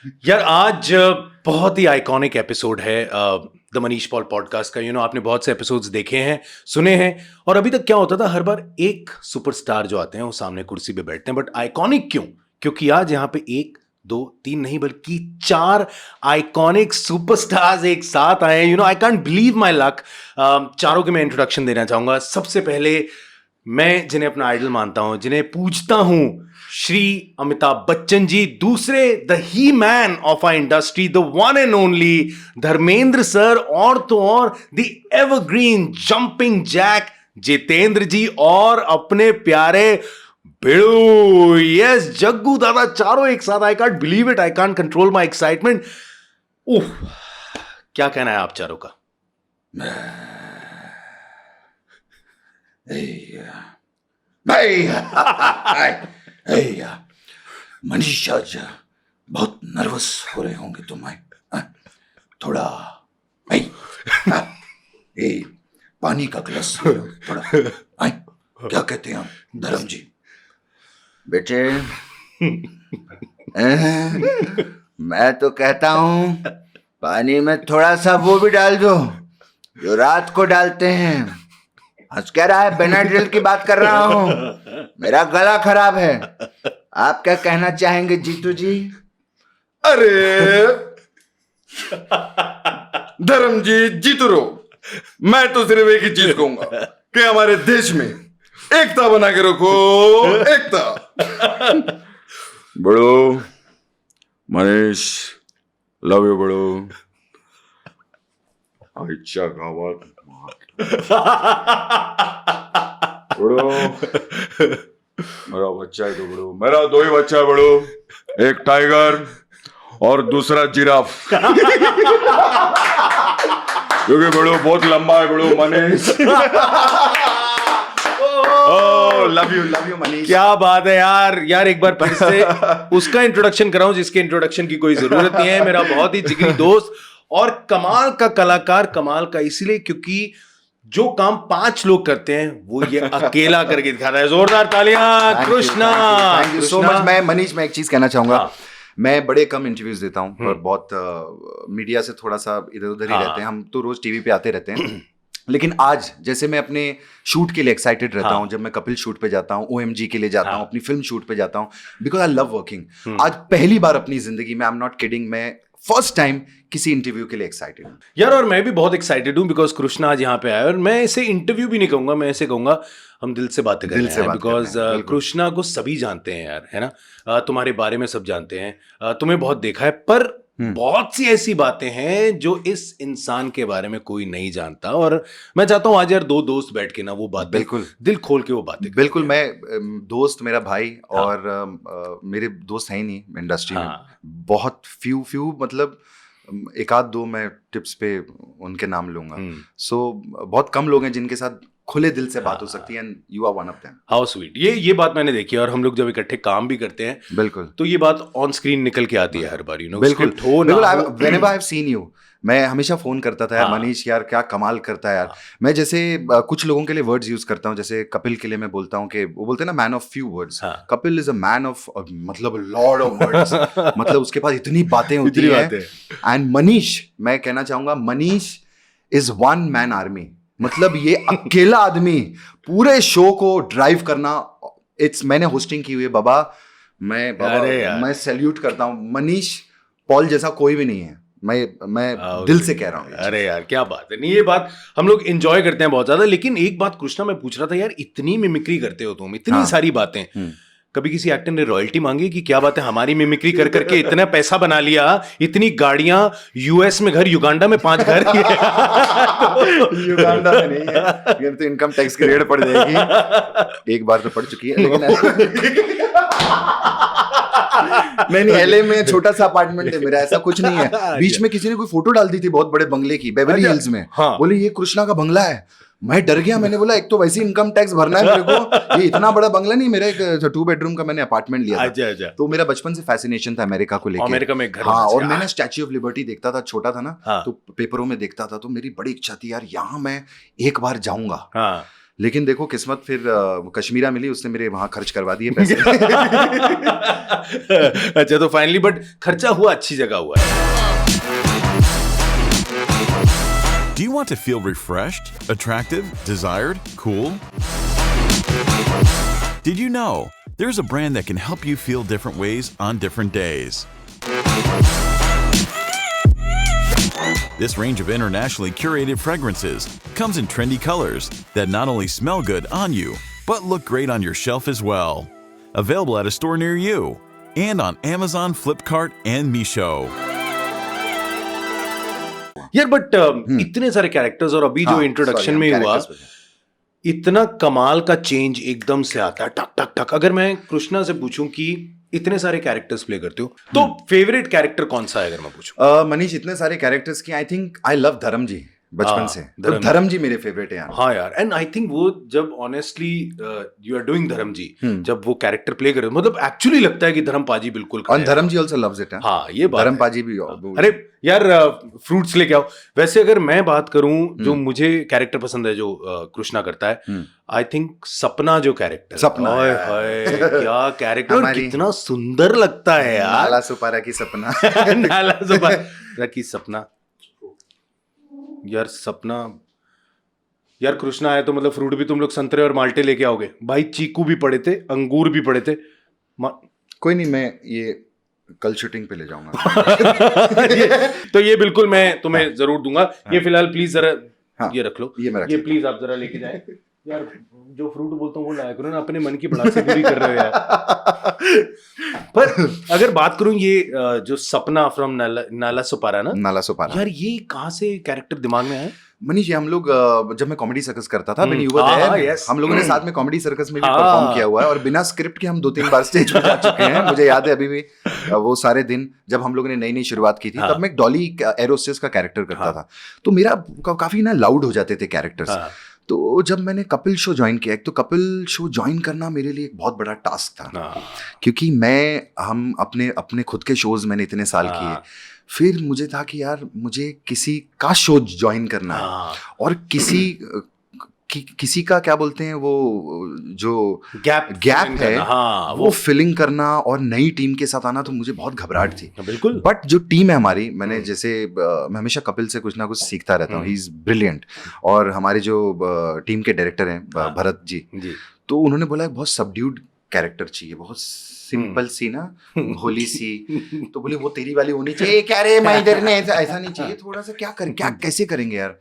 यार आज बहुत ही आइकॉनिक एपिसोड है द मनीष पॉल पॉडकास्ट का। आपने बहुत से एपिसोड्स देखे हैं, सुने हैं। और अभी तक क्या होता था, हर बार एक सुपरस्टार जो आते हैं वो सामने कुर्सी पे बैठते हैं। बट आइकॉनिक क्यों? क्योंकि आज यहाँ पे एक दो तीन नहीं बल्कि 4 आइकॉनिक सुपरस्टार्स एक साथ आए हैं। I can't believe my luck. चारों के मैं इंट्रोडक्शन देना चाहूंगा। सबसे पहले मैं जिन्हें अपना आइडल मानता हूं, जिन्हें पूजता हूं, श्री अमिताभ बच्चन जी। दूसरे the he man of our industry, the one and only Dharmendra sir. और तो और the evergreen jumping jack Jitendra ji. और अपने प्यारे बिड़ू, यस, जग्गू दादा। चारों एक साथ। I can't believe it, I can't control my excitement. उफ, क्या कहना है आप चारों का? मनीष आज बहुत नर्वस हो रहे होंगे तुम। थोड़ा पानी का गिलास थोड़ा। क्या कहते हैं धर्म जी? बेटे मैं तो कहता हूँ पानी में थोड़ा सा वो भी डाल दो जो रात को डालते हैं। हंस कह रहा है, बेनाड्रिल की बात कर रहा हूँ। मेरा गला खराब है। आप क्या कहना चाहेंगे जीतू जी? अरे धर्म जी, जीतू रो। मैं तो सिर्फ एक ही चीज कहूंगा कि हमारे देश में एकता बना के रखो। एकता। बड़ो मनीष, लव यू बड़ो। अच्छा गावात बड़ो, मेरा बच्चा है तो बड़ो। मेरा 2 ही बच्चा है बड़ो, एक टाइगर और दूसरा जिराफ। क्योंकि बड़ो बहुत लंबा है बड़ो मनीष। Love you Manish. क्या बात है यार एक बार फिर से उसका इंट्रोडक्शन कराऊं जिसके इंट्रोडक्शन की कोई जरूरत नहीं है। मेरा बहुत ही जिगरी दोस्त और कमाल का कलाकार। कमाल का इसलिए क्योंकि जो काम 5 लोग करते हैं वो ये अकेला करके दिखाता है। जोरदार तालियां Krishna. Thank you so much. मैं मनीष, मैं एक चीज कहना चाहूंगा। मैं बड़े कम इंटरव्यूज देता हूँ और बहुत मीडिया से थोड़ा सा इधर उधर ही रहते हैं। हम तो रोज टीवी पे आते रहते हैं। लेकिन आज जैसे मैं अपने शूट के लिए एक्साइटेड रहता हूँ, जब मैं कपिल शूट पे जाता हूँ, OMG के लिए जाता हूँ, अपनी फिल्म शूट पे जाता हूँ, बिकॉज आई लव वर्किंग। आज पहली बार अपनी जिंदगी में, आई एम नॉट किडिंग, मैं फर्स्ट टाइम किसी इंटरव्यू के लिए एक्साइटेड हूँ यार। और मैं भी बहुत एक्साइटेड हूँ बिकॉज कृष्णा आज यहाँ पे आया। और मैं इसे इंटरव्यू भी नहीं कहूंगा, मैं इसे कहूंगा हम दिल से बातें कर रहे हैं। बिकॉज कृष्णा को सभी जानते हैं यार, है ना। तुम्हारे बारे में सब जानते हैं, तुम्हें बहुत देखा है। पर बहुत सी ऐसी बातें हैं जो इस इंसान के बारे में कोई नहीं जानता। और मैं चाहता हूं आज यार 2 दोस्त बैठ के ना वो बात बिल्कुल दिल खोल के वो बातें। बिल्कुल। मैं दोस्त, मेरा भाई और मेरे दोस्त हैं ही नहीं इंडस्ट्री में। बहुत फ्यू मतलब 1-2 मैं टिप्स पे उनके नाम लूंगा। सो बहुत कम लोग हैं जिनके साथ खुले दिल से बात हो सकती है। You are one of them. How sweet. ये बात मैंने देखी है। और हम लोग जब इकट्ठे काम भी करते हैं बिल्कुल, तो ये बात ऑन स्क्रीन निकल के आती है हर बार। बिल्कुल। Whenever I have seen you, मैं हमेशा फोन करता था यार, मनीष यार क्या कमाल करता है यार। मैं जैसे कुछ लोगों के लिए वर्ड्स यूज करता हूँ। जैसे कपिल के लिए मैं बोलता हूँ कि वो बोलते हैं ना, man of few words. Kapil is a man of मतलब लॉर्ड ऑफ वर्ड्स। मतलब उसके पास इतनी बातें होती हैं। एंड मनीष, मैं कहना चाहूंगा, Manish is one man army. मतलब ये अकेला आदमी पूरे शो को ड्राइव करना। मैंने होस्टिंग की हुई है बाबा, मैं सैल्यूट करता हूँ। मनीष पॉल जैसा कोई भी नहीं है। मैं दिल से कह रहा हूँ। अरे यार क्या बात है। नहीं, ये बात हम लोग एंजॉय करते हैं बहुत ज्यादा। लेकिन एक बात कृष्णा मैं पूछ रहा था यार, इतनी मिमिक्री करते हो तुम, इतनी सारी बातें, कभी किसी एक्टर ने रॉयल्टी मांगी कि क्या बात है हमारी मिमिक्री कर करके इतना पैसा बना लिया, इतनी गाड़ियां, यूएस में घर, युगांडा में 5 घर। युगांडा में नहीं है, ये तो इनकम टैक्स की रेड पड़ जाएगी। एक बार तो पड़ चुकी है, लेकिन नहीं, LA में छोटा सा अपार्टमेंट है मेरा, ऐसा कुछ नहीं है। बीच में किसी ने कोई फोटो डाल दी थी बहुत बड़े बंगले की, बेवरली हिल्स में। बोले ये कृष्णा का बंगला है। मैं डर गया। मैंने बोला एक तो वैसे इनकम टैक्स भरना है मेरे को, ये इतना बड़ा बंगला नहीं, मेरा एक 2 बेडरूम का मैंने अपार्टमेंट लिया था। तो मेरा बचपन से फैसिनेशन था अमेरिका को लेकर। अमेरिका में घर। हाँ, और मैंने स्टैच्यू ऑफ लिबर्टी देखता था, छोटा था ना, तो पेपरों में देखता था। तो मेरी बड़ी इच्छा थी यार यहाँ मैं एक बार जाऊंगा। लेकिन देखो किस्मत, फिर कश्मीरा मिली, उसने मेरे वहां खर्च करवा दिए पैसे। अच्छा, तो फाइनली बट खर्चा हुआ, अच्छी जगह हुआ है। Do you want to feel refreshed, attractive, desired, cool? Did you know there's a brand that can help you feel different ways on different days? This range of internationally curated fragrances comes in trendy colors that not only smell good on you, but look great on your shelf as well. Available at a store near you and on Amazon, Flipkart, and Meesho. यार but इतने सारे characters और अभी जो introduction में हुआ, इतना कमाल का चेंज एकदम से आता है, टक टक टक। अगर मैं कृष्णा से पूछूं कि इतने सारे कैरेक्टर्स प्ले करते हो तो फेवरेट कैरेक्टर कौन सा है अगर मैं पूछूं? मनीष, इतने सारे कैरेक्टर्स की आई थिंक आई लव धर्म जी बचपन से। तो धर्म जी मेरे फेवरेट है यार। हाँ यार, एंड आई थिंक वो जब ऑनेस्टली यू आर डूइंग धर्म जी, जब वो कैरेक्टर प्ले कर रहे हो, मतलब एक्चुअली लगता है कि धर्म पाजी बिल्कुल और धर्म जी आल्सो लव्स इट। हाँ, ये बात धर्म है। पाजी भी। अरे यार, फ्रूट्स लेके आओ। वैसे अगर मैं बात करूं जो मुझे कैरेक्टर पसंद है जो कृष्णा करता है, आई थिंक सपना जो कैरेक्टर, सपना, हाय हाय क्या कैरेक्टर, कितना सुंदर लगता है यार। नाला सुपारा की सपना। नाला सुपारा की सपना यार, सपना यार। कृष्णा है तो मतलब फ्रूट भी तुम लोग संतरे और माल्टे लेके आओगे भाई। चीकू भी पड़े थे, अंगूर भी पड़े थे। कोई नहीं, मैं ये कल शूटिंग पे ले जाऊंगा। तो ये बिल्कुल मैं तुम्हें जरूर दूंगा। ये फिलहाल प्लीज जरा ये रख लो, ये प्लीज आप जरा लेके जाएं। यार जो फ्रूट बोलता हूँ वो लाया करो ना, अपने मन की भड़ास से पूरी कर रहे हो यार। पर अगर बात करूं ये जो सपना फ्रॉम नाला सुपारा ना, नाला सुपारा, यार ये कहाँ से कैरेक्टर दिमाग में आया? मनीष, ये हम लोग जब मैं कॉमेडी सर्कस करता था, मैंने युवा हम लोगों ने साथ में कॉमेडी सर्कस में भी परफॉर्म किया हुआ है, और बिना स्क्रिप्ट के हम 2-3 बार स्टेज पे जा चुके हैं। मुझे याद है अभी भी वो सारे दिन जब हम लोगों ने नई नई शुरुआत की थी, तब मैं डॉली एरोस्टेस का कैरेक्टर करता था। तो मेरा काफी ना लाउड हो जाते थे कैरेक्टर्स। तो जब मैंने कपिल शो ज्वाइन किया, तो कपिल शो ज्वाइन करना मेरे लिए एक बहुत बड़ा टास्क था, क्योंकि हम अपने खुद के शोज मैंने इतने साल किए। फिर मुझे था कि यार मुझे किसी का शो ज्वाइन करना है, और किसी का क्या बोलते हैं वो जो गैप है, वो फिलिंग करना और नई टीम के साथ आना, तो मुझे बहुत घबराहट थी। बिल्कुल। बट जो टीम है हमारी, मैंने जैसे मैं हमेशा कपिल से कुछ ना कुछ सीखता रहता हूँ, ही इज ब्रिलियंट। और हमारे जो टीम के डायरेक्टर हैं भरत जी, तो उन्होंने बोला एक बहुत सबड्यूड कैरेक्टर चाहिए, बहुत सिंपल सी ना, भोली सी। तो बोले वो तेरी वाली होनी चाहिए। क्या रे मैं इधर ने ऐसा नहीं चाहिए, थोड़ा सा क्या कैसे करेंगे यार।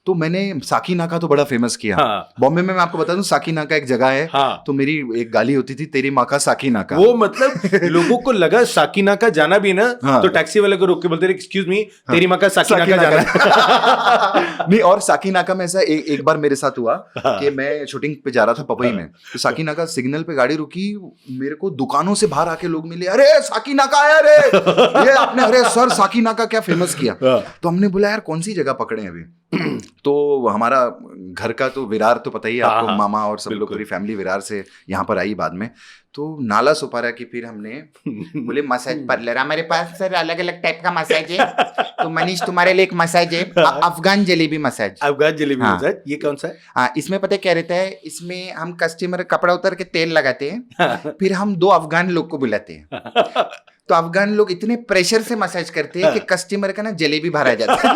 तो मैंने साकीनाका तो बड़ा फेमस किया। बॉम्बे में मैं आपको बता दूं, साकीनाका एक जगह है। तो मेरी एक गाली होती थी, तेरी माँ का साकीनाका। वो मतलब लोगों को लगा साकीनाका जाना भी ना, तो टैक्सी वाले को रोक के बोलते एक्सक्यूज मी, तेरी माँ का साकीनाका जाना। नहीं, और साकीनाका में ऐसा एक बार मेरे साथ हुआ कि मैं शूटिंग पे जा रहा था पपई में, तो साकीनाका सिग्नल पे गाड़ी रुकी, मेरे को दुकानों से बाहर आके लोग मिले, अरे साकीनाका आया रे, ये आपने, अरे सर साकीनाका क्या फेमस किया। तो हमने बोला यार कौन सी जगह पकड़े अभी। तो हमारा घर का तो विरार तो पता ही है आपको, मामा और सब लोग पूरी फैमिली विरार से यहाँ पर आई बाद में। तो नाला सुपारा की फिर हमने बोले मसाज पार्लर, हमारे पास सर अलग अलग टाइप का मसाज है, तो मनीष तुम्हारे लिए एक मसाज है, अफगान जलेबी मसाज। अफगान जलेबी मसाज, ये कौन सा है? हाँ, इसमें पता क्या रहता है, इसमें हम कस्टमर कपड़ा उतर के तेल लगाते हैं, फिर हम 2 अफगान लोग को बुलाते हैं। तो अफगान लोग इतने प्रेशर से मसाज करते हैं कि कस्टमर का ना जलेबी भरा जाता है।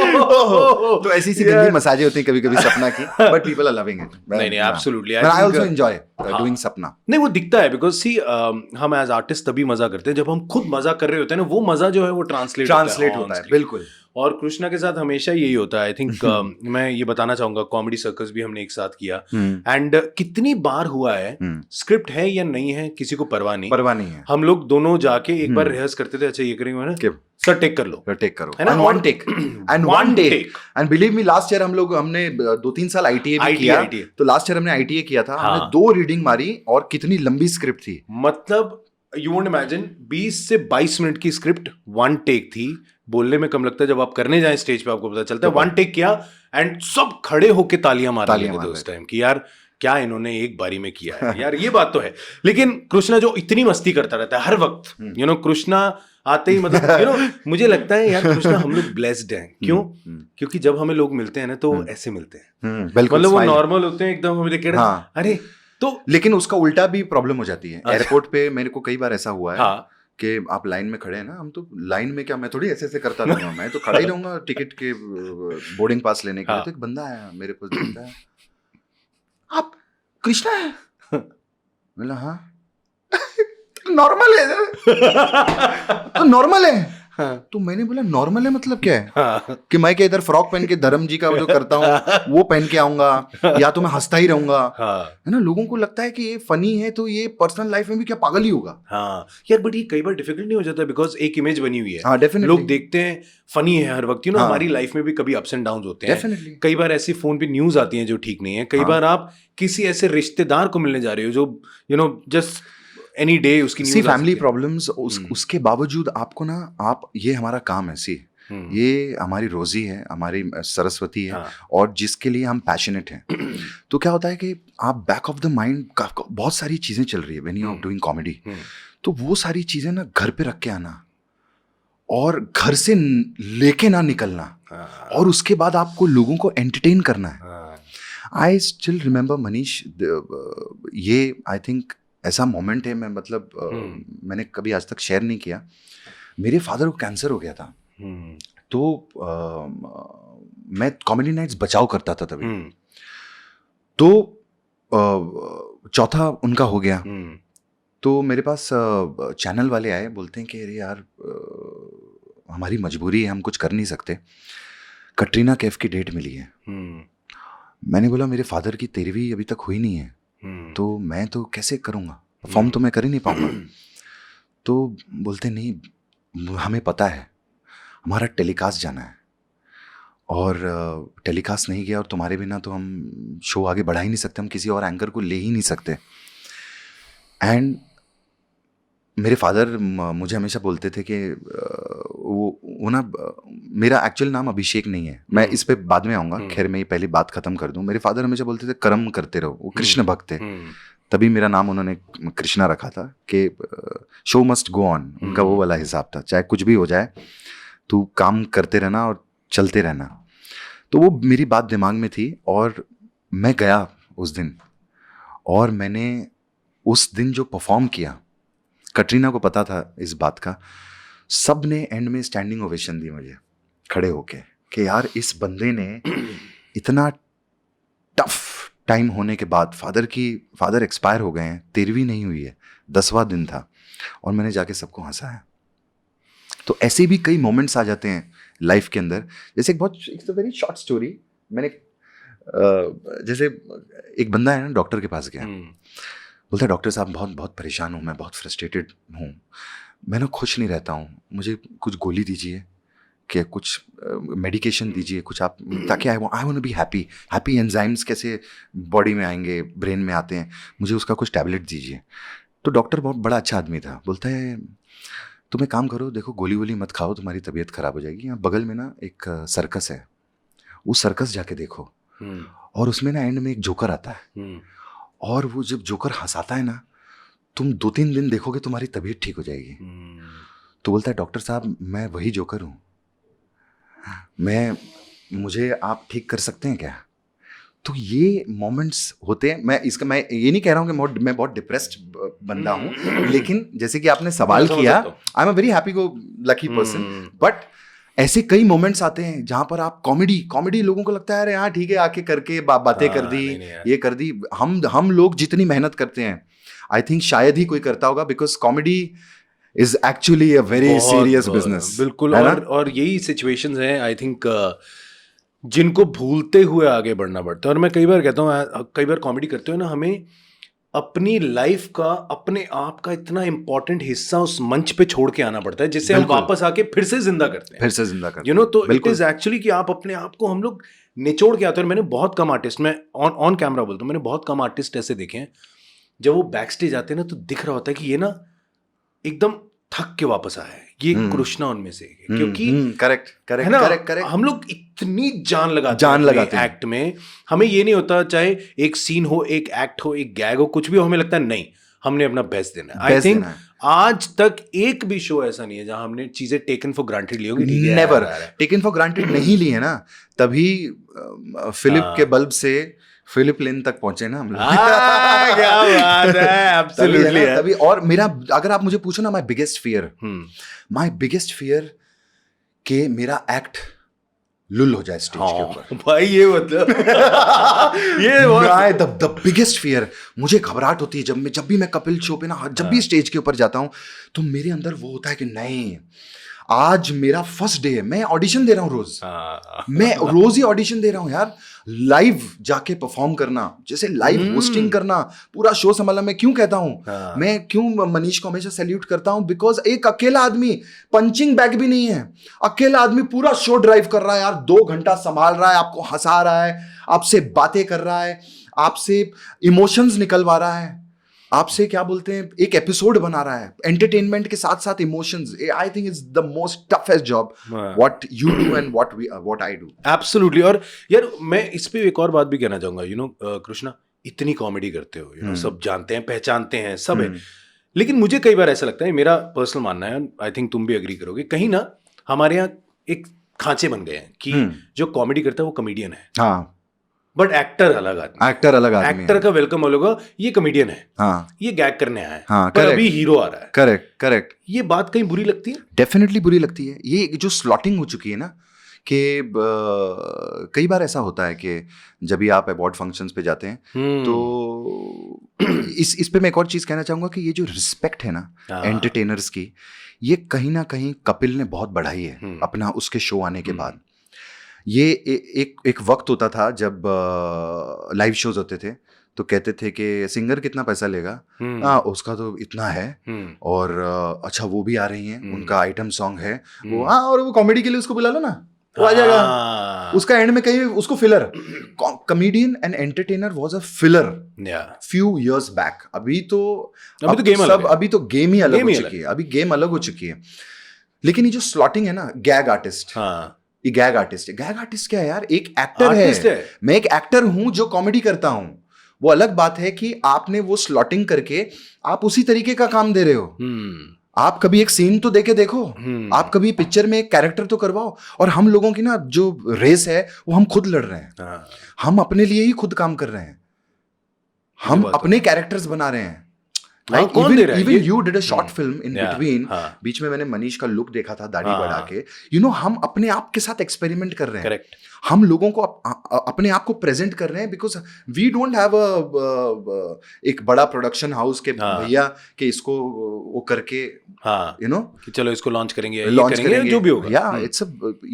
तो ऐसी सी गंदी मसाजें होती हैं कभी कभी सपना की, but people are loving it. नहीं, absolutely, I also enjoy doing Sapna. नहीं, वो दिखता है, बिकॉज सी हम एज आर्टिस्ट तभी मजा करते हैं जब हम खुद मजा कर रहे होते हैं ना, वो मजा जो है वो ट्रांसलेट होता है। बिल्कुल। और कृष्णा के साथ हमेशा यही होता है। आई थिंक मैं ये बताना चाहूंगा, कॉमेडी सर्कस भी हमने एक साथ किया, एंड कितनी बार हुआ है, स्क्रिप्ट है या नहीं है किसी को परवाह नहीं है। हम लोग दोनों जाके एक बार रिहर्स करते थे, अच्छा ये करेंगे ना सर, टेक करो and one take and believe me, last year हमने 2-3 साल आईटीए भी किया। तो लास्ट ईयर हमने आईटीए किया था, हमने 2 रीडिंग मारी, और कितनी लंबी स्क्रिप्ट थी, मतलब यू वोंट इमेजिन, 20 से 22 मिनट की स्क्रिप्ट, 1 टेक थी। बोलने में कम लगता है, जब आप करने जाएं स्टेज पे आपको पता चलता है। 1 टेक किया एंड सब खड़े होके तालियां मार रहे थे उस टाइम कि यार क्या इन्होंने एक बारी में किया है। यार ये बात तो है। लेकिन कृष्णा जो इतनी मस्ती करता रहता है हर वक्त, कृष्णा आते ही मतलब मुझे लगता है यार कृष्णा हम लोग ब्लेस्ड हैं। क्यों? क्योंकि जब हमें लोग मिलते हैं ना तो ऐसे मिलते हैं, बिल्कुल मतलब वो smile। नॉर्मल होते हैं एकदम, हमें देख के हाँ। अरे तो लेकिन उसका उल्टा भी प्रॉब्लम हो जाती है। अच्छा। एयरपोर्ट पे मेरे को कई बार ऐसा हुआ है हाँ कि आप लाइन में खड़े हैं ना, हम तो लाइन में क्या, मैं थोड़ी ऐसे ऐसे करता रहूंगा, मैं तो खड़ा ही रहूंगा टिकट के बोर्डिंग पास लेने के लिए। हाँ। तो एक बंदा आया मेरे पास, देखता है, आप कृष्णा है? बोला हाँ। नॉर्मल है तो नॉर्मल है। हाँ। तो मैंने बोला नॉर्मल है मतलब क्या है? हाँ। कि मैं क्या इधर फ्रॉक पहन के धर्म जी का जो करता हूँ वो पहन के आऊंगा, या तो मैं हंसता ही रहूंगा, हाँ है ना? लोगों को लगता है कि ये फनी है तो ये पर्सनल लाइफ में भी क्या पागल ही होगा। हाँ यार, बट ये कई बार डिफिकल्ट नहीं हो जाता बिकॉज एक इमेज बनी हुई है, हाँ डेफिनेटली, लोग देखते हैं फनी है हर वक्त, हाँ। हमारी लाइफ में भी कभी अप्स एंड डाउन होते हैं। डेफिनेटली। कई बार ऐसी फोन पे न्यूज आती हैं जो ठीक नहीं है, कई हाँ। बार आप किसी ऐसे रिश्तेदार को मिलने जा रहे हो जो जस्ट एनी डे उसकी सी न्यूज फैमिली प्रॉब्लम्स, उसके बावजूद आपको ना, आप ये हमारा काम है, सी ये हमारी रोजी है, हमारी सरस्वती है, हाँ। और जिसके लिए हम पैशनेट हैं। तो क्या होता है कि आप बैक ऑफ द माइंड बहुत सारी चीजें चल रही है when you are doing comedy, तो वो सारी चीजें ना घर पे रख के आना और घर से लेके ना निकलना, और उसके बाद आपको लोगों को एंटरटेन करना है। आई स्टिल रिमेंबर मनीष, ये आई थिंक ऐसा मोमेंट है, मैं मतलब मैंने कभी आज तक शेयर नहीं किया। मेरे फादर को कैंसर हो गया था, तो मैं कॉमेडी नाइट्स बचाव करता था तभी, तो चौथा उनका हो गया, तो मेरे पास चैनल वाले आए, बोलते हैं कि अरे यार हमारी मजबूरी है, हम कुछ कर नहीं सकते, कटरीना कैफ की डेट मिली है। मैंने बोला मेरे फादर की 13वीं अभी तक हुई नहीं है, तो मैं तो कैसे करूँगा, परफॉर्म तो मैं कर ही नहीं पाऊँगा। तो बोलते नहीं, हमें पता है, हमारा टेलीकास्ट जाना है, और टेलीकास्ट नहीं गया और तुम्हारे बिना तो हम शो आगे बढ़ा ही नहीं सकते, हम किसी और एंकर को ले ही नहीं सकते। एंड मेरे फादर मुझे हमेशा बोलते थे कि वो ना, मेरा एक्चुअल नाम अभिषेक नहीं है, मैं इस पे बाद में आऊँगा, खैर मैं ये पहली बात ख़त्म कर दूँ। मेरे फादर हमेशा बोलते थे कर्म करते रहो, वो कृष्ण भक्त थे, तभी मेरा नाम उन्होंने कृष्णा रखा था कि शो मस्ट गो ऑन, उनका वो वाला हिसाब था, चाहे कुछ भी हो जाए तू काम करते रहना और चलते रहना। तो वो मेरी बात दिमाग में थी, और मैं गया उस दिन, और मैंने उस दिन जो परफॉर्म किया, कटरीना को पता था इस बात का, सब ने एंड में स्टैंडिंग ओवेशन दी मुझे खड़े होके, कि यार इस बंदे ने इतना टफ टाइम होने के बाद, फादर एक्सपायर हो गए हैं, 13वीं नहीं हुई है, 10वां दिन था, और मैंने जाके सबको हंसाया। तो ऐसे भी कई मोमेंट्स आ जाते हैं लाइफ के अंदर। जैसे एक वेरी शॉर्ट स्टोरी, मैंने जैसे एक बंदा है ना, डॉक्टर के पास गया, बोलता है डॉक्टर साहब बहुत बहुत परेशान हूँ, मैं बहुत फ्रस्ट्रेटेड हूँ, मैं ना खुश नहीं रहता हूँ, मुझे कुछ गोली दीजिए, कि कुछ मेडिकेशन दीजिए कुछ आप, ताकि I want to be happy enzymes कैसे बॉडी में आएंगे, ब्रेन में आते हैं, मुझे उसका कुछ टैबलेट दीजिए। तो डॉक्टर बहुत बड़ा अच्छा आदमी था, बोलता है तुम एक काम करो, देखो गोली वोली मत खाओ, तुम्हारी तबीयत खराब हो जाएगी, यहाँ बगल में ना एक सर्कस है, उस सर्कस जाके देखो, और उसमें ना एंड में एक जोकर आता है, और वो जब जोकर हंसाता है ना, तुम 2-3 दिन देखोगे तुम्हारी तबीयत ठीक हो जाएगी। तो बोलता है डॉक्टर साहब मैं वही जोकर हूँ, मुझे आप ठीक कर सकते हैं क्या? तो ये मोमेंट्स होते हैं। मैं ये नहीं कह रहा हूँ कि मैं बहुत डिप्रेस्ड बंदा हूँ, लेकिन जैसे कि आपने सवाल किया, आई am a very happy go lucky person, but ऐसे कई मोमेंट्स आते हैं जहां पर आप कॉमेडी लोगों को लगता है अरे हाँ ठीक है, आके करके बातें कर दी, ये कर दी। हम लोग जितनी मेहनत करते हैं, आई थिंक शायद ही कोई करता होगा, because comedy is actually a very serious business. बिल्कुल, और यही सिचुएशंस हैं आई थिंक जिनको भूलते हुए आगे बढ़ना पड़ता है। और मैं कई बार कहता हूँ, कई बार कॉमेडी करते हुए ना, हमें अपनी लाइफ का, अपने आप का इतना इंपॉर्टेंट हिस्सा उस मंच पे छोड़ के आना पड़ता है, जिससे हम वापस आके फिर से जिंदा करते हैं, यू नो। तो इट इज एक्चुअली कि आप अपने आप को, हम लोग निचोड़ के आते हैं। और मैंने बहुत कम आर्टिस्ट, मैं ऑन कैमरा बोलता हूँ, मैंने बहुत कम आर्टिस्ट ऐसे देखे हैं, जब वो बैक स्टेज आते हैं ना, तो दिख रहा होता है कि ये ना एकदम थक के वापस आया है, ये कृष्णा उनमें से, क्योंकि करेक्ट हम लोग इतनी जान लगाते हैं एक्ट में, हमें ये नहीं होता चाहे एक सीन हो, एक एक्ट हो, एक गैग हो, कुछ भी हो, हमें लगता है नहीं हमने अपना बेस्ट देना है। आई थिंक आज तक एक भी शो ऐसा नहीं है जहां हमने चीजें टेकन फॉर ग्रांटेड ली होगी। ठीक है, नेवर यार, यार। टेकन फॉर ग्रांटेड नहीं ली है ना, तभी फिलिप के बल्ब से फिलिप लेन तक पहुंचे ना हम लोग। क्या बात है, एब्सोल्युटली है। तभी और मेरा, अगर आप मुझे पूछो ना, माय बिगेस्ट फियर कि मेरा एक्ट लुल हो जाए स्टेज के ऊपर। भाई ये मतलब ये द बिगेस्ट फियर, मुझे घबराहट होती है जब भी मैं कपिल शो पे ना, जब भी स्टेज के ऊपर जाता हूँ तो मेरे अंदर वो होता है कि नहीं, आज मेरा फर्स्ट डे है, मैं ऑडिशन दे रहा हूँ रोज, मैं रोज ही ऑडिशन दे रहा हूँ यार। लाइव जाके परफॉर्म करना, जैसे लाइव होस्टिंग करना, पूरा शो संभालना। मैं क्यों कहता हूँ, मैं क्यों मनीष को हमेशा सैल्यूट करता हूँ, बिकॉज एक अकेला आदमी, पंचिंग बैग भी नहीं है, अकेला आदमी पूरा शो ड्राइव कर रहा है यार, 2 घंटा संभाल रहा है, आपको हंसा रहा है, आपसे बातें कर रहा है, आपसे इमोशंस निकलवा रहा है, आपसे क्या बोलते हैं, एक एपिसोड बना रहा है, एंटरटेनमेंट के साथ साथ emotions. I think it's the most toughest job what you do and what I do. Absolutely. और यार मैं इस पे एक और बात भी कहना चाहूंगा, यू नो कृष्णा, इतनी कॉमेडी करते हो, यू नो सब जानते हैं, पहचानते हैं, सब है, लेकिन मुझे कई बार ऐसा लगता है, मेरा पर्सनल मानना है, आई थिंक तुम भी एग्री करोगे, कहीं ना हमारे यहाँ एक खांचे बन गए हैं कि जो कॉमेडी करता है वो कॉमेडियन है, हाँ, बट एक्टर अलग आदमी, एक्टर अलग आदमी, एक्टर का वेलकम अलग होगा, ये कॉमेडियन है, हाँ, ये गैग करने आया है, हाँ, पर correct. अभी हीरो आ रहा है। करेक्ट। ये बात कहीं बुरी लगती है? डेफिनेटली बुरी लगती है। ये जो स्लॉटिंग हो चुकी है ना, कि कई बार ऐसा होता है कि जब भी आप अवार्ड फंक्शंस पे जाते हैं तो इस पे मैं एक और चीज़ कहना चाहूँगा कि ये जो रिस्पेक्ट है ना एंटरटेनर्स की, ये कहीं ना कहीं कपिल ने बहुत बढ़ाई है अपना उसके शो आने के बाद। ये एक वक्त होता था जब लाइव शोज होते थे तो कहते थे कि सिंगर कितना पैसा लेगा, उसका तो इतना है, और अच्छा वो भी आ रही हैं, उनका आइटम सॉन्ग है वो, हाँ, और वो कॉमेडी के लिए उसको बुला लो ना, वो आ जाएगा। उसका एंड में कहीं उसको filler, comedian and entertainer was a filler few years back. अभी तो गेम ही अलग हो चुकी है, अभी गेम अलग हो चुकी है। लेकिन ये जो स्लॉटिंग है ना, गैग आर्टिस्ट, ये गैग आर्टिस्ट है। गैग आर्टिस्ट क्या है यार, एक एक्टर है। मैं एक एक्टर हूं जो कॉमेडी करता हूं, वो अलग बात है कि आपने वो स्लॉटिंग करके आप उसी तरीके का काम दे रहे हो। आप कभी एक सीन तो देके देखो, आप कभी पिक्चर में एक कैरेक्टर तो करवाओ। और हम लोगों की ना जो रेस है वो हम खुद लड़ रहे हैं, हम अपने लिए ही खुद काम कर रहे हैं, हम अपने कैरेक्टर्स बना रहे हैं। Like even you did a short film in between, बीच में मैंने मनीष का लुक देखा था दाढ़ी बढ़ा के, you know, हम अपने आप के साथ एक्सपेरिमेंट कर रहे हैं। Correct. हम लोगों को अपने आप को प्रेजेंट कर रहे हैं, बिकॉज वी डोंट हैव एक बड़ा प्रोडक्शन हाउस के भैया के इसको वो करके, you know, कि चलो इसको लॉन्च करेंगे, जो भी होगा। या इट्स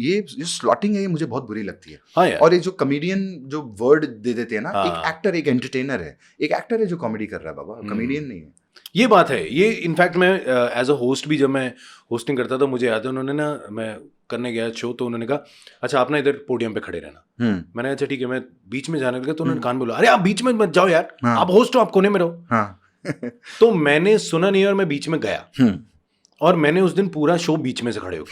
ये जो स्लॉटिंग है ये मुझे बहुत बुरी लगती है। और ये जो कॉमेडियन जो वर्ड दे देते हैं ना, एक एक्टर एक एंटरटेनर है, एक एक्टर है जो कॉमेडी कर रहा है, बाबा कॉमेडियन नहीं है। ये बात है। ये इनफैक्ट मैं एज अ होस्ट भी, जब मैं होस्टिंग करता था, मुझे याद है उन्होंने ना, मैं करने गया शो तो उन्होंने कहा अच्छा आप ना इधर पोडियम पे खड़े रहना। मैंने अच्छा ठीक है, मैं बीच में जाने लगा तो उन्होंने कान बोला अरे आप बीच में मत जाओ यार, आप होस्ट हो, आप कोने में रहो। तो मैंने सुना नहीं और मैं बीच में गया, और मैंने उस दिन पूरा शो बीच में से खड़े हो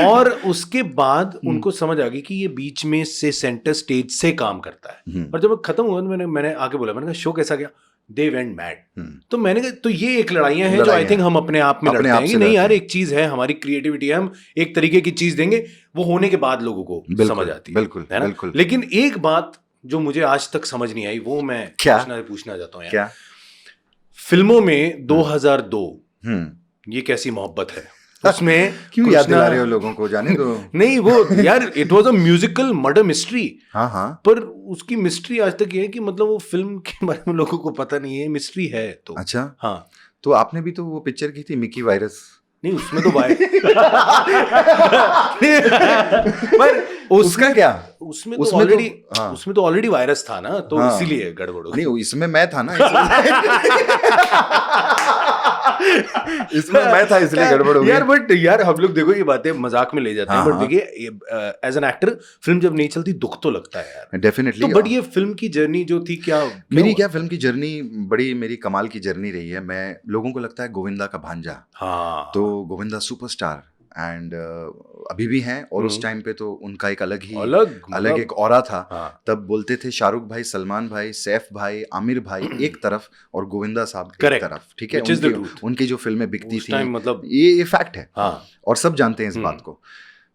और उसके बाद उनको समझ आ गई कि ये बीच में से सेंटर स्टेज से काम करता है। और जब खत्म हुआ तो मैंने आके बोला, मैंने कहा शो कैसा गया? They went mad. तो मैंने कहा तो ये एक लड़ाइयाँ हैं जो आई थिंक हम अपने आप में लड़ते हैं कि नहीं यार, एक चीज है हमारी क्रिएटिविटी है, हम एक तरीके की चीज देंगे, वो होने के बाद लोगों को समझ आती है। बिल्कुल। लेकिन एक बात जो मुझे आज तक समझ नहीं आई, वो मैं पूछना चाहता हूँ यार। फिल्मों में 2002 ये कैसी मोहब्बत है, उसमें क्यों याद दिला रहे हो लोगों को, जाने दो। नहीं वो यार, it was a musical murder mystery. हाँ। पर उसकी मिस्ट्री आज तक ये है कि मतलब वो फिल्म के बारे में लोगों को पता नहीं है, मिस्ट्री है तो। अच्छा, हाँ। तो आपने भी तो वो पिक्चर की थी मिकी वायरस। नहीं उसमें तो पर उसका क्या, उसमें तो ऑलरेडी वायरस था ना, तो इसीलिए गड़बड़ हो गई। नहीं इसमें मैं था ना, इसमें मैं था इसलिए गड़बड़ हो गई यार। बट यार हम लोग देखो ये बातें मजाक में ले जाते हैं, बट देखिए एज एन एक्टर फिल्म जब नहीं चलती दुख तो लगता है यार, डेफिनेटली। तो बट ये फिल्म की जर्नी जो थी, क्या फिल्म की जर्नी बड़ी मेरी कमाल की जर्नी रही है। मैं लोगों को लगता है गोविंदा का भांजा, तो गोविंदा सुपरस्टार, एंड अभी भी हैं, और उस टाइम पे तो उनका एक अलग मतलब एक ऑरा था। हाँ, तब बोलते थे शाहरुख भाई, सलमान भाई, सैफ भाई, आमिर भाई एक तरफ और गोविंदा साहब एक Correct. तरफ, ठीक है। Which is the truth. उनकी जो फिल्में बिकती उस थी, टाइम मतलब ये फैक्ट है हाँ, और सब जानते हैं इस बात को।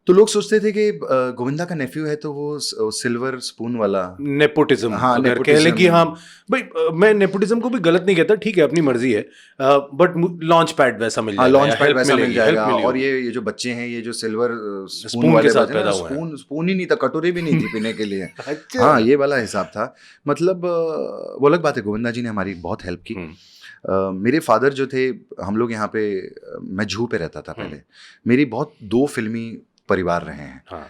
तो लोग सोचते थे कि गोविंदा का नेफ्यू है तो वो सिल्वर स्पून वाला नेपोटिज्म, हाँ, अगर कह लें कि nepotism। हाँ भाई, मैं नेपोटिज्म को भी गलत नहीं कहता, ठीक है अपनी मर्जी है, बट लॉन्च पैड वैसा मिल हाँ, जाएगा, लॉन्च पैड help वैसा मिल मिलेगी, जाएगा। help मिली और होगी। ये जो बच्चे हैं, ये जो सिल्वर स्पून स्पून के वाले साथ बच्चे पैदा ना, हुए हैं। स्पून ही नहीं था, कटोरी भी नहीं थी पीने के लिए। अच्छा। हाँ, ये वाला हिसाब था। मतलब वो अलग बात है, गोविंदा जी ने हमारी बहुत हेल्प की। मेरे फादर जो थे, हम लोग यहाँ पे, मैं जूहू पे रहता था पहले, मेरी बहुत 2 फिल्मी परिवार रहे हैं। हाँ,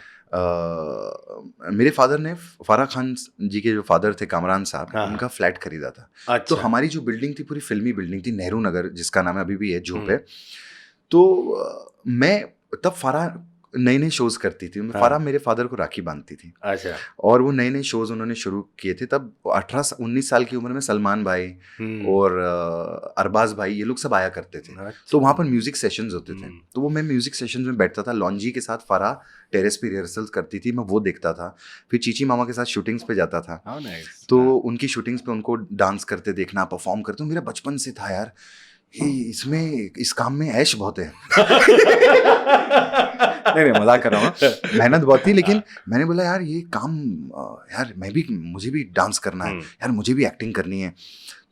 मेरे फादर ने फारा खान जी के जो फादर थे, कामरान साहब, हाँ, उनका फ्लैट खरीदा था। अच्छा, तो हमारी जो बिल्डिंग थी पूरी फिल्मी बिल्डिंग थी, नेहरू नगर, जिसका नाम है अभी भी है जूहू पे। तो मैं तब फारा नए नए शोज करती थी। हाँ। फारा मेरे फादर को राखी बांधती थी, अच्छा, और वो नए नए शोज उन्होंने शुरू किए थे। तब 18-19 साल की उम्र में सलमान भाई और अरबाज भाई, ये लोग सब आया करते थे। तो वहाँ पर म्यूजिक सेशंस होते थे, तो वो मैं म्यूजिक सेशंस में बैठता था। लॉन्जी के साथ फारा टेरेस पे रिहर्सल्स करती थी, मैं वो देखता था। फिर चीची मामा के साथ शूटिंग्स पे जाता था, तो उनकी शूटिंग्स पे उनको डांस करते देखना, परफॉर्म करते। मेरा बचपन से था यार, इसमें इस काम में ऐश बहुत है। नहीं मजाक कर रहा हूँ, मेहनत बहुत थी, लेकिन मैंने बोला यार ये काम, यार मुझे भी डांस करना है यार, मुझे भी एक्टिंग करनी है।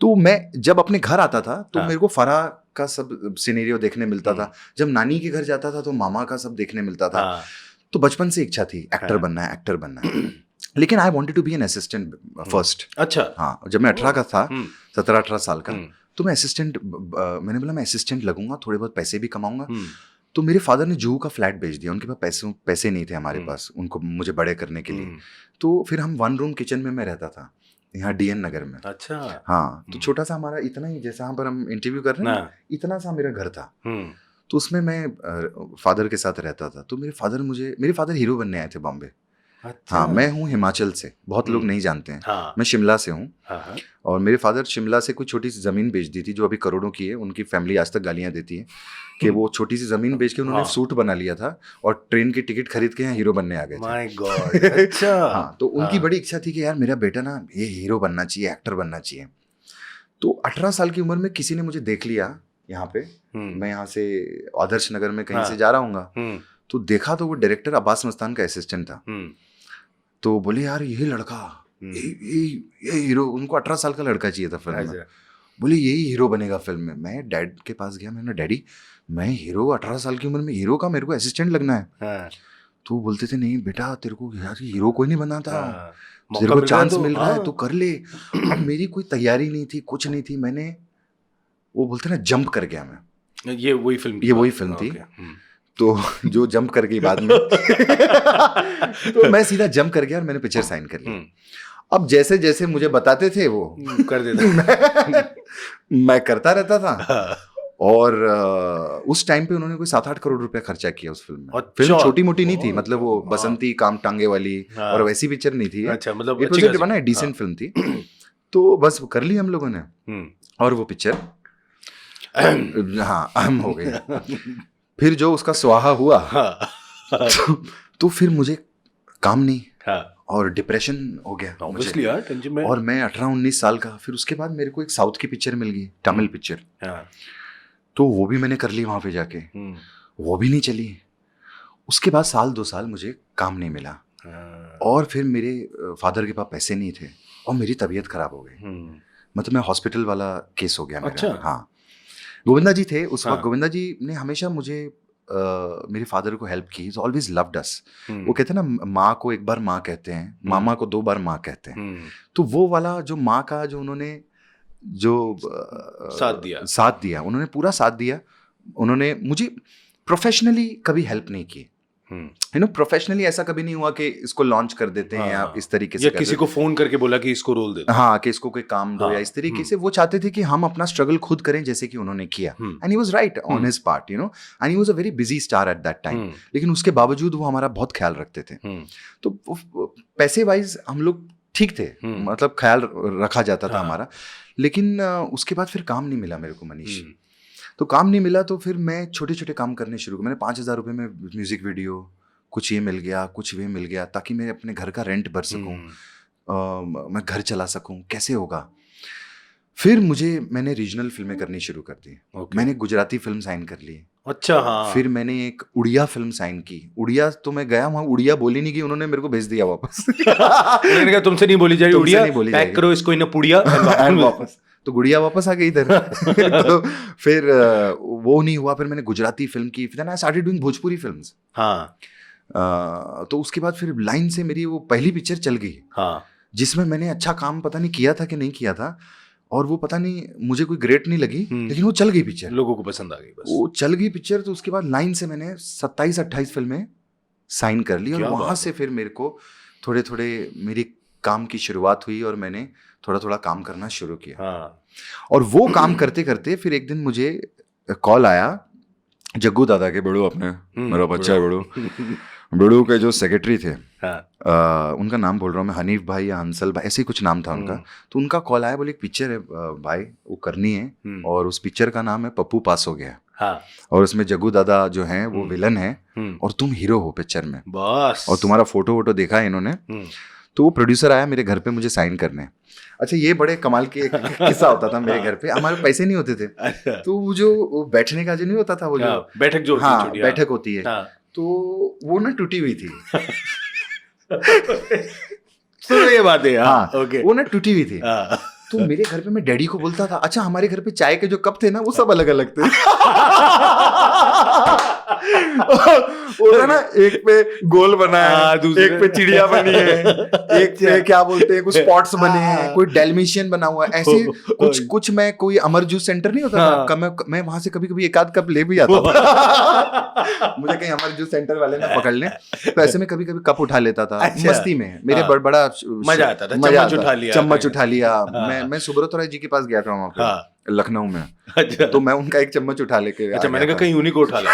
तो मैं जब अपने घर आता था तो मेरे को फरा का सब सिनेरियो देखने मिलता था। जब नानी के घर जाता था तो मामा का सब देखने मिलता था। तो बचपन से इच्छा थी एक्टर बनना है। लेकिन I wanted to be an assistant first. अच्छा, हाँ, जब मैं 18 का था, 17-18 साल का, तो मैं मैंने बोला मैं असिस्टेंट लगूंगा, थोड़े बहुत पैसे भी कमाऊंगा। तो मेरे फादर ने जूहू का फ्लैट बेच दिया, उनके पास पैसे नहीं थे हमारे पास उनको मुझे बड़े करने के लिए। तो फिर हम 1 रूम किचन में मैं रहता था, यहाँ DN नगर में। अच्छा, हाँ, तो छोटा सा हमारा, इतना ही जैसा यहाँ पर हम इंटरव्यू कर रहे हैं, इतना सा मेरा घर था। तो उसमें मैं फादर के साथ रहता था। तो मेरे फादर हीरो बनने आए थे बॉम्बे। अच्छा, हाँ, मैं हूँ हिमाचल से, बहुत लोग नहीं जानते हैं। हाँ, मैं शिमला से हूँ। हाँ, और मेरे फादर शिमला से कोई छोटी सी ज़मीन बेच दी थी, जो अभी करोड़ों की है। उनकी फैमिली आज तक गालियाँ देती है कि वो छोटी सी ज़मीन बेच के उन्होंने सूट बना लिया था और ट्रेन की टिकट खरीद के यहाँ हीरो बनने आ गए थे। माय गॉड, अच्छा। हाँ, तो उनकी बड़ी इच्छा थी कि यार मेरा बेटा ना ये हीरो बनना चाहिए, एक्टर बनना चाहिए। तो 18 साल की उम्र में किसी ने मुझे देख लिया यहाँ पे, मैं यहाँ से आदर्श नगर में कहीं से जा रहा हूँ, तो देखा तो वो डायरेक्टर अब्बास मस्तान का असिस्टेंट था। तो बोले यार ये लड़का, ये हीरो, उनको 18 साल का लड़का चाहिए था फिल्म में। बोले यही हीरो बनेगा फिल्म में। मैं डैड के पास गया, मैंने डैडी मैं हीरो, 18 साल की उम्र में हीरो का मेरे को असिस्टेंट लगना है। तो बोलते थे नहीं बेटा, तेरे को यार हीरो कोई नहीं बनाता, तेरे को चांस मिल रहा है तो कर ले। अब मेरी कोई तैयारी नहीं थी, कुछ नहीं थी। मैंने, वो बोलते ना, जंप कर गया मैं। ये वही फिल्म थी। तो जो जंप कर गई बाद में तो मैं सीधा जंप कर गया और मैंने पिक्चर साइन कर ली। अब जैसे जैसे मुझे बताते थे वो कर देता मैं करता रहता था। और उस टाइम पे उन्होंने कोई 7-8 करोड़ रुपया खर्चा किया उस फिल्म में। फिल्म छोटी मोटी नहीं थी, मतलब वो बसंती काम टांगे वाली और वैसी पिक्चर नहीं थी। अच्छा, मतलब डिसेंट फिल्म थी। तो बस कर ली हम लोगों ने, और वो पिक्चर हाँ अहम हो गई। फिर जो उसका स्वाहा हुआ तो फिर मुझे काम नहीं, और डिप्रेशन हो गया मुझे। और मैं 18-19 साल का, फिर उसके बाद मेरे को एक साउथ की पिक्चर मिल गई, तमिल पिक्चर। तो वो भी मैंने कर ली वहाँ पे जाके, वो भी नहीं चली। उसके बाद 1-2 साल मुझे काम नहीं मिला, और फिर मेरे फादर के पास पैसे नहीं थे, और मेरी तबीयत खराब हो गई। मतलब मैं हॉस्पिटल वाला केस हो गया मेरा। अच्छा। हाँ, गोविंदा जी थे उस वक्त। गोविंदा जी ने हमेशा मुझे मेरे फादर को हेल्प की। Always loved us. वो कहते हैं ना, माँ को एक बार माँ कहते हैं, मामा को 2 बार माँ कहते हैं। तो वो वाला जो माँ का जो उन्होंने जो साथ दिया, उन्होंने पूरा साथ दिया। उन्होंने मुझे प्रोफेशनली कभी हेल्प नहीं की। यू नो, प्रोफेशनली ऐसा कभी नहीं हुआ कि इसको लॉन्च कर देते हैं या इस तरीके से, या किसी को फोन करके बोला कि इसको रोल दे दो। हाँ, कि इसको कोई काम दो, या इस तरीके से। वो चाहते थे कि हम अपना स्ट्रगल खुद करें, जैसे कि उन्होंने किया। And he was right on his part, you know, and he was a very busy star at that time. लेकिन उसके बावजूद वो हमारा बहुत ख्याल रखते थे। तो पैसे वाइज हम लोग ठीक थे, मतलब ख्याल रखा जाता था हमारा। लेकिन उसके बाद फिर काम नहीं मिला मेरे को, मनीष। तो काम नहीं मिला तो फिर मैं छोटे छोटे काम करने शुरू किए। मैंने 5,000 रुपये में म्यूज़िक वीडियो, कुछ ये मिल गया, कुछ वे मिल गया, ताकि मैं अपने घर का रेंट भर सकूँ, मैं घर चला सकूँ। कैसे होगा? फिर मैंने रीजनल फिल्में करनी शुरू कर दी। मैंने गुजराती फिल्म साइन कर ली। अच्छा, हाँ। फिर मैंने एक उड़िया फिल्म साइन की। उड़िया तो मैं गया वहाँ, उड़िया बोली नहीं की, उन्होंने मेरे को भेज दिया वापस। मैंने कहा तुमसे नहीं बोली जाएगी उड़िया, पैक करो इसको इन पुड़िया एंड वापस। तो गुड़िया वापस आ गई इधर। तो फिर वो नहीं हुआ, फिर मैंने गुजराती फिल्म की, फिर I started doing Bhojpuri films. हाँ। तो उसके बाद फिर लाइन से मेरी वो पहली पिक्चर चल गई। हाँ। जिसमें मैंने अच्छा काम पता नहीं किया था कि नहीं किया था, और वो पता नहीं मुझे कोई ग्रेट नहीं लगी, लेकिन वो चल गई पिक्चर, लोगों को पसंद आ गई बस। वो चल गई पिक्चर। तो उसके बाद लाइन से मैंने 27-28 फिल्में साइन कर ली, और वहाँ से फिर मेरे को थोड़े थोड़े मेरी काम की शुरुआत हुई, और मैंने थोड़ा थोड़ा काम करना शुरू किया। हाँ। और वो काम करते करते फिर एक दिन मुझे कॉल आया जग्गू दादा के, बड़ू अपने मेरा बच्चा है बड़ू के जो सेक्रेटरी थे, हाँ। उनका नाम बोल रहा हूँ मैं, हनीफ भाई या हंसल भाई, ऐसे ही कुछ नाम था उनका। तो उनका कॉल आया, बोले एक पिक्चर है भाई, वो करनी है, और उस पिक्चर का नाम है पप्पू पास हो गया। हाँ। और उसमें जग्गू दादा जो हैं वो विलन है, और तुम हीरो हो पिक्चर में बस। और तुम्हारा फोटो वोटो देखा है इन्होंने। तो वो प्रोड्यूसर आया मेरे घर पे मुझे साइन करने। अच्छा, ये बड़े कमाल की एक किस्सा होता था मेरे घर पे। हमारे पैसे नहीं होते थे, तो वो जो बैठने का जो नहीं होता था, वो जो बैठक जो होती है, हाँ बैठक होती है, तो वो ना टूटी हुई थी। तो ये बात है। हाँ, ओके। वो ना टूटी हुई थी। तो मेरे घर पे मैं डैडी को बोलता था, अच्छा हमारे घर पे चाय के जो कप थे ना वो सब अलग अलग थे। वो था ना, एक पे गोल बना है, एक पे चिड़िया बनी है, एक पे क्या बोलते हैं कुछ स्पॉट्स बने हैं, कोई डेल्मेशियन बना हुआ है, ऐसे कुछ मैं कोई अमर जूस सेंटर नहीं होता था, मैं वहां से कभी कभी एक आध कप ले भी आता था। मुझे कहीं अमर जूस सेंटर वाले ना पकड़ लें, तो ऐसे में कभी कभी कप उठा लेता था मस्ती में। मेरे बड़ा मजा आता था, चम्मच उठा लिया। मैं सुब्रत राय जी के पास गया था वहाँ पे लखनऊ में। अच्छा। तो मैं उनका एक चम्मच उठा लेके अच्छा, मैंने कहा कहीं उन्हीं को उठा लिया।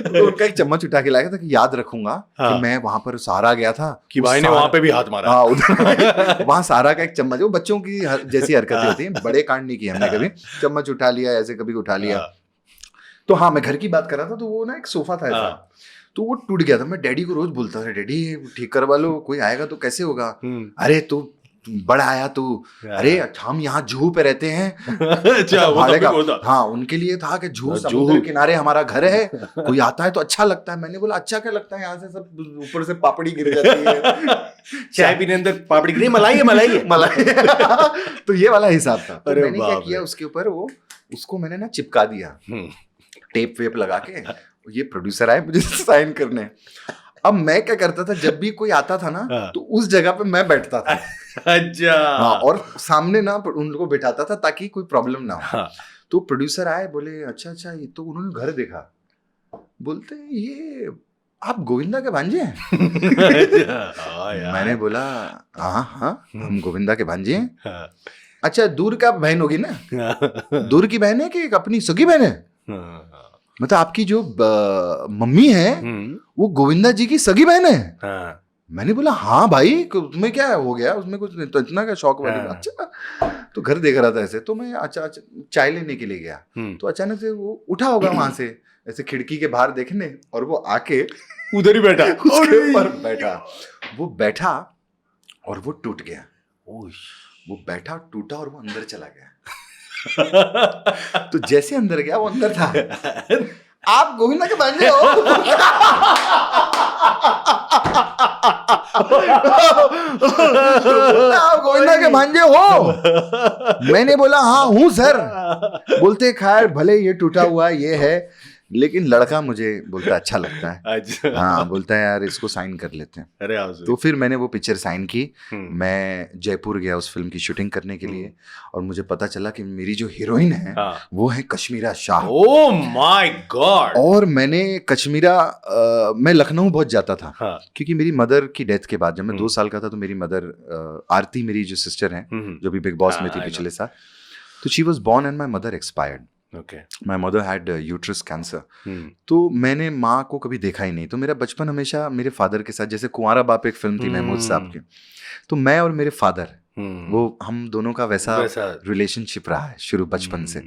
तो उनका एक चम्मच उठा के लाया था कि याद रखूंगा कि मैं वहां पर सहारा गया था, कि भाई ने वहां पे भी हाथ मारा। हाँ, उधर वहां सहारा का एक चम्मच, वो बच्चों की जैसी हरकतें होती हैं, बड़े कांड नहीं किए हमने कभी। चम्मच उठा लिया, ऐसे कभी उठा लिया। तो हाँ, मैं घर की बात कर रहा था, तो वो ना एक सोफा था ऐसा, तो वो टूट गया था। मैं डैडी को रोज बोलता था, डैडी ठीक करवा लो, कोई आएगा तो कैसे होगा। अरे तू बड़ा आया तू, अरे हम यहाँ जूहू पे रहते हैं। अच्छा, वो हाँ, उनके लिए था कि जूहू समुद्र किनारे हमारा घर है, कोई आता है तो अच्छा लगता है। मैंने बोला अच्छा क्या लगता है, यहाँ से सब ऊपर से पापड़ी गिर जाती है, चाय पीने अंदर पापड़ी गिरी, मलाई है मलाई है मलाई। तो ये वाला हिसाब था। तो मैंने क्या किया, उसके ऊपर उसको मैंने ना चिपका दिया टेप वेप लगा के। ये प्रोड्यूसर आए मुझे साइन करने। अब मैं क्या करता था, जब भी कोई आता था ना तो उस जगह पे मैं बैठता था। अच्छा। हाँ, और सामने ना उन लोगों को बैठाता था ताकि कोई प्रॉब्लम ना हो। तो प्रोड्यूसर आए, बोले अच्छा ये तो, उन्होंने घर देखा, बोलते ये आप गोविंदा के भांजे हैं? मैंने बोला हाँ हम गोविंदा के भांजे हैं। अच्छा, दूर का बहन होगी ना? दूर की बहन है कि अपनी सगी बहन है? मतलब आपकी जो मम्मी है वो गोविंदा जी की सगी बहन है? मैंने बोला हाँ भाई, तुम्हें क्या हो गया उसमें, कुछ तो इतना क्या शौक वाली? अच्छा, तो घर देख रहा था ऐसे। तो मैं अच्छा चाय लेने के लिए गया, तो अचानक से वो उठा होगा वहां से ऐसे खिड़की के बाहर देखने, और वो आके उधर ही बैठा, उसके ऊपर बैठा। वो बैठा और वो टूट गया। वो बैठा, टूटा, और वो अंदर चला गया। तो जैसे अंदर गया, वो अंदर था, आप गोविंदा के भांजे हो? आप गोविंदा के भांजे हो? मैंने बोला हाँ हूँ सर। बोलते खैर भले ये टूटा हुआ ये है, लेकिन लड़का मुझे बोलता अच्छा लगता है। अच्छा। हाँ, बोलता है यार इसको साइन कर लेते हैं। अरे तो फिर मैंने वो पिक्चर साइन की। मैं जयपुर गया उस फिल्म की शूटिंग करने के लिए, और मुझे पता चला कि मेरी जो हीरोइन है वो है Kashmera Shah. Oh my god. और मैंने कश्मीरा मैं लखनऊ बहुत जाता था, क्योंकि मेरी मदर की डेथ के बाद, जब मैं 2 साल का था, तो मेरी मदर आरती, मेरी जो सिस्टर है जो भी बिग बॉस में थी पिछले साल, तो she was born and my mother expired. My mother had uterus cancer. तो मैंने माँ को कभी देखा ही नहीं। तो मेरा बचपन हमेशा मेरे फादर के साथ, जैसे कुंवारा बाप एक फिल्म थी महमूद साहब की, तो मैं और मेरे फादर वो हम दोनों का वैसा रिलेशनशिप रहा है शुरू बचपन से।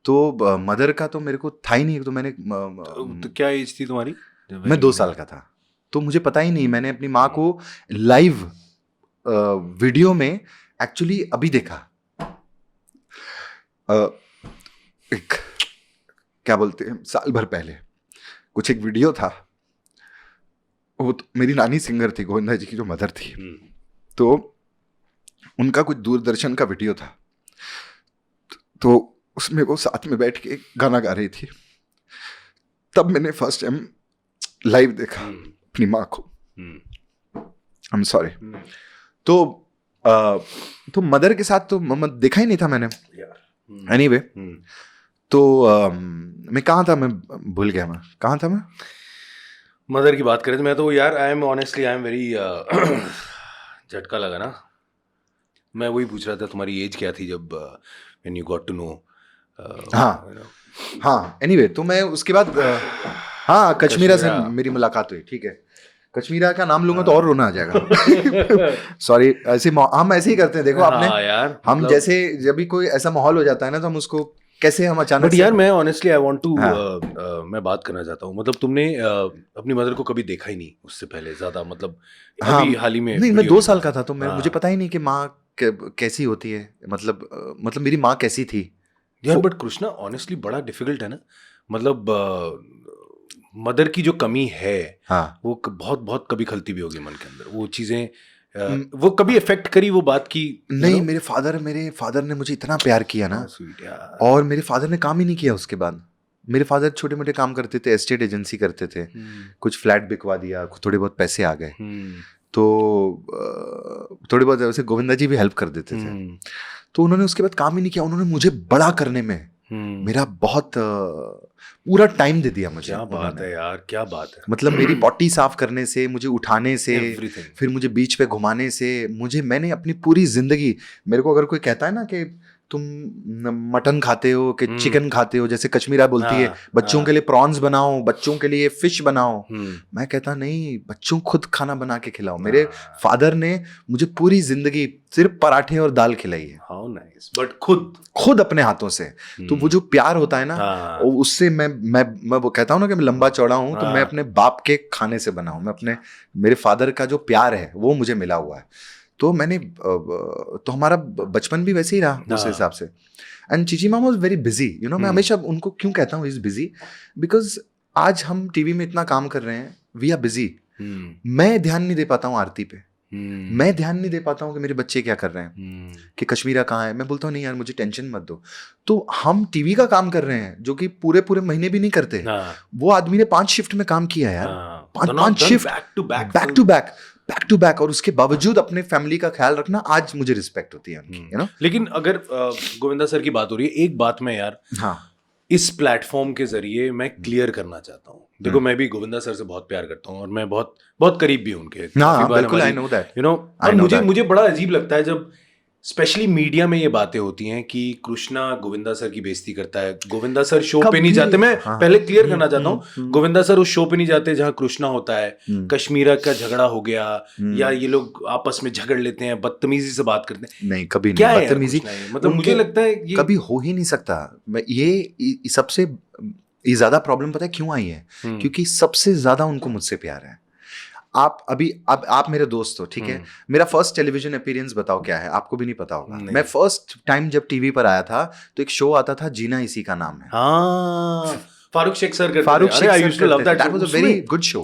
तो मदर का तो मेरे को था ही नहीं। तो मैंने तो क्या एज थी तुम्हारी? मैं 2 साल का था, तो मुझे पता ही नहीं। मैंने अपनी माँ को लाइव वीडियो में एक्चुअली अभी देखा। एक क्या बोलते हैं, साल भर पहले कुछ एक वीडियो था। वो तो मेरी नानी सिंगर थी, गोविंदा जी की जो मदर थी, तो उनका कुछ दूरदर्शन का वीडियो था। तो उसमें वो साथ में बैठ के गाना गा रही थी। तब मैंने फर्स्ट टाइम लाइव देखा अपनी माँ को। I am sorry. तो मदर के साथ तो देखा ही नहीं था मैंने। एनीवे, तो मैं कहाँ था, मैं भूल गया। मैं कहाँ था? मैं मदर की बात करें तो मैं तो यार आई एम वेरी झटका लगा ना। मैं वही पूछ रहा था तुम्हारी एज क्या थी जब when you got to know. हाँ एनीवे, तो मैं उसके बाद हाँ कश्मीरा से मेरी मुलाकात हुई। ठीक है, कश्मीरा का नाम लूंगा तो और रोना आ जाएगा। सॉरी, ऐसे हम ऐसे ही करते हैं। देखो आपने यार, हम जैसे जब भी कोई ऐसा माहौल हो जाता है ना, तो हम उसको कैसे हम अचानक। बट यार मैं ऑनेस्टली आई वांट टू मैं बात करना चाहता हूँ। मतलब तुमने अपनी मदर को कभी देखा ही नहीं उससे पहले ज्यादा, मतलब अभी हाल ही में? नहीं, मैं 2 साल का था, तो मुझे पता ही नहीं कि माँ कैसी होती है। मतलब मेरी माँ कैसी थी यार। बट कृष्णा ऑनेस्टली बड़ा डिफिकल्ट है ना। मतलब मदर की जो कमी है वो बहुत बहुत कभी खलती भी होगी मन के अंदर। वो चीजें वो कभी इफेक्ट करी वो बात की? नहीं, मेरे फादर ने मुझे इतना प्यार किया ना। और मेरे फादर ने काम ही नहीं किया उसके बाद। मेरे फादर छोटे मोटे काम करते थे, एस्टेट एजेंसी करते थे, कुछ फ्लैट बिकवा दिया, थोड़े बहुत पैसे आ गए, तो थोड़े बहुत वैसे गोविंदा जी भी हेल्प कर देते थे। तो उन्होंने उसके बाद काम ही नहीं किया। उन्होंने मुझे बड़ा करने में मेरा बहुत पूरा टाइम दे दिया मुझे। क्या बात है यार, क्या बात है। मतलब मेरी बॉडी साफ करने से, मुझे उठाने से, Everything. फिर मुझे बीच पे घुमाने से, मैंने अपनी पूरी जिंदगी, मेरे को अगर कोई कहता है ना कि तुम मटन खाते हो कि चिकन खाते हो, जैसे कश्मीरा बोलती है बच्चों के लिए प्रॉन्स बनाओ, बच्चों के लिए फिश बनाओ, मैं कहता नहीं, बच्चों खुद खाना बना के खिलाओ। मेरे फादर ने मुझे पूरी जिंदगी सिर्फ पराठे और दाल खिलाई है। How nice. बट खुद अपने हाथों से। तो वो जो प्यार होता है ना, उससे मैं वो कहता हूँ ना कि मैं लंबा चौड़ा हूँ, तो मैं अपने बाप के खाने से बना हूँ। मैं मेरे फादर का जो प्यार है वो मुझे मिला हुआ है। तो तो हमारा बचपन भी वैसे ही रहा उस हिसाब से। एंड चीची मामा was very busy, you know. मैं हमेशा उनको क्यों कहता हूँ इज बिजी, बिकॉज आज हम टीवी में इतना काम कर रहे हैं, वी आर बिजी। मैं ध्यान नहीं दे पाता हूँ आरती पे, मैं ध्यान नहीं दे पाता हूँ कि मेरे बच्चे क्या कर रहे हैं, कि कश्मीरा कहाँ है। मैं बोलता हूँ नहीं यार, मुझे टेंशन मत दो। तो हम टीवी का काम कर रहे हैं जो कि पूरे महीने भी नहीं करते। वो आदमी ने 5 शिफ्ट में काम किया यार, 5 शिफ्ट बैक टू बैक, और उसके बावजूद अपने फैमिली का ख्याल रखना, आज मुझे रिस्पेक्ट होती है उनकी, यू नो। लेकिन अगर गोविंदा सर की बात हो रही है, एक बात मैं यार इस प्लेटफॉर्म के जरिए मैं क्लियर करना चाहता हूँ। देखो, मैं भी गोविंदा सर से बहुत प्यार करता हूँ और मैं बहुत बहुत करीब भी हूँ उनके। बिल्कुल, I know that, you know. और मुझे बड़ा अजीब लगता है जब स्पेशली मीडिया में ये बातें होती हैं कि कृष्णा गोविंदा सर की बेइज्जती करता है, गोविंदा सर शो पे नहीं जाते। मैं पहले क्लियर करना चाहता हूँ, गोविंदा सर उस शो पे नहीं जाते जहाँ कृष्णा होता है। कश्मीरा का झगड़ा हो गया या ये लोग आपस में झगड़ लेते हैं, बदतमीजी से बात करते हैं। नहीं, कभी क्या नहीं बदतमीजी, मतलब मुझे लगता है ये कभी हो ही नहीं सकता। ये सबसे ज्यादा प्रॉब्लम पता है क्यों आई है? क्योंकि सबसे ज्यादा उनको मुझसे प्यार है। आप मेरे दोस्त हो, ठीक है। मेरा फर्स्ट टेलीविजन अपीयरेंस बताओ क्या है, आपको भी नहीं पता होगा। मैं फर्स्ट टाइम जब टीवी पर आया था तो एक शो आता था, जीना इसी का नाम है। फारूक शेख सर करते थे। Farooq Shaikh I used to love that. That was a very good show.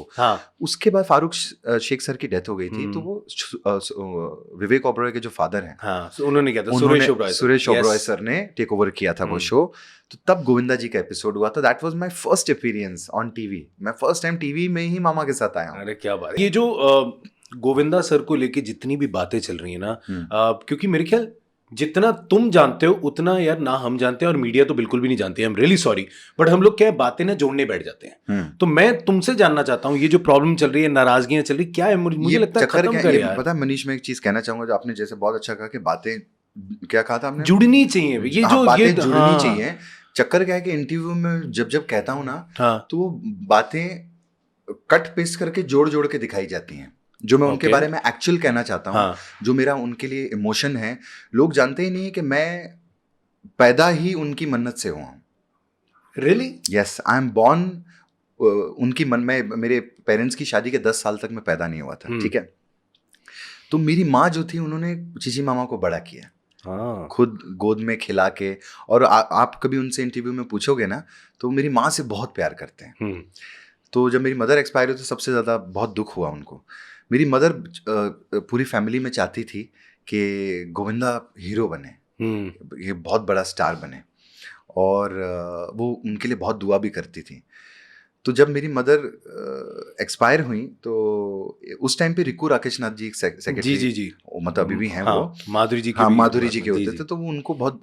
उसके बाद फारूक शेख सर की डेथ हो गई थी, तो वो विवेक ओबरॉय के जो फादर हैं, उन्होंने क्या था, सुरेश ओबरॉय सर ने टेक ओवर किया था वो शो। तो तब गोविंदा जी का एपिसोड हुआ था। That was my first appearance on TV. मैं फर्स्ट टाइम टीवी में ही मामा के साथ आया हूं। अरे क्या बात है। ये जो गोविंदा सर को लेके जितनी भी बातें चल रही है ना, क्योंकि मेरे ख्याल जितना तुम जानते हो उतना यार ना हम जानते हैं, और मीडिया तो बिल्कुल भी नहीं जानती है। I am really sorry, but हम लोग क्या बातें ना जोड़ने बैठ जाते हैं। तो मैं तुमसे जानना चाहता हूँ, ये जो प्रॉब्लम चल रही है, नाराजगियां चल रही, क्या है? मुझे लगता है खत्म कर यार। पता है मनीष, मैं एक चीज कहना चाहूंगा, जो आपने जैसे बहुत अच्छा कहा कि बातें, क्या कहा था आपने, जुड़नी चाहिए। ये जो बातें जुड़नी चाहिए। चक्कर क्या है कि इंटरव्यू में जब कहता हूँ ना, तो बातें कट पेस्ट करके जोड़ के दिखाई जाती हैं। जो मैं उनके Okay. बारे में एक्चुअल कहना चाहता हूँ, हाँ. जो मेरा उनके लिए इमोशन है, लोग जानते ही नहीं है कि मैं पैदा ही उनकी मन्नत से हुआ हूँ. Really? Yes, I am born उनकी मन में. मेरे पेरेंट्स की शादी के 10 साल तक मैं पैदा नहीं हुआ था, ठीक है. तो मेरी माँ जो थी, उन्होंने चीची मामा को बड़ा किया, हाँ. खुद गोद में खिला के. और आप कभी उनसे इंटरव्यू में पूछोगे ना, तो मेरी माँ से बहुत प्यार करते हैं. तो जब मेरी मदर एक्सपायर हुई तो सबसे ज़्यादा बहुत दुख हुआ उनको. मेरी मदर पूरी फैमिली में चाहती थी कि गोविंदा हीरो बने, ये बहुत बड़ा स्टार बने, और वो उनके लिए बहुत दुआ भी करती थी. तो जब मेरी मदर एक्सपायर हुई तो उस टाइम पे रिकू राकेश नाथ जी सेक्रेटरी, जी. मतलब अभी भी हैं हाँ, वो. माधुरी जी के हाँ, भी माधुरी जी के जी, होते थे. तो वो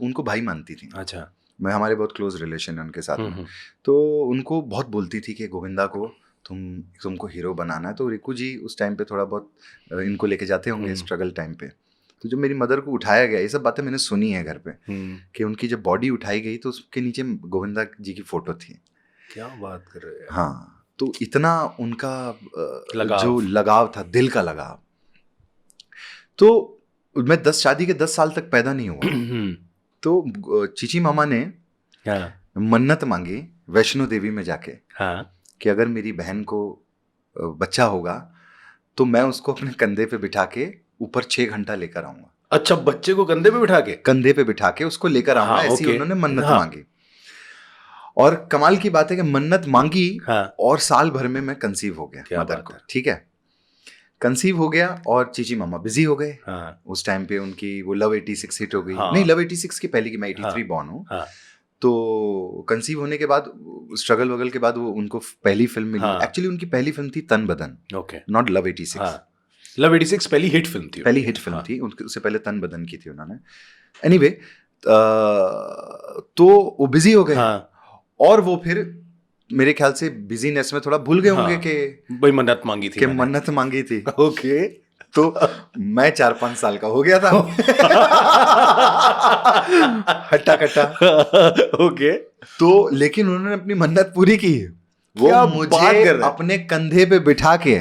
उनको भाई मानती थी. अच्छा. मैं हमारे बहुत क्लोज रिलेशन है उनके साथ में. तो उनको बहुत बोलती थी कि गोविंदा को तुमको हीरो बनाना है. तो रिकू जी उस टाइम पे थोड़ा बहुत इनको लेके जाते होंगे स्ट्रगल टाइम पे. तो जब मेरी मदर को उठाया गया, ये सब बातें मैंने सुनी है घर पे, कि उनकी जब बॉडी उठाई गई तो उसके नीचे गोविंदा जी की फोटो थी. क्या बात कर रहे हैं. हाँ, तो इतना उनका लगाव. जो लगाव था, दिल का लगाव. तो मैं शादी के 10 साल तक पैदा नहीं हुआ. तो चीची मामा ने मन्नत मांगी वैष्णो देवी में जाके, कि अगर मेरी बहन को बच्चा होगा तो मैं उसको अपने कंधे पे बिठा के ऊपर 6 घंटा लेकर आऊंगा. अच्छा, बच्चे को कंधे पे बिठा के? कंधे पे बिठा के उसको लेकर आऊंगा. हाँ, ऐसी okay. उन्होंने मन्नत मांगी. और कमाल की बात है कि मन्नत मांगी, और साल भर में मैं कंसीव हो गया मदर को. ठीक है, कंसीव हो गया और चीची मामा बिजी हो गए. उस टाइम पे उनकी वो लव 86 हिट हो गई. नहीं, लव 86 की पहले की, मैं 83 बॉर्न हूँ. तो कंसीव होने के बाद, स्ट्रगल वगल के बाद, वो उनको पहली फिल्म मिली. एक्चुअली उनकी पहली फिल्म थी तन बदन, नॉट लव 86. लव 86 पहली हिट फिल्म थी. पहली हिट फिल्म थी. उससे पहले तन बदन की थी उन्होंने. एनीवे, तो वो बिजी हो गए. और वो फिर मेरे ख्याल से बिजीनेस में थोड़ा भूल गए होंगे कि भाई मन्नत मांगी थी, मन्नत मांगी थी. ओके. तो मैं 4-5 साल का हो गया था. हट्टा कट्टा. ओके. तो लेकिन उन्होंने अपनी मन्नत पूरी की. वो मुझे अपने कंधे पे बिठा के,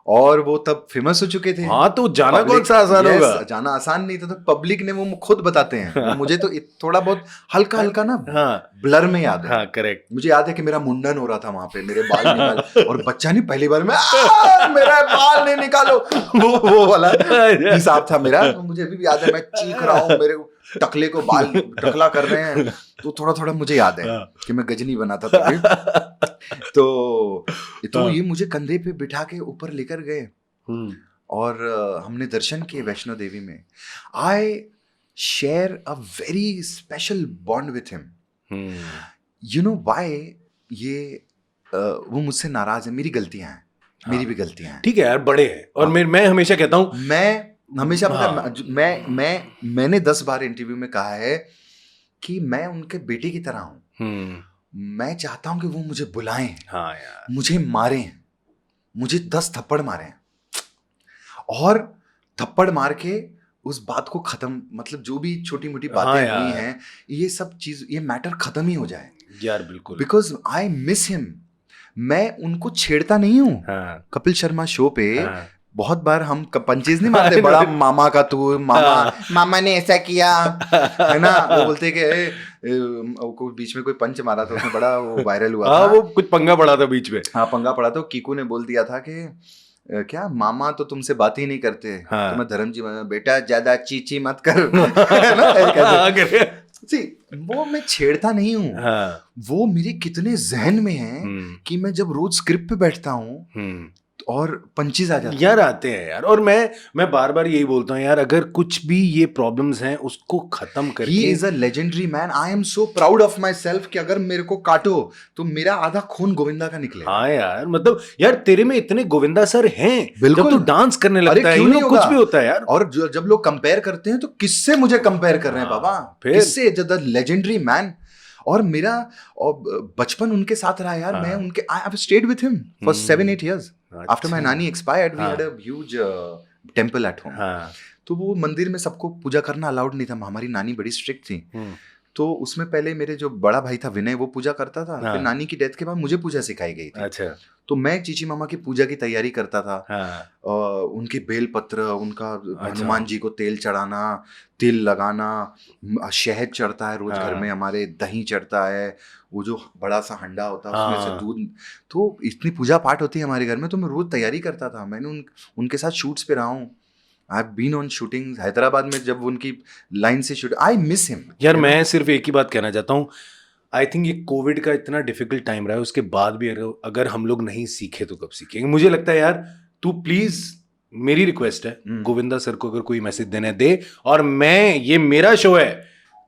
और वो तब फेमस हो चुके थे. हाँ, तो जाना कौन सा आसान होगा? जाना आसान नहीं था. तो पब्लिक ने, वो खुद बताते हैं, मुझे तो थोड़ा बहुत हल्का हल्का ना ब्लर में याद है. करेक्ट. मुझे याद है कि मेरा मुंडन हो रहा था वहां पे, मेरे बाल निकाल, और बच्चा नहीं, पहली बार में मेरा बाल नहीं निकालो, वो वाला हिसाब था मेरा. तो मुझे अभी भी याद है, मैं चीख रहा हूँ, मेरे टकले को बाल टकला कर रहे हैं. तो थोड़ा थोड़ा मुझे याद है कि मैं गजनी बना था तभी. तो ये मुझे कंधे पे बिठा के ऊपर लेकर गए, और हमने दर्शन किए वैष्णो देवी में. I share a very special bond with him. You know why? ये वो मुझसे नाराज है. मेरी गलतियां हैं, मेरी भी गलतियां हैं. ठीक है यार, बड़े हैं. और मैं हमेशा कहता हूँ, मैं हमेशा मैंने 10 बार इंटरव्यू में कहा है कि मैं उनके बेटे की तरह हूँ. मैं चाहता हूं कि वो मुझे बुलाएं. हाँ यार. मुझे मारें, मुझे 10 थप्पड़ मारें, और थप्पड़ मार के उस बात को खत्म, मतलब जो भी छोटी मोटी बातें हुई हैं, ये सब चीज, ये मैटर खत्म ही हो जाए यार. बिल्कुल. Because I miss him. मैं उनको छेड़ता नहीं हूँ. कपिल शर्मा शो पे बहुत बार हम पंचेज नहीं मारते, बड़ा मामा का तू, मामा ने ऐसा किया, है ना. वो बोलते कि बीच में कोई पंच मारा था, उसमें बड़ा वो वायरल हुआ था. वो कुछ पंगा पड़ा था बीच में. हाँ, पंगा पड़ा था. कीकू ने बोल दिया था कि क्या मामा तो तुमसे बात ही नहीं करते. तो मैं धर्म जी, बेटा ज्यादा चीची मत कर. वो मैं छेड़ता नहीं हूँ. वो मेरे कितने जहन में है कि मैं जब रोज स्क्रिप्ट पे बैठता हूँ और पंचेज आ जाते हैं यार, आते हैं यार. और मैं बार बार यही बोलता हूँ यार, अगर कुछ भी ये प्रॉब्लम्स हैं उसको खत्म करके. He is a legendary man. I am so proud of myself कि अगर मेरे को काटो तो मेरा आधा खून गोविंदा का निकले. हाँ यार, मतलब यार तेरे में इतने गोविंदा सर हैं. बिल्कुल. जब तू डांस करने लगता है, कुछ भी होता है यार. और जब लोग कंपेयर करते हैं तो किससे मुझे कंपेयर कर रहे हैं बाबा? किससे? The legendary man. और मेरा बचपन उनके साथ रहा यार. मैं उनके, I have stayed with him for 7-8 years. After my nani expired, we had a huge temple at home. तो वो मंदिर में सबको पूजा करना अलाउड नहीं था. हमारी नानी बड़ी स्ट्रिक्ट थी. तो उसमें पहले मेरे जो बड़ा भाई था विनय, वो पूजा करता था। हाँ। फिर नानी की डेथ के बाद मुझे पूजा सिखाई गई थी। अच्छा। तो मैं चीची मामा की पूजा की तैयारी करता था। हाँ। उनके बेल पत्र, उनका अच्छा। हनुमान जी को तेल चढ़ाना, तिल लगाना, शहद चढ़ता है रोज घर हाँ। में हमारे, दही चढ़ता है, वो जो बड़ा सा हंडा होता है उसमें से हाँ। दूध। तो इतनी पूजा पाठ होती है हमारे घर में, तो मैं रोज तैयारी करता था। मैंने उनके साथ शूट्स पे रहा हूँ। I have been on shooting Hyderabad में, जब उनकी लाइन से शूट, आई मिस हिम यार मैं सिर्फ एक ही बात कहना चाहता हूँ, आई थिंक ये कोविड का इतना डिफिकल्ट टाइम रहा है, उसके बाद भी अगर हम लोग नहीं सीखे तो कब सीखेंगे। मुझे लगता है यार, तू प्लीज, मेरी रिक्वेस्ट है, गोविंदा सर को अगर कोई मैसेज देने दे, और ये मेरा शो है,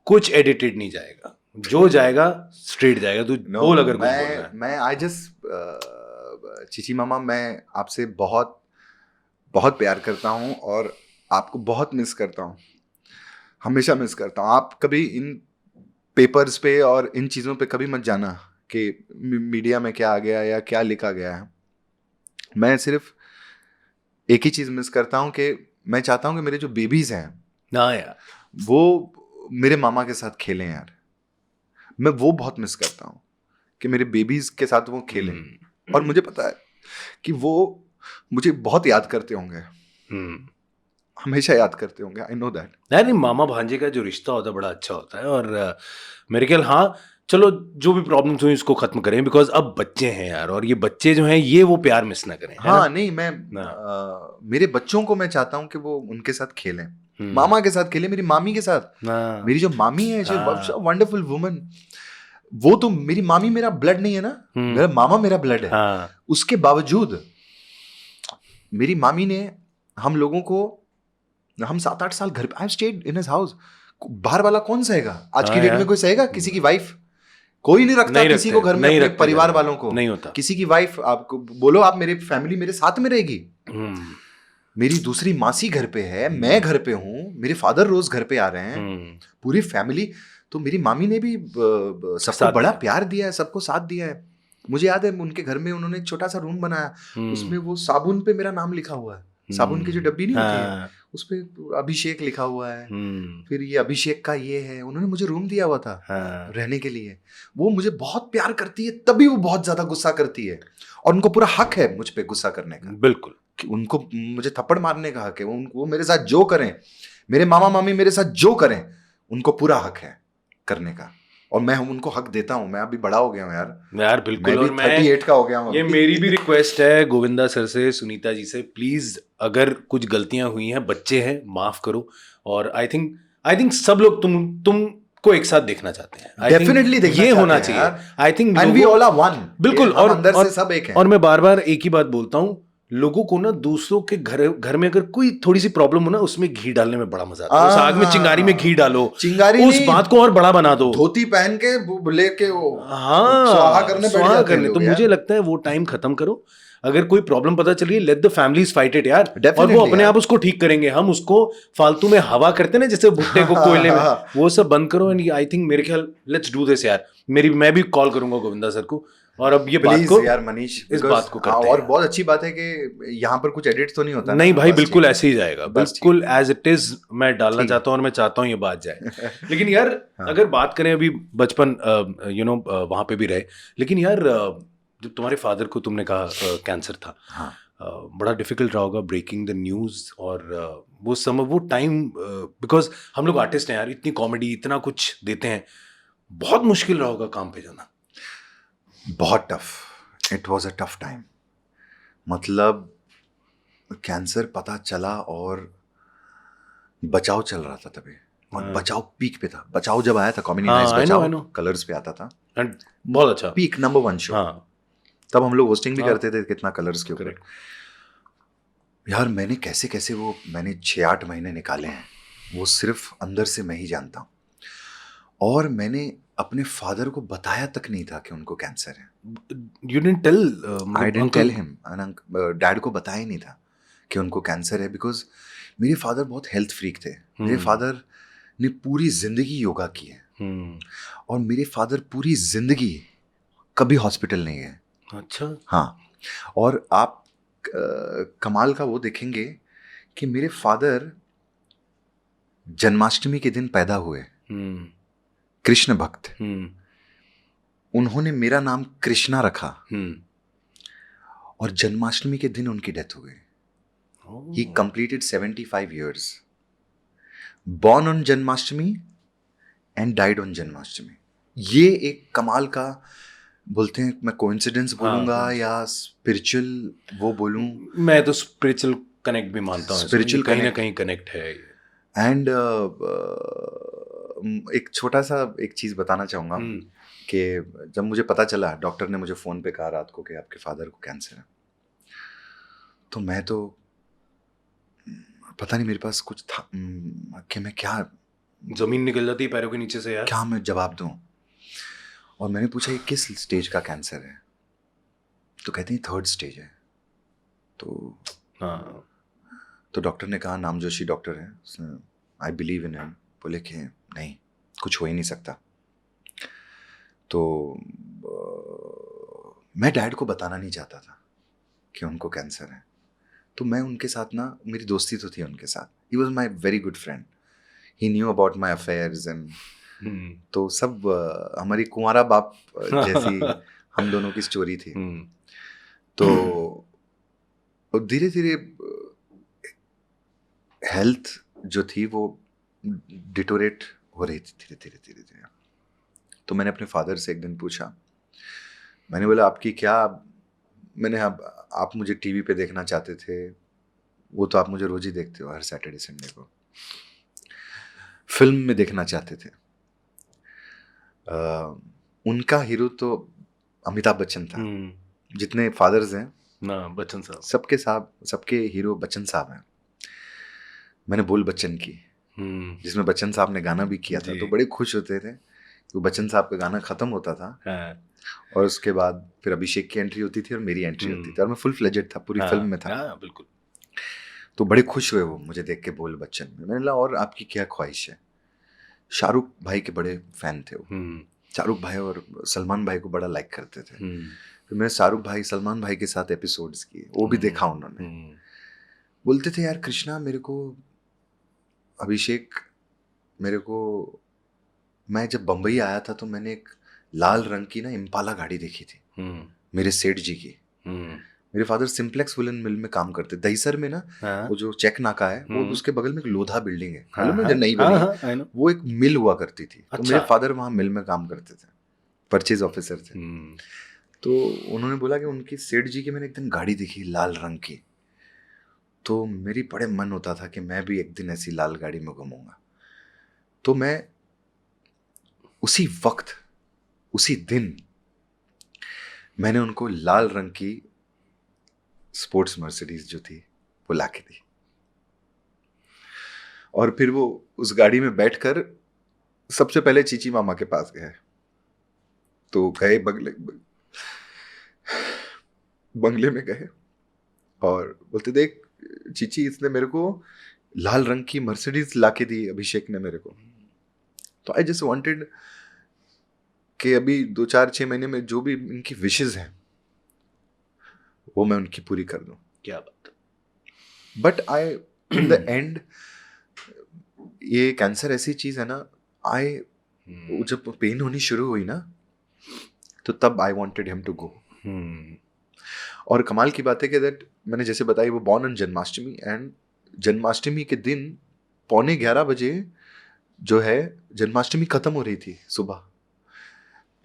कुछ एडिटेड नहीं जाएगा, जो जाएगा स्ट्रेट जाएगा। तू बोल अगर कुछ बोलना है। मैं आई जस्ट चीची मामा, मैं आपसे बहुत बहुत प्यार करता हूँ और आपको बहुत मिस करता हूँ, हमेशा मिस करता हूँ। आप कभी इन पेपर्स पे और इन चीज़ों पे कभी मत जाना कि मीडिया में क्या आ गया या क्या लिखा गया है। मैं सिर्फ एक ही चीज़ मिस करता हूँ कि मैं चाहता हूँ कि मेरे जो बेबीज़ हैं हाँ यार, वो मेरे मामा के साथ खेलें यार। मैं वो बहुत मिस करता हूँ कि मेरे बेबीज़ के साथ वो खेलें। और मुझे पता है कि वो मुझे बहुत याद करते होंगे, हमेशा याद करते होंगे। I know that. नहीं, मामा भांजे का जो रिश्ता होता है बड़ा अच्छा होता है। और मेरे ख्याल, हाँ चलो, जो भी प्रॉब्लम्स हुई उसको खत्म करें, बिकॉज अब बच्चे हैं यार, और ये बच्चे जो हैं ये वो प्यार मिस ना करें। हाँ, नहीं, मैं मेरे बच्चों को मैं चाहता हूँ कि वो उनके साथ खेलें, मामा के साथ खेलें, मेरी मामी के साथ। मेरी जो मामी है, वंडरफुल वुमन, वो तो मेरी मामी मेरा ब्लड नहीं है ना, मेरा मामा मेरा ब्लड है। उसके बावजूद मेरी मामी ने हम लोगों को, हम 7-8 साल घर पे, I stayed in his house. बाहर वाला कौन सहेगा आज की डेट में? कोई सहेगा किसी की वाइफ? कोई नहीं रखता किसी को घर में, अपने परिवार वालों को नहीं होता। किसी की वाइफ, आपको बोलो आप मेरे फैमिली मेरे साथ में रहेगी। मेरी दूसरी मासी घर पे है, मैं घर पे हूँ, मेरे फादर रोज घर पे आ रहे हैं, पूरी फैमिली। तो मेरी मामी ने भी सबको बड़ा प्यार दिया है, सबको साथ दिया है। मुझे याद है उनके घर में उन्होंने एक छोटा सा रूम बनाया, उसमें वो साबुन पे मेरा नाम लिखा हुआ है, साबुन की जो डब्बी नहीं होती है उस पे अभिषेक लिखा हुआ है। फिर ये अभिषेक का ये है, उन्होंने मुझे रूम दिया हुआ था रहने के लिए। वो मुझे बहुत प्यार करती है, तभी वो बहुत ज्यादा गुस्सा करती है, और उनको पूरा हक है मुझ पे गुस्सा करने का। बिल्कुल, उनको मुझे थप्पड़ मारने का हक है। वो मेरे साथ जो करें, मेरे मामा मामी मेरे साथ जो करें, उनको पूरा हक है करने का, और मैं उनको हक देता हूँ। मैं अभी बड़ा हो गया हूँ यार बिल्कुल, मैं भी 38 का हो गया हूँ। ये मेरी भी रिक्वेस्ट है गोविंदा सर से, सुनीता जी से, प्लीज अगर कुछ गलतियां हुई हैं, बच्चे हैं, माफ करो। और आई थिंक सब लोग तुम को एक साथ देखना चाहते हैं। डेफिनेटली देखना ये होना चाहिए। I think and we all are one. बिल्कुल, और अंदर से सब एक है। और मैं बार बार एक ही बात बोलता हूँ, लोगों को ना दूसरों के घर में अगर कोई थोड़ी सी प्रॉब्लम हो ना, उसमें घी डालने में बड़ा मजा आता है। उस आग में चिंगारी में घी डालो, चिंगारी उस बात को और बड़ा बना दो, धोती पहन के लेके वो स्वाहा करने। तो मुझे लगता है वो टाइम खत्म करो। अगर कोई प्रॉब्लम पता चलिए, let the families fight it यार, और वो अपने आप उसको ठीक करेंगे। हम उसको फालतू में हवा करते ना, जैसे भुट्टे को कोयले में, वो सब बंद करो। एंड आई थिंक, मेरे ख्याल, लेट्स डू दिस यार। मैं भी कॉल करूंगा गोविंदा सर को, और अब ये बात को यार मनीष, इस बात को करते हैं। और बहुत अच्छी बात है कि यहाँ पर कुछ एडिट तो नहीं होता। नहीं भाई, बिल्कुल ऐसे ही जाएगा, बिल्कुल एज इट इज मैं डालना चाहता हूँ, और मैं चाहता हूँ ये बात जाए। लेकिन यार अगर बात करें, अभी बचपन वहां पे भी रहे, लेकिन यार जब तुम्हारे फादर को तुमने कहा कैंसर था, बड़ा डिफिकल्ट रहा होगा ब्रेकिंग द न्यूज, और वो समय, वो टाइम, बिकॉज हम लोग आर्टिस्ट हैं यार, इतनी कॉमेडी, इतना कुछ देते हैं, बहुत मुश्किल रहा होगा काम पे जाना। बहुत tough, it was a tough time. मतलब कैंसर पता चला और बचाव चल रहा था तभी, और बचाव पीक पे था। बचाव जब आया था, कॉमेडी नाइट्स बचाव कलर्स पे आता था, बहुत अच्छा, पीक नंबर 1 शो। तब हम लोग होस्टिंग भी करते थे कितना कलर्स के ऊपर। यार मैंने कैसे मैंने 6-8 महीने निकाले हैं, वो सिर्फ अंदर से मैं ही जानता हूँ। और मैंने अपने फादर को बताया तक नहीं था कि उनको कैंसर है। You didn't tell? I didn't tell him. Dad को बताया ही नहीं था कि उनको कैंसर है, बिकॉज मेरे फादर बहुत हेल्थ फ्रीक थे। मेरे फादर ने पूरी जिंदगी योगा की है, और मेरे फादर पूरी जिंदगी कभी हॉस्पिटल नहीं गए। अच्छा। हाँ, और आप कमाल का वो देखेंगे कि मेरे फादर जन्माष्टमी के दिन पैदा हुए, कृष्ण भक्त, हम्म, उन्होंने मेरा नाम कृष्णा रखा हम्म, और जन्माष्टमी के दिन उनकी डेथ हो गई। ही completed 75 years, born on Janmashtami and died on Janmashtami. ये एक कमाल का, बोलते हैं, मैं कोइंसिडेंस बोलूंगा या स्पिरिचुअल वो बोलूं। मैं तो स्पिरिचुअल कनेक्ट भी मानता हूँ, Spiritual कहीं ना connect। कहीं कनेक्ट है। एंड एक छोटा सा एक चीज बताना चाहूंगा हम्म, कि जब मुझे पता चला, डॉक्टर ने मुझे फोन पे कहा रात को कि आपके फादर को कैंसर है, तो मैं तो पता नहीं मेरे पास कुछ था कि मैं क्या जमीन निकल जाती है पैरों के नीचे से यार। क्या मैं जवाब दूं। और मैंने पूछा ये किस स्टेज का कैंसर है, तो कहते हैं 3rd स्टेज है। तो हाँ, तो डॉक्टर ने कहा, नामजोशी डॉक्टर है, उसने आई बिलीव इन हिम, बोले कि नहीं कुछ हो ही नहीं सकता। तो मैं डैड को बताना नहीं चाहता था कि उनको कैंसर है। तो मैं उनके साथ ना, मेरी दोस्ती तो थी उनके साथ, he was my very good friend, he knew about my affairs and तो सब हमारी कुंवारा बाप जैसी हम दोनों की स्टोरी थी। तो धीरे धीरे हेल्थ जो थी वो डिटोरेट हो रही थी धीरे धीरे धीरे धीरे। तो मैंने अपने फादर से एक दिन पूछा, मैंने बोला आपकी क्या, मैंने आप मुझे टीवी पे देखना चाहते थे, वो तो आप मुझे रोज ही देखते हो हर सैटरडे संडे को, फिल्म में देखना चाहते थे। उनका हीरो तो अमिताभ बच्चन था। जितने फादर्स हैं ना, बच्चन साहब, सबके हीरो बच्चन साहब हैं। मैंने बोल बच्चन की, जिसमें बच्चन साहब ने गाना भी किया था, तो बड़े खुश होते थे। तो बच्चन साहब का गाना खत्म होता था और उसके बाद फिर अभिषेक की एंट्री होती थी और मेरी एंट्री होती थी, और मैं फुल फ्लेजेड था, पूरी फिल्म में था। बिल्कुल। तो बड़े खुश हुए वो मुझे देख के, बोल बच्चन में। मैंने बोला और आपकी क्या ख्वाहिश है। शाहरुख भाई के बड़े फैन थे वो, शाहरुख भाई और सलमान भाई को बड़ा लाइक करते थे। फिर मैं शाहरुख भाई सलमान भाई के साथ एपिसोड्स किए, वो भी देखा उन्होंने। बोलते थे यार कृष्णा, मेरे को अभिषेक, मेरे को, मैं जब बम्बई आया था तो मैंने एक लाल रंग की ना इम्पाला गाड़ी देखी थी मेरे सेठ जी की। मेरे फादर सिंप्लेक्स वुलन मिल में काम करते, दहीसर में ना, वो जो चेक नाका है वो उसके बगल में एक लोधा बिल्डिंग है, मालूम है जो नई बनी, वो एक मिल हुआ करती थी। तो मेरे फादर वहाँ मिल में काम करते थे, परचेज ऑफिसर थे। तो उन्होंने बोला कि उनकी सेठ जी की मैंने एक दिन गाड़ी देखी लाल रंग की, तो मेरी बड़े मन होता था कि मैं भी एक दिन ऐसी लाल गाड़ी में घूमूंगा। तो मैं उसी वक्त, उसी दिन मैंने उनको लाल रंग की स्पोर्ट्स मर्सिडीज जो थी वो लाके दी, और फिर वो उस गाड़ी में बैठकर सबसे पहले चीची मामा के पास गए। तो गए बंगले में गए और बोलते, देख चीची, इसने मेरे को लाल रंग की मर्सिडीज लाके दी अभिषेक ने मेरे को। तो आई जस्ट वांटेड कि अभी 2-4-6 महीने में जो भी इनकी विशेस हैं वो मैं उनकी पूरी कर दूं। क्या बात। But I in the end, ये कैंसर ऐसी चीज है ना, जब पेन होनी शुरू हुई ना, तो तब I wanted him to go. और कमाल की बात है कि दैट मैंने जैसे बताई, वो born on Janmashtami, and Janmashtami के दिन 11:15 बजे जो है जन्माष्टमी खत्म हो रही थी सुबह,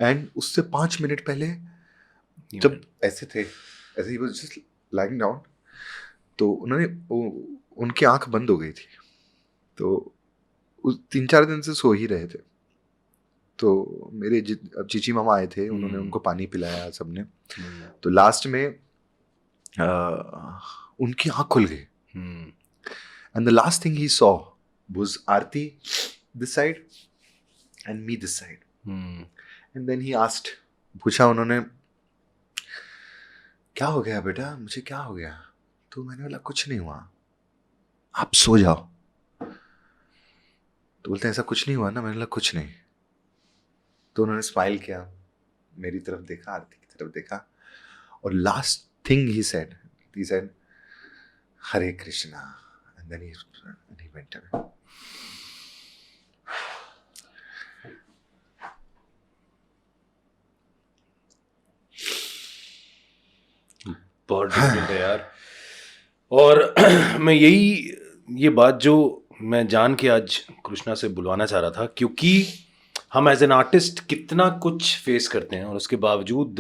एंड उससे 5 मिनट पहले जब ऐसे थे, ऐसे ही वो जस्ट लाइंग डाउन, तो उनकी आंख बंद हो गई थी। तो उस 3-4 दिन से सो ही रहे थे। तो मेरे अब चीची मामा आए थे, उन्होंने उनको पानी पिलाया सबने। तो लास्ट में उनकी आंख खुल गई, and the last thing he saw was Aarti this side and me this side. And then he asked, पूछा उन्होंने, क्या हो गया बेटा, मुझे क्या हो गया? तो मैंने बोला कुछ नहीं हुआ, आप सो जाओ। तो बोलते ऐसा कुछ नहीं हुआ ना? मैंने बोला कुछ नहीं। तो उन्होंने स्माइल किया, मेरी तरफ देखा, आरती की तरफ देखा, और last thing he said Hare Krishna, and then he went away. बहुत डिफिकल्ट है यार। और मैं ये बात जो मैं जान के आज कृष्णा से बुलवाना चाह रहा था, क्योंकि हम एज एन आर्टिस्ट कितना कुछ फेस करते हैं और उसके बावजूद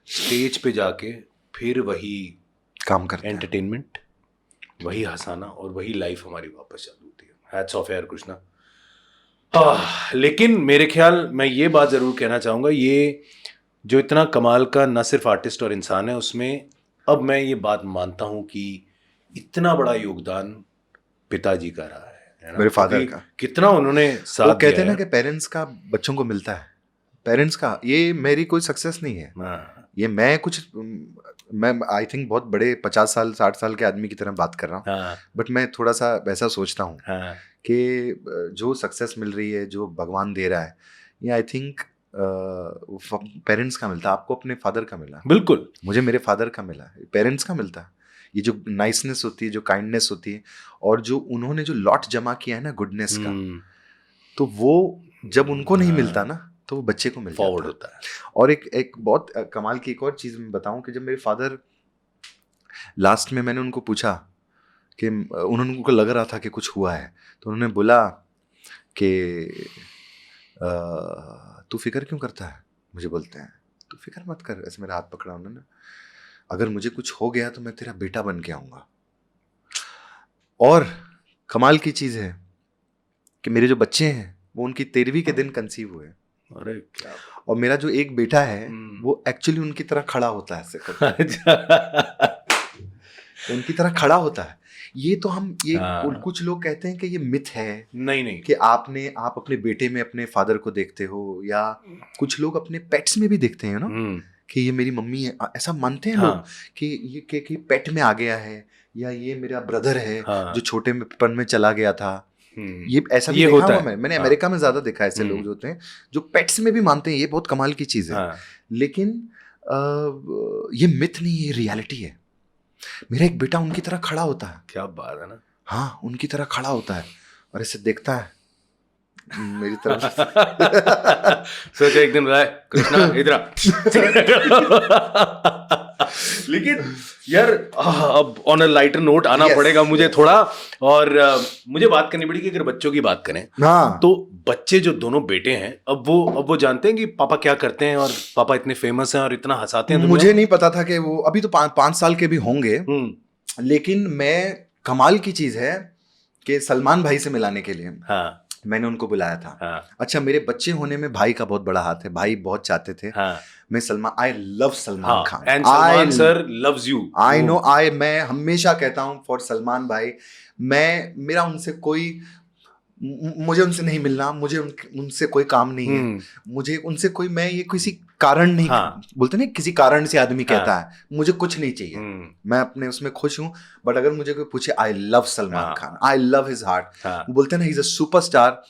स्टेज पे जाके फिर वही काम करते हैं। एंटरटेनमेंट, वही हंसाना और वही लाइफ हमारी वापस चालू होती है। हैट्स ऑफ यार कृष्णा। लेकिन मेरे ख्याल मैं ये बात ज़रूर कहना चाहूँगा, ये जो इतना कमाल का न सिर्फ आर्टिस्ट और इंसान है, उसमें अब मैं ये बात मानता हूँ कि इतना बड़ा योगदान पिताजी का रहा है ना? मेरे फादर क्योंकि का। कितना उन्होंने साथ वो कहते दिया हैं ना है। कि पेरेंट्स का बच्चों को मिलता है, पेरेंट्स का। ये मेरी कोई सक्सेस नहीं है, हाँ, ये मैं आई थिंक बहुत बड़े 50 साल 60 साल के आदमी की तरह बात कर रहा हूँ, हाँ, बट मैं थोड़ा सा वैसा सोचता हूँ हाँ, कि जो सक्सेस मिल रही है, जो भगवान दे रहा है, ये आई थिंक पेरेंट्स का मिलता है। आपको अपने फादर का मिला, बिल्कुल। मुझे मेरे फादर का मिला, पेरेंट्स का मिलता है। ये जो नाइसनेस होती है, जो काइंडनेस होती है, और जो उन्होंने जो लॉट जमा किया है ना गुडनेस का, तो वो जब उनको नहीं मिलता ना, तो वो बच्चे को मिलता फॉरवर्ड होता है। और एक बहुत कमाल की एक और चीज़ मैं बताऊं कि जब मेरे फादर लास्ट में, मैंने उनको पूछा कि उनको लग रहा था कि कुछ हुआ है, तो उन्होंने बोला कि तू फिक्र क्यों करता है। मुझे बोलते हैं तू फिक्र मत कर, ऐसे मेरा हाथ पकड़ा उन्होंने, अगर मुझे कुछ हो गया तो मैं तेरा बेटा बन के आऊँगा। और कमाल की चीज़ है कि मेरे जो बच्चे हैं वो उनकी 13वीं के दिन कंसीव हुए, अरे क्या और मेरा जो एक बेटा है वो एक्चुअली उनकी तरह खड़ा होता है, ऐसे करके उनकी तरह खड़ा होता है। ये तो हम ये कुछ लोग कहते हैं कि ये मिथ है, नहीं कि आप अपने बेटे में अपने फादर को देखते हो, या कुछ लोग अपने पेट्स में भी देखते हैं ना, कि ये मेरी मम्मी है, ऐसा मानते हैं लोग कि ये कि पेट में आ गया है, या ये मेरा ब्रदर है जो छोटे पन में चला गया था। ये ऐसा भी देखा हुआ मैंने अमेरिका में ज्यादा देखा है, ऐसे लोग जो होते हैं जो पेट्स में भी मानते हैं। ये बहुत कमाल की चीज है, लेकिन ये मिथ नहीं, ये रियलिटी है। मेरा एक बेटा उनकी तरह खड़ा होता है। क्या बात है ना। हाँ, उनकी तरह खड़ा होता है और ऐसे देखता है मेरी तरफ। सोचा एक दिन राय कृष्णा इधर आ। लेकिन यार अब ऑन अ लाइटर नोट आना पड़ेगा मुझे थोड़ा, और मुझे बात करनी पड़ेगी। अगर बच्चों की बात करें तो बच्चे जो दोनों बेटे हैं, अब वो जानते हैं कि पापा क्या करते हैं, और पापा इतने फेमस हैं और इतना हंसाते हैं। मुझे नहीं पता था कि वो अभी तो 5 साल के भी होंगे, लेकिन मैं कमाल की चीज है कि सलमान भाई से मिलाने के लिए मैंने उनको बुलाया था। अच्छा, मेरे बच्चे होने में भाई का बहुत बड़ा हाथ है, भाई बहुत चाहते थे मैं Salman, I love Salman Khan, and Salman sir loves you, I know. मैं हमेशा कहता हूँ फॉर सलमान भाई, मेरा उनसे कोई, मुझे उनसे नहीं मिलना, मुझे उनसे कोई काम नहीं है, मुझे उनसे कोई, मैं ये किसी कारण नहीं, बोलते ना किसी कारण से आदमी कहता है मुझे कुछ नहीं चाहिए, मैं अपने उसमें खुश हूँ। बट अगर मुझे कोई पूछे, I love Salman Khan, I love his heart. बोलते ना, ही इज अ सुपरस्टार,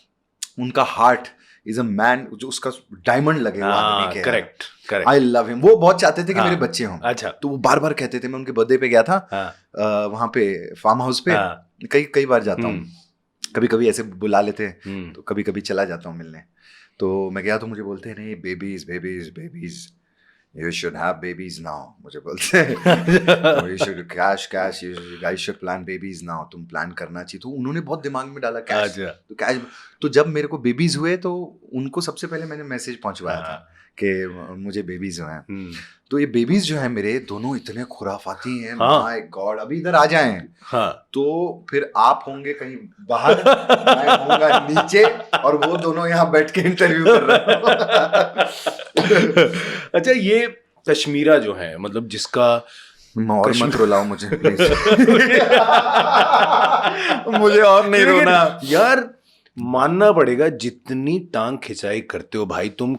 उनका हार्ट इज अ मैन, जो उसका डायमंड लगे हुआ आदमी के। Correct, I love him. वो बहुत चाहते थे कि मेरे बच्चे हों। अच्छा, तो वो बार बार कहते थे, मैं उनके बर्थडे पे गया था, वहां पे फार्म हाउस पे, कई बार जाता हूँ, कभी कभी ऐसे बुला लेते हैं तो कभी कभी चला जाता हूँ मिलने। तो मैं गया तो मुझे बोलते हैं, नहीं babies babies babies, you should have babies now. मुझे बोलते हैं you should cash you guys should plan babies now, तुम प्लान करना चाहिए। तो उन्होंने बहुत दिमाग में डाला कैश, तो कैश। तो जब मेरे को बेबीज हुए तो उनको सबसे पहले मैंने मैसेज पहुंचवाया था कि मुझे बेबीज हुए हैं। तो ये बेबीज जो है मेरे दोनों इतने खुराफाती हैं, माय गॉड। अभी इधर आ जाएं तो फिर आप होंगे कहीं बाहर, मैं होऊंगा नीचे, और वो दोनों यहाँ बैठ के इंटरव्यू कर रहे हैं। अच्छा, ये कश्मीरा जो है, मतलब जिसका और मत रुलाओ मुझे प्लीज। मुझे और नहीं रोना यार, मानना पड़ेगा जितनी टांग खिंचाई करते हो भाई तुम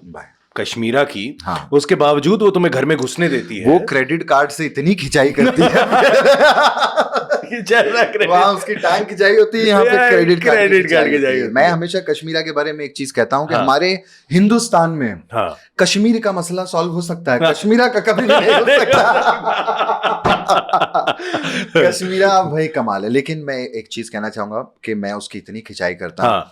कश्मीरा की, उसके बावजूद वो तुम्हें घर में घुसने देती है। वो क्रेडिट कार्ड से इतनी खिंचाई करती है, वहाँ उसकी टांग खिंचाई होती है, यहाँ पे क्रेडिट कार्ड खिंचाई। मैं हमेशा कश्मीरा के बारे में एक चीज कहता हूँ कि हमारे हिंदुस्तान में कश्मीर का मसला सॉल्व हो सकता है, कश्मीरा का कभी नहीं हो सकता। कश्मीरा भाई कमाल है। लेकिन मैं एक चीज कहना चाहूंगा कि मैं उसकी इतनी खिंचाई करता हूँ,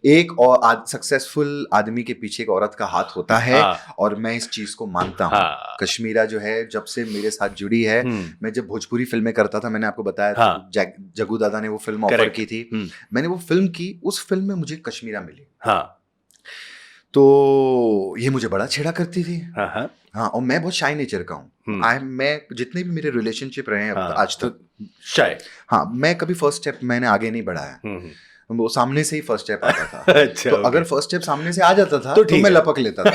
एक और सक्सेसफुल आदमी के पीछे एक औरत का हाथ होता है, हाँ। और मैं इस चीज को मानता हूँ। हाँ। कश्मीरा जो है जब से मेरे साथ जुड़ी है, मैं जब भोजपुरी फिल्में करता था, मैंने आपको बताया था, हाँ। जग्गू दादा ने वो फिल्म ऑफर Correct. की थी, मैंने वो फिल्म की, उस फिल्म में मुझे कश्मीरा मिली, हाँ तो ये मुझे बड़ा छेड़ा करती थी। हाँ हाँ हाँ, और मैं बहुत शाय नेचर का हूँ। मैं जितने भी मेरे रिलेशनशिप रहे हैं आज तक, शायद, हाँ, मैं कभी फर्स्ट स्टेप मैंने आगे नहीं बढ़ाया, वो सामने से ही फर्स्ट स्टेप आता था। अच्छा, तो अगर फर्स्ट स्टेप सामने से आ जाता था तो ठीक मैं है। लपक लेता था।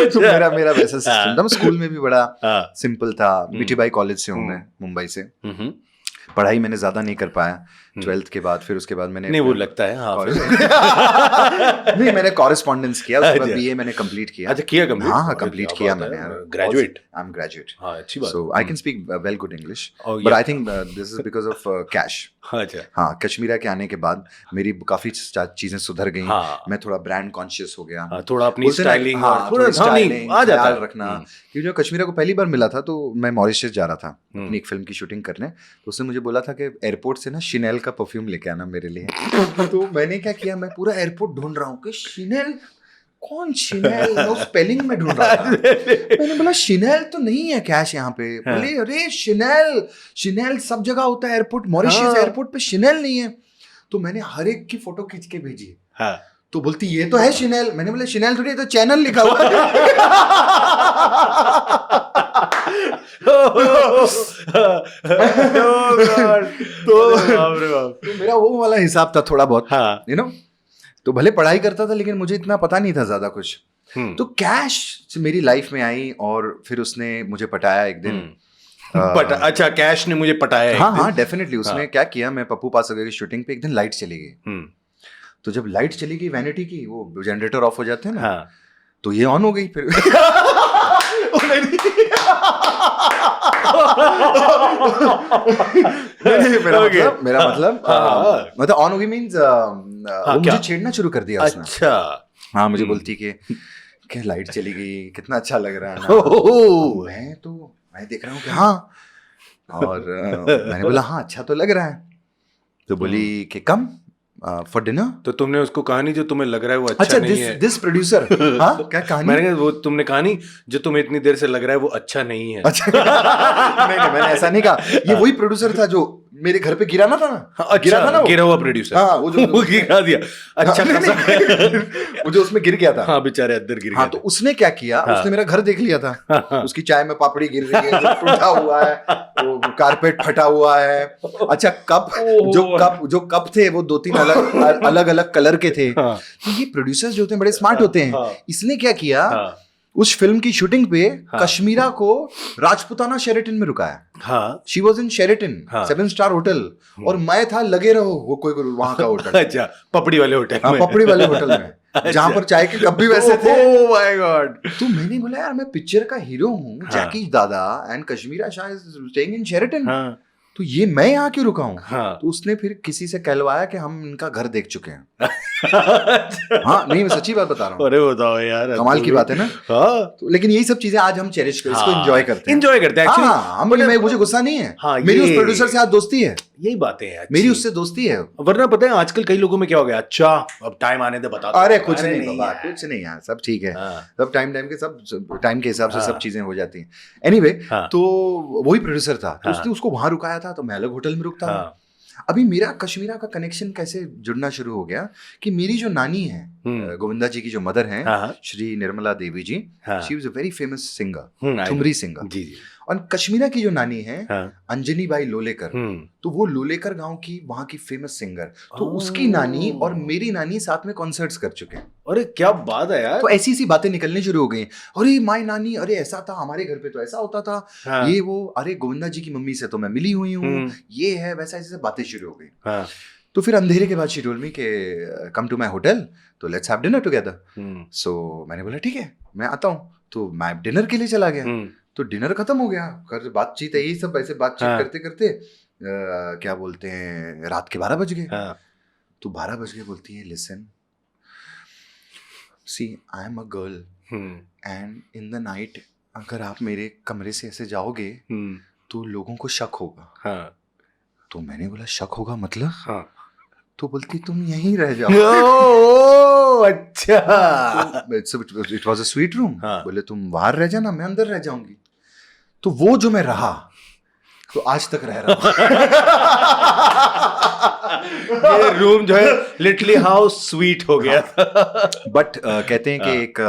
तो मेरा वैसा सिस्टम था। मैं स्कूल में भी बड़ा सिंपल था। मीठीबाई कॉलेज से हूँ मैं, मुंबई से। पढ़ाई मैंने ज्यादा नहीं कर पाया 12th के बाद, फिर उसके बाद मैंने नहीं, वो लगता है हाँ नहीं, मैंने कॉरेस्पॉन्डेंस किया, उसके बाद अच्छा। बीए मैंने कंप्लीट किया। अच्छा, किया कंप्लीट? हाँ, कंप्लीट किया मैंने। ग्रेजुएट? I am graduate. हाँ, अच्छी बात। So I can speak well good English, Oh, but yeah. I think this is because of cash. अच्छा, हाँ, कश्मीरा के आने के बाद मेरी काफी चीजें सुधर गई। हाँ। मैं थोड़ा ब्रांड कॉन्शियस हो गया। हाँ, थोड़ा अपनी बोलते ना, स्टाइलिंग, हाँ, थोड़ा थोड़ी स्टाइलिंग, आ जाता ख्याल है। रखना। क्योंकि जब कश्मीरा को पहली बार मिला था तो मैं मॉरिशस जा रहा था अपनी एक फिल्म की शूटिंग करने, तो उसने मुझे बोला था कि एयरपोर्ट से ना शिनेल का परफ्यूम लेके आना मेरे लिए। तो मैंने क्या किया, मैं पूरा एयरपोर्ट ढूंढ रहा हूँ कि शिनेल कौन, शिनेल, मैं स्पेलिंग में ढूंढ रहा था। मैंने बोला शिनेल तो नहीं है कैश यहाँ पे। बोले अरे शिनेल सब जगह होता है एयरपोर्ट, मॉरिशस एयरपोर्ट पे शिनेल नहीं है। तो मैंने हर एक की फोटो खींच के भेजी। हाँ। तो बोलती ये तो है शिनेल। मैंने बोला शिनेल थोड़ी, तो चैनल लिखा हुआ है। तो मेरा वो वाला हिसाब था थोड़ा बहुत, हाँ। You know. तो भले पढ़ाई करता था लेकिन मुझे इतना पता नहीं था ज्यादा कुछ। तो कैश मेरी लाइफ में आई और फिर उसने मुझे पटाया एक दिन। अच्छा, कैश ने मुझे पटाया एक हाँ दिन। हाँ, डेफिनेटली। उसने क्या किया, मैं पप्पू पास की शूटिंग पे एक दिन लाइट चली गई। तो जब लाइट चली गई वैनिटी की, वो जनरेटर ऑफ हो जाते हैं ना, हाँ। तो ये ऑन हो गई फिर। मेरा मतलब ऑन हो गई मींस वो मुझे छेड़ना शुरू कर दिया उसने। अच्छा। हाँ, मुझे बोलती कि लाइट चली गई, कितना अच्छा लग रहा है ना। मैं देख रहा हूँ कि हाँ, और मैंने बोला हाँ अच्छा तो लग रहा है। तो बोली कि कम फॉर डिनर। तो तुमने उसको कहानी जो तुम्हें लग रहा है वो अच्छा नहीं है। दिस प्रोड्यूसर, हाँ क्या कहानी? मैंने कहा वो तुमने कहानी जो तुम्हें इतनी देर से लग रहा है वो अच्छा नहीं है। अच्छा। नहीं, मैंने ऐसा नहीं कहा। ये वही प्रोड्यूसर था जो मेरे घर पे गिरा ना था ना। अच्छा, गिरा था ना वो। गिरा हुआ प्रोड्यूसर। हाँ, वो गिरा दिया। अच्छा खासा। वो जो उसमें गिर गया था। हाँ, बेचारे अंदर गिर गया। हाँ, तो उसने क्या किया, उसने मेरा घर देख लिया था। उसकी चाय में पापड़ी गिर रही है, टूटा हुआ है, वो कारपेट फटा हुआ है। अच्छा, जो कप थे वो 2-3 अलग अलग कलर के थे। तो ये प्रोड्यूसर्स जो होते हैं बड़े स्मार्ट होते हैं। इसने क्या किया, उस फिल्म की शूटिंग पे कश्मीरा को राजपुताना शेरेटन में रुकाया। हाँ, she was in Sheraton 7 star hotel, और मैं था लगे रहो वो कोई वहां का होटल। अच्छा, पपड़ी वाले होटल में। पपड़ी वाले होटल में, जहां पर चाय के कप भी वैसे थे। ओह माय गॉड। तो मैंने बोला यार मैं पिक्चर का हीरो हूँ, Jackie Dada and Kashmera Shah is staying in Sheraton, तो ये मैं यहाँ क्यों रुका हूँ? तो उसने फिर किसी से कहलवाया कि हम इनका घर देख चुके हैं। हाँ, नहीं, मैं सच्ची बात बता रहा हूँ। अरे बताओ यार, कमाल की बात है ना। हाँ। तो लेकिन यही सब चीजें आज हम चेरिश करते हैं, इसको एंजॉय करते हैं। एंजॉय करते हैं एक्चुअली। मुझे गुस्सा नहीं है। हाँ, मेरी उस प्रोड्यूसर से आज दोस्ती है। यही बातें हैं, मेरी उससे दोस्ती है। वरना पता है आजकल कई लोगों में क्या हो गया, अच्छा अब टाइम आने दे बता। अरे कुछ नहीं बाबा, कुछ नहीं यार, सब ठीक है। सब टाइम के हिसाब से सब चीजें हो जाती हैं। एनीवे, तो वही प्रोड्यूसर था, तो उसने उसको वहां रुकाया था, तो मैं अलग होटल में रुकता हूँ। अभी मेरा कश्मीरा का कनेक्शन कैसे जुड़ना शुरू हो गया कि मेरी जो नानी है, गोविंदा जी की जो मदर हैं, Shri Nirmala Devi ji, she was a very famous singer, thumri singer. जी जी। और कश्मीरा की जो नानी है, अंजनी बाई लोलेकर, तो वो लोलेकर गांव की वहां की फेमस सिंगर। तो उसकी नानी और मेरी नानी साथ में कॉन्सर्ट्स कर चुके हैं। अरे क्या बात है यार। तो ऐसी सी बातें निकलनी शुरू हो गई। अरे माई नानी, अरे ऐसा था हमारे घर पे, तो ऐसा होता था। ये वो, अरे गोविंदा जी की मम्मी से तो मैं मिली हुई हूँ, ये है वैसा, ऐसे बातें शुरू हो गई। तो फिर अंधेरे के बाद शी टोल्ड मी कि कम टू माय होटल, तो लेट्स हैव डिनर टुगेदर। सो मैंने बोला ठीक है, मैं आता हूँ। तो मैं डिनर के लिए चला गया। तो डिनर खत्म हो गया, बातचीत यही सब ऐसे बातचीत करते करते क्या बोलते हैं, रात के 12 बज गए। तो 12 बज गए, बोलती है listen, see I am a girl and in the night अगर आप मेरे कमरे से ऐसे जाओगे तो लोगों को शक होगा। तो मैंने बोला शक होगा मतलब? तो बोलती तुम यहीं रह जाओ। ओह, अच्छा। It was a suite room. हाँ। बोले तुम बाहर रह जाना, मैं अंदर रह जाऊंगी। तो वो जो मैं रहा, तो आज तक रह रहा हूं। ये रूम जो है लिटरली हाउ स्वीट हो गया। बट कहते हैं कि एक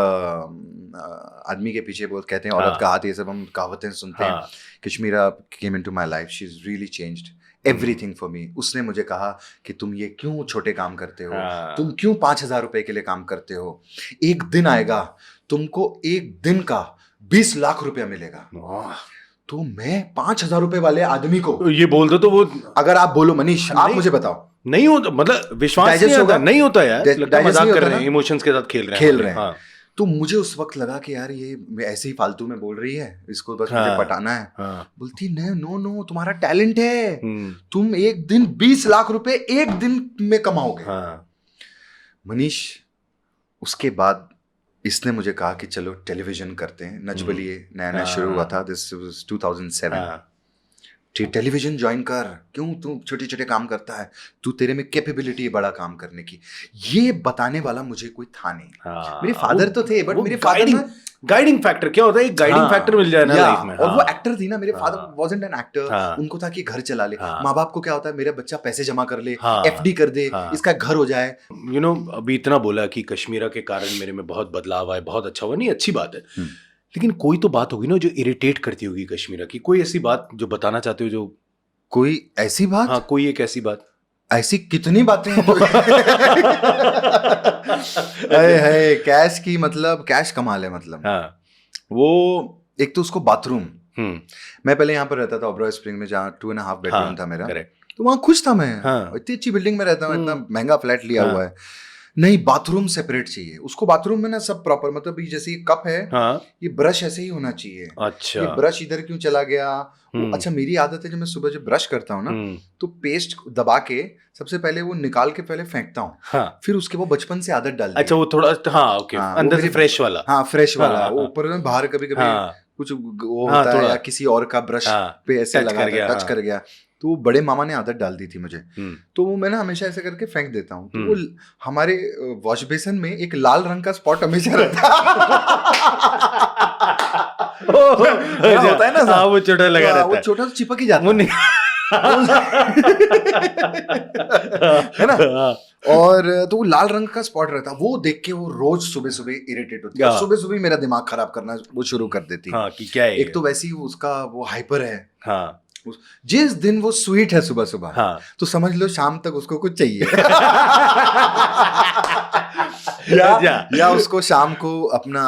आदमी के पीछे बहुत कहते हैं औरत का हाथ, ये सब हम कहावतें सुनते हैं। Kashmera came into my life, she is really changed everything for me. उसने मुझे कहा कि तुम ये क्यों छोटे काम करते हो, तुम क्यों 5,000 रुपए के लिए काम करते हो, एक दिन आएगा तुमको एक दिन का 20 लाख रुपया मिलेगा। तो मैं 5,000 रुपए वाले आदमी को ये बोल दो तो वो अगर आप बोलो मनीष, आप मुझे बताओ, नहीं होता, मतलब विश्वास Digest नहीं होगा? होता, नहीं होता यार, लगता है Digest मजाक नहीं कर होता रहे हैं, ना? इमोशंस के साथ खेल रहे हैं। हाँ। तो मुझे उस वक्त लगा कि यार ये ऐसे ही फालतू में बोल रही है, इसको बस मुझे पटाना है। बोलती नो नो, तुम्हारा टैलेंट है, तुम एक दिन 20 लाख रुपए एक दिन में कमाओगे। मनीष, उसके बाद इसने मुझे कहा कि चलो टेलीविजन करते हैं, नच बलिए नया शुरू हुआ था, दिस वाज 2007। टेलीविजन ज्वाइन कर, क्यों तू छोटे छोटे काम करता है, तू तेरे में कैपेबिलिटी है बड़ा काम करने की। ये बताने वाला मुझे कोई था नहीं। मेरे फादर तो थे, बट मेरे फादर गाइडिंग फैक्टर क्या होता है, एक गाइडिंग फैक्टर मिल जाए ना लाइफ में। और वो एक्टर थी ना, मेरे फादर वाजंट एन एक्टर। उनको था कि घर चला ले। माँ बाप को क्या होता है, मेरा बच्चा पैसे जमा कर ले, एफडी कर दे, इसका घर हो जाए। यू नो, अभी इतना बोला कि कश्मीरा के कारण मेरे में बहुत बदलाव आए, बहुत अच्छा हुआ, नहीं अच्छी बात है, लेकिन कोई तो बात होगी ना जो इरिटेट करती होगी कश्मीरा की। कोई ऐसी बात जो बताना चाहते हो, जो कोई ऐसी बात? हाँ, कोई एक ऐसी बात। ऐसी कितनी बातें हैं। है कैश की, मतलब कैश कमाल है, मतलब हाँ। वो एक तो उसको बाथरूम, मैं पहले यहाँ पर रहता था ओबरॉय स्प्रिंग में, जहाँ 2.5 बेडरूम था मेरा। तो वहाँ खुश था मैं। इतनी अच्छी बिल्डिंग में रहता हूँ, इतना महंगा फ्लैट लिया हुआ है, नहीं बाथरूम सेपरेट चाहिए उसको। बाथरूम में ना सब प्रॉपर, मतलब ये जैसे ये कप है, ये ब्रश ऐसे ही होना चाहिए। अच्छा, ये ब्रश इधर क्यों चला गया? अच्छा, मेरी आदत है जब मैं सुबह जब ब्रश करता हूँ ना, तो पेस्ट दबा के सबसे पहले वो निकाल के पहले फेंकता हूँ, फिर उसके वो बचपन से आदत डाल दी। अच्छा, वो थोड़ा ओके, अंदर से फ्रेश वाला। हाँ, फ्रेश वाला। ऊपर में बाहर कभी कभी कुछ वो होता है, या किसी और का ब्रश पे ऐसे लगा टच कर गया, तो बड़े मामा ने आदत डाल दी थी मुझे, तो वो मैं ना हमेशा ऐसे करके फेंक देता हूँ। तो वो हमारे वॉश बेसिन में एक लाल रंग का स्पॉट हमेशा रहता होता है ना, हाँ, वो छोटा लगा रहता है, वो छोटा तो चिपक ही जाता है ना। और तो वो लाल रंग का स्पॉट रहता, वो देख के वो रोज सुबह सुबह इरिटेट होती है, सुबह सुबह मेरा दिमाग खराब करना वो शुरू कर देती है कि क्या है। एक तो वैसे ही उसका वो हाइपर है, जिस दिन वो स्वीट है सुबह सुबह, तो समझ लो शाम तक उसको कुछ चाहिए। या उसको शाम को अपना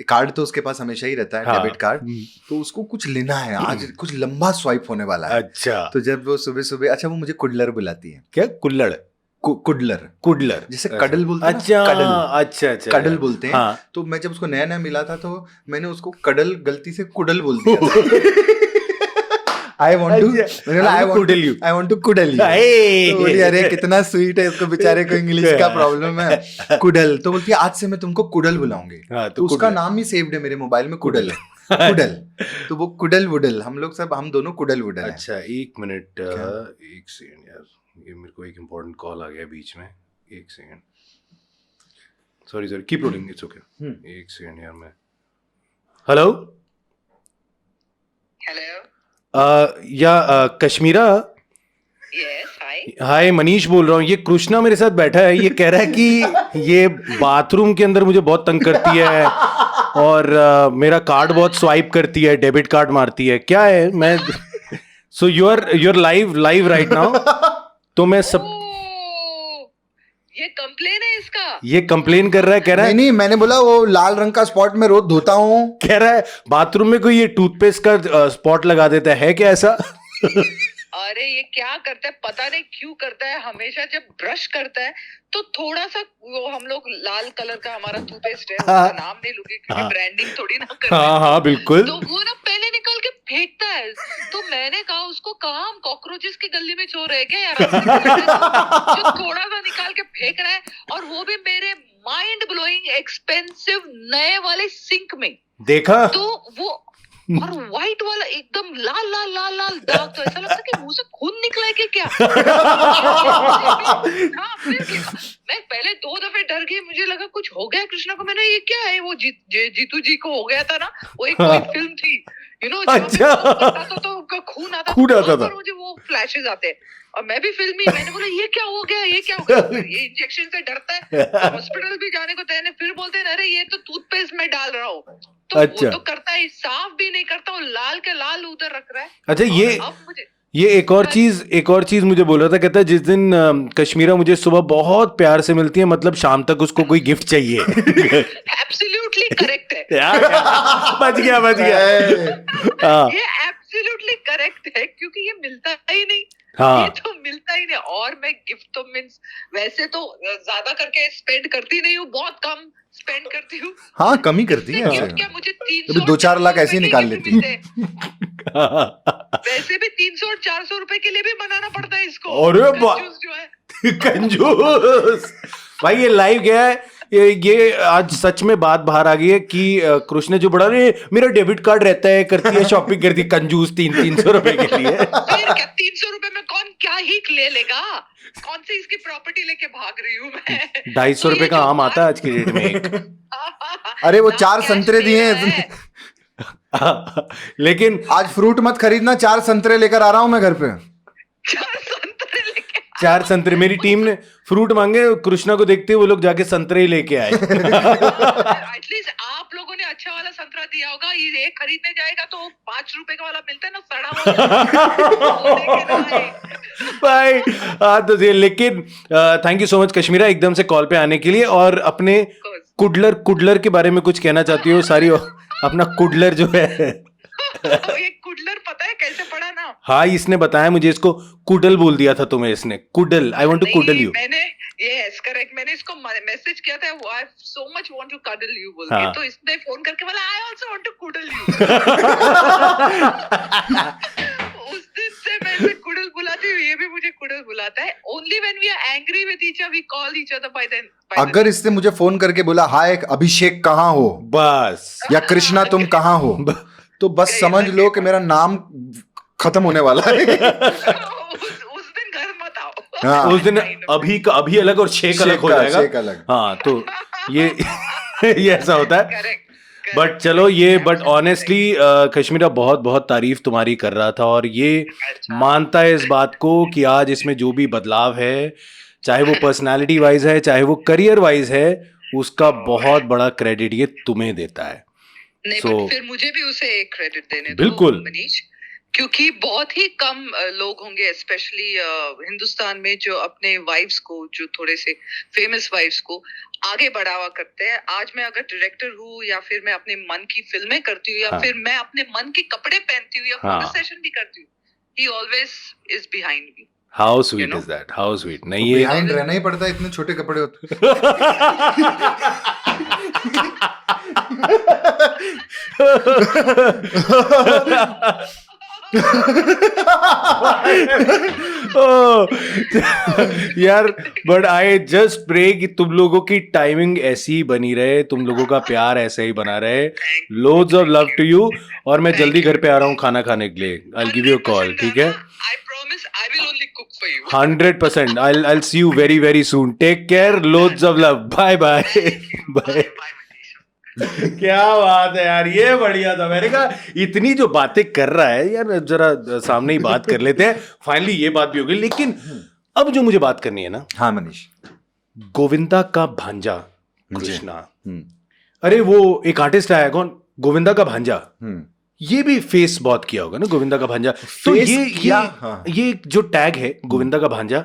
कार्ड तो उसके पास हमेशा ही रहता है, डेबिट कार्ड, तो उसको कुछ लेना है, आज कुछ लंबा स्वाइप होने वाला है। अच्छा, तो जब वो सुबह सुबह, अच्छा वो मुझे कुडलर बुलाती है। क्या कुल्लड़? कुडलर जैसे कडल बोलते हैं। अच्छा, कडल बोलते हैं। तो मैं जब उसको नया नया मिला था, तो मैंने उसको कडल गलती से कुडल बोल दिया। I want to cuddle you। तो बोली अरे कितना स्वीट है, इसको बेचारे को इंग्लिश का प्रॉब्लम है। कुडल, तो बोलती है आज से मैं तुमको कुडल बुलाऊंगी। तो उसका नाम ही सेव्ड है मेरे मोबाइल में, कुडल है। कुडल, तो वो कुडल वुडल, हम लोग सब, हम दोनों कुडल वुडल। अच्छा, एक मिनट, एक सेकंड यार, ये मेरे को एक इम्पोर्टेंट कॉल आ गया बीच में, एक second, sorry keep rolling, it's okay. एक सेकंड यार, मैं हेलो कश्मीरा, हाय मनीष बोल रहा हूँ। ये कृष्णा मेरे साथ बैठा है, ये कह रहा है कि ये बाथरूम के अंदर मुझे बहुत तंग करती है और मेरा कार्ड बहुत स्वाइप करती है, डेबिट कार्ड मारती है। क्या है? मैं so you are live right now, तो मैं सब ये कंप्लेन है इसका, ये कंप्लेन कर रहा है, कह रहा है नहीं, मैंने बोला वो लाल रंग का स्पॉट में रोज धोता हूँ, कह रहा है बाथरूम में कोई ये टूथपेस्ट का स्पॉट लगा देता है क्या ऐसा? अरे ये क्या करता है पता नहीं क्यों करता है, हमेशा जब ब्रश करता है तो थोड़ा सा वो, हम लोग लाल कलर का हमारा टूथपेस्ट है, उसका नाम नहीं लूंगी क्योंकि ब्रांडिंग थोड़ी ना कर रहे हैं। हाँ बिल्कुल। तो वो ना पहले निकाल के फेंकता है, तो मैंने कहा उसको, कहा हम कॉकरोचेस की गली में चोर है क्या यार, जो थोड़ा सा निकाल के फेंक रहा है, और वो भी मेरे माइंड ब्लोइंग एक्सपेंसिव नए वाले सिंक में। देखा? तो वो और व्हाइट वाला एकदम लाल लाल लाल लाल दाग, तो ऐसा लगता कि मुंह से खून निकला है कि क्या। हाँ, मैं पहले 2 दफे डर गई, मुझे लगा कुछ हो गया कृष्णा को। मैंने ये क्या है, वो जीतू जी को हो गया था ना, वो एक कोई फिल्म थी, अच्छा। तो उनका खून आता था। मुझे वो फ्लैशेस आते हैं, और मैं भी फिल्मी, मैंने बोला ये क्या हो गया, ये क्या हो गया। फिर ये इंजेक्शन से डरता है, हॉस्पिटल भी जाने को तैयार है, फिर बोलते हैं अरे ये तो टूथपेस्ट में डाल रहा हूँ, तो अच्छा। वो तो करता है, साफ भी नहीं करता, वो लाल के लाल उधर रख रहा है। अच्छा, अब ये एक और चीज मुझे बोल रहा था, कहता है जिस दिन कश्मीरा मुझे सुबह बहुत प्यार से मिलती है, मतलब शाम तक उसको कोई गिफ्ट चाहिए। एब्सोल्युटली करेक्ट है। बच गया। हाँ, ये एब्सोल्युटली करेक्ट है, क्योंकि ये मिलता ही नहीं। हाँ। ये तो मिलता ही नहीं। और मैं गिफ्ट तो मींस वैसे तो ज्यादा करके स्पेंड करती नहीं हूँ, बहुत कम स्पेंड करती हूँ। हाँ, कम ही करती है गिफ्ट ऐसे। क्या, मुझे अभी 300 2-4 लाख ऐसे ही रुपए निकाल के लेती गिफ्ट मिलते हैं। वैसे भी 300 और 400 रुपए के लिए भी बनाना पड़ता है इसको। अरे कंजूस जो है। कंजूस भाई, ये लाइव गया है। ये आज सच में बात बाहर आ गई है कि कृष्ण जो बड़ा रे मेरा डेबिट कार्ड रहता है, करती है शॉपिंग, करती है, कंजूस 300 रुपए के लिए। फिर क्या 300 रुपए में कौन क्या ही ले लेगा, कौन सी इसकी प्रॉपर्टी लेके भाग रही हूँ मैं। 250 रुपए का आम आता है आज की डेट में एक। अरे वो 4 संतरे दिए हैं। लेकिन आज फ्रूट मत खरीदना, 4 संतरे लेकर आ रहा हूँ मैं घर पे। 4 संतरे, मेरी टीम ने फ्रूट मांगे, कृष्णा को देखते वो लोग जाके संतरे ही लेके आए। एटलीस्ट आप लोगों ने अच्छा वाला संतरा दिया होगा, ये खरीदने जाएगा तो 5 रुपए का वाला मिलता है ना, सड़ा हुआ। भाई तो लेकिन thank you so much Kashmera, एकदम से कॉल पे आने के लिए। और अपने कुडलर के बारे में कुछ कहना चाहती हो सारी? अपना कुडलर जो है ये कुडलर पता है कैसे पढ़ा ना? हाँ, इसने बताया मुझे, इसको कुडल बोल दिया था तुम्हें इसने। Cuddle, I want to cuddle you. मैंने यस करेक्ट, मैंने इसको मैसेज किया था, I so much want to cuddle you बोल के, तो इसने फोन करके बोला I also want to cuddle you. उस दिन से मैं इसे कुडल बुलाती हूँ, ये भी मुझे कुडल बुलाता है। Only when we are angry with each other we call each other by then. अगर इसने मुझे फोन करके बोला हाय अभिषेक कहाँ हो, बस, या कृष्णा तुम कहाँ हो, तो बस समझ लो कि मेरा नाम खत्म होने वाला है। उस दिन घर मत आओ। हाँ। उस दिन अभी अलग और शेख अलग हो जाएगा। शेख अलग। हाँ, तो ये ऐसा होता है। करेक्ट। बट चलो ये, बट ऑनेस्टली कश्मीरा बहुत बहुत तारीफ तुम्हारी कर रहा था, और ये मानता है इस बात को कि आज इसमें जो भी बदलाव है, चाहे वो पर्सनालिटी वाइज है, चाहे वो करियर वाइज है, उसका बहुत बड़ा क्रेडिट ये तुम्हें देता है। नहीं, बट फिर मुझे भी उसे एक क्रेडिट देने दो बिल्कुल मनीष, क्योंकि बहुत ही कम लोग होंगे स्पेशली हिंदुस्तान में जो अपने वाइफ्स को, जो थोड़े से फेमस वाइफ्स को आगे बढ़ावा करते हैं। आज मैं अगर डायरेक्टर हूँ, या फिर मैं अपने मन की फिल्में करती हूँ, या फिर मैं अपने मन के कपड़े पहनती हूँ, या कन्वर्सेशन भी करती हूँ, ही always is behind me. How sweet is that, how sweet. नहीं, ये बिहाइंड रहना ही पड़ता है, इतने छोटे कपड़े होते। यार, बट आई जस्ट प्रे कि तुम लोगों की टाइमिंग ऐसी ही बनी रहे, तुम लोगों का प्यार ऐसे ही बना रहे। Loads of love to you, और मैं जल्दी घर पे आ रहा हूँ खाना खाने के लिए। I give you a call, ठीक है? I promise I will only cook for you. 100%. I'll see you very very soon. Take care. Loads of love. Bye bye. Bye. क्या बात है यार, ये बढ़िया था। मैंने कहा इतनी जो बातें कर रहा है यार, जरा सामने ही बात कर लेते हैं। फाइनली ये बात भी हो गई, लेकिन अब जो मुझे बात करनी है ना, हाँ मनीष, गोविंदा का भांजा कृष्णा। अरे वो एक आर्टिस्ट आया, कौन? गोविंदा का भांजा। ये भी फेस बहुत किया होगा ना, गोविंदा का भांजा। तो ये जो टैग है गोविंदा का भांजा,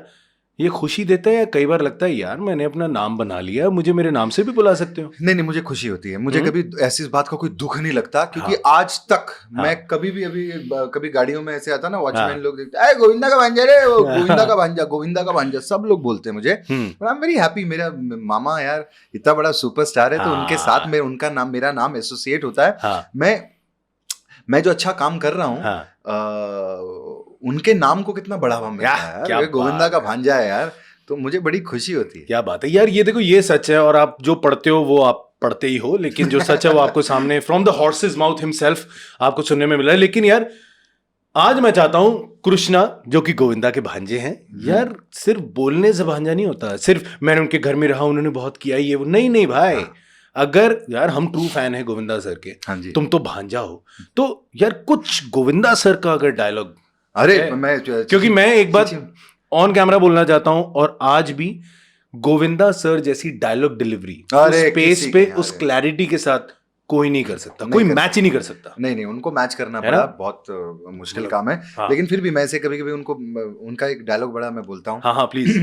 ये खुशी देता है या कई बार लगता है यार मैंने अपना नाम बना लिया, मुझे मेरे नाम से भी बुला सकते हो? नहीं, मुझे खुशी होती है। मुझे कभी ऐसी बात का कोई दुख नहीं लगता, क्योंकि आज तक मैं कभी गाड़ियों में ऐसे आता ना, वॉचमैन लोग देखते हैं गोविंदा का भांजा रे, गोविंदा का भांजा, गोविंदा का भांजा, सब लोग बोलते हैं मुझे। I am very happy. मेरा मामा यार इतना बड़ा सुपरस्टार है, तो उनके साथ में उनका नाम, मेरा नाम एसोसिएट होता है। मैं जो अच्छा काम कर रहा हूँ, उनके नाम को कितना बढ़ावा मिलता है यार। गोविंदा का भांजा है यार, तो मुझे बड़ी खुशी होती है। क्या बात है यार, ये देखो, ये सच है। और आप जो पढ़ते हो वो आप पढ़ते ही हो, लेकिन जो सच है वो आपको सामने from the horse's mouth himself आपको सुनने में मिला है। लेकिन यार आज मैं चाहता हूं कृष्णा जो कि गोविंदा के भांजे हैं, यार सिर्फ बोलने से भांजा नहीं होता, सिर्फ मैंने उनके घर में रहा उन्होंने बहुत किया ये वो, नहीं भाई। अगर यार हम ट्रू फैन है गोविंदा सर के, हाँ जी। तुम तो भांजा हो, तो यार कुछ गोविंदा सर का अगर डायलॉग, अरे है, मैं क्योंकि मैं एक बात ऑन कैमरा बोलना चाहता हूं, और आज भी गोविंदा सर जैसी डायलॉग डिलीवरी उस स्पेस पे उस क्लैरिटी के साथ कोई नहीं कर सकता, कोई मैच ही नहीं कर सकता। नहीं उनको मैच करना बड़ा बहुत मुश्किल काम है। हाँ। लेकिन फिर भी मैं से कभी-कभी उनका एक डायलॉग बड़ा मैं बोलता हूँ। हाँ प्लीज।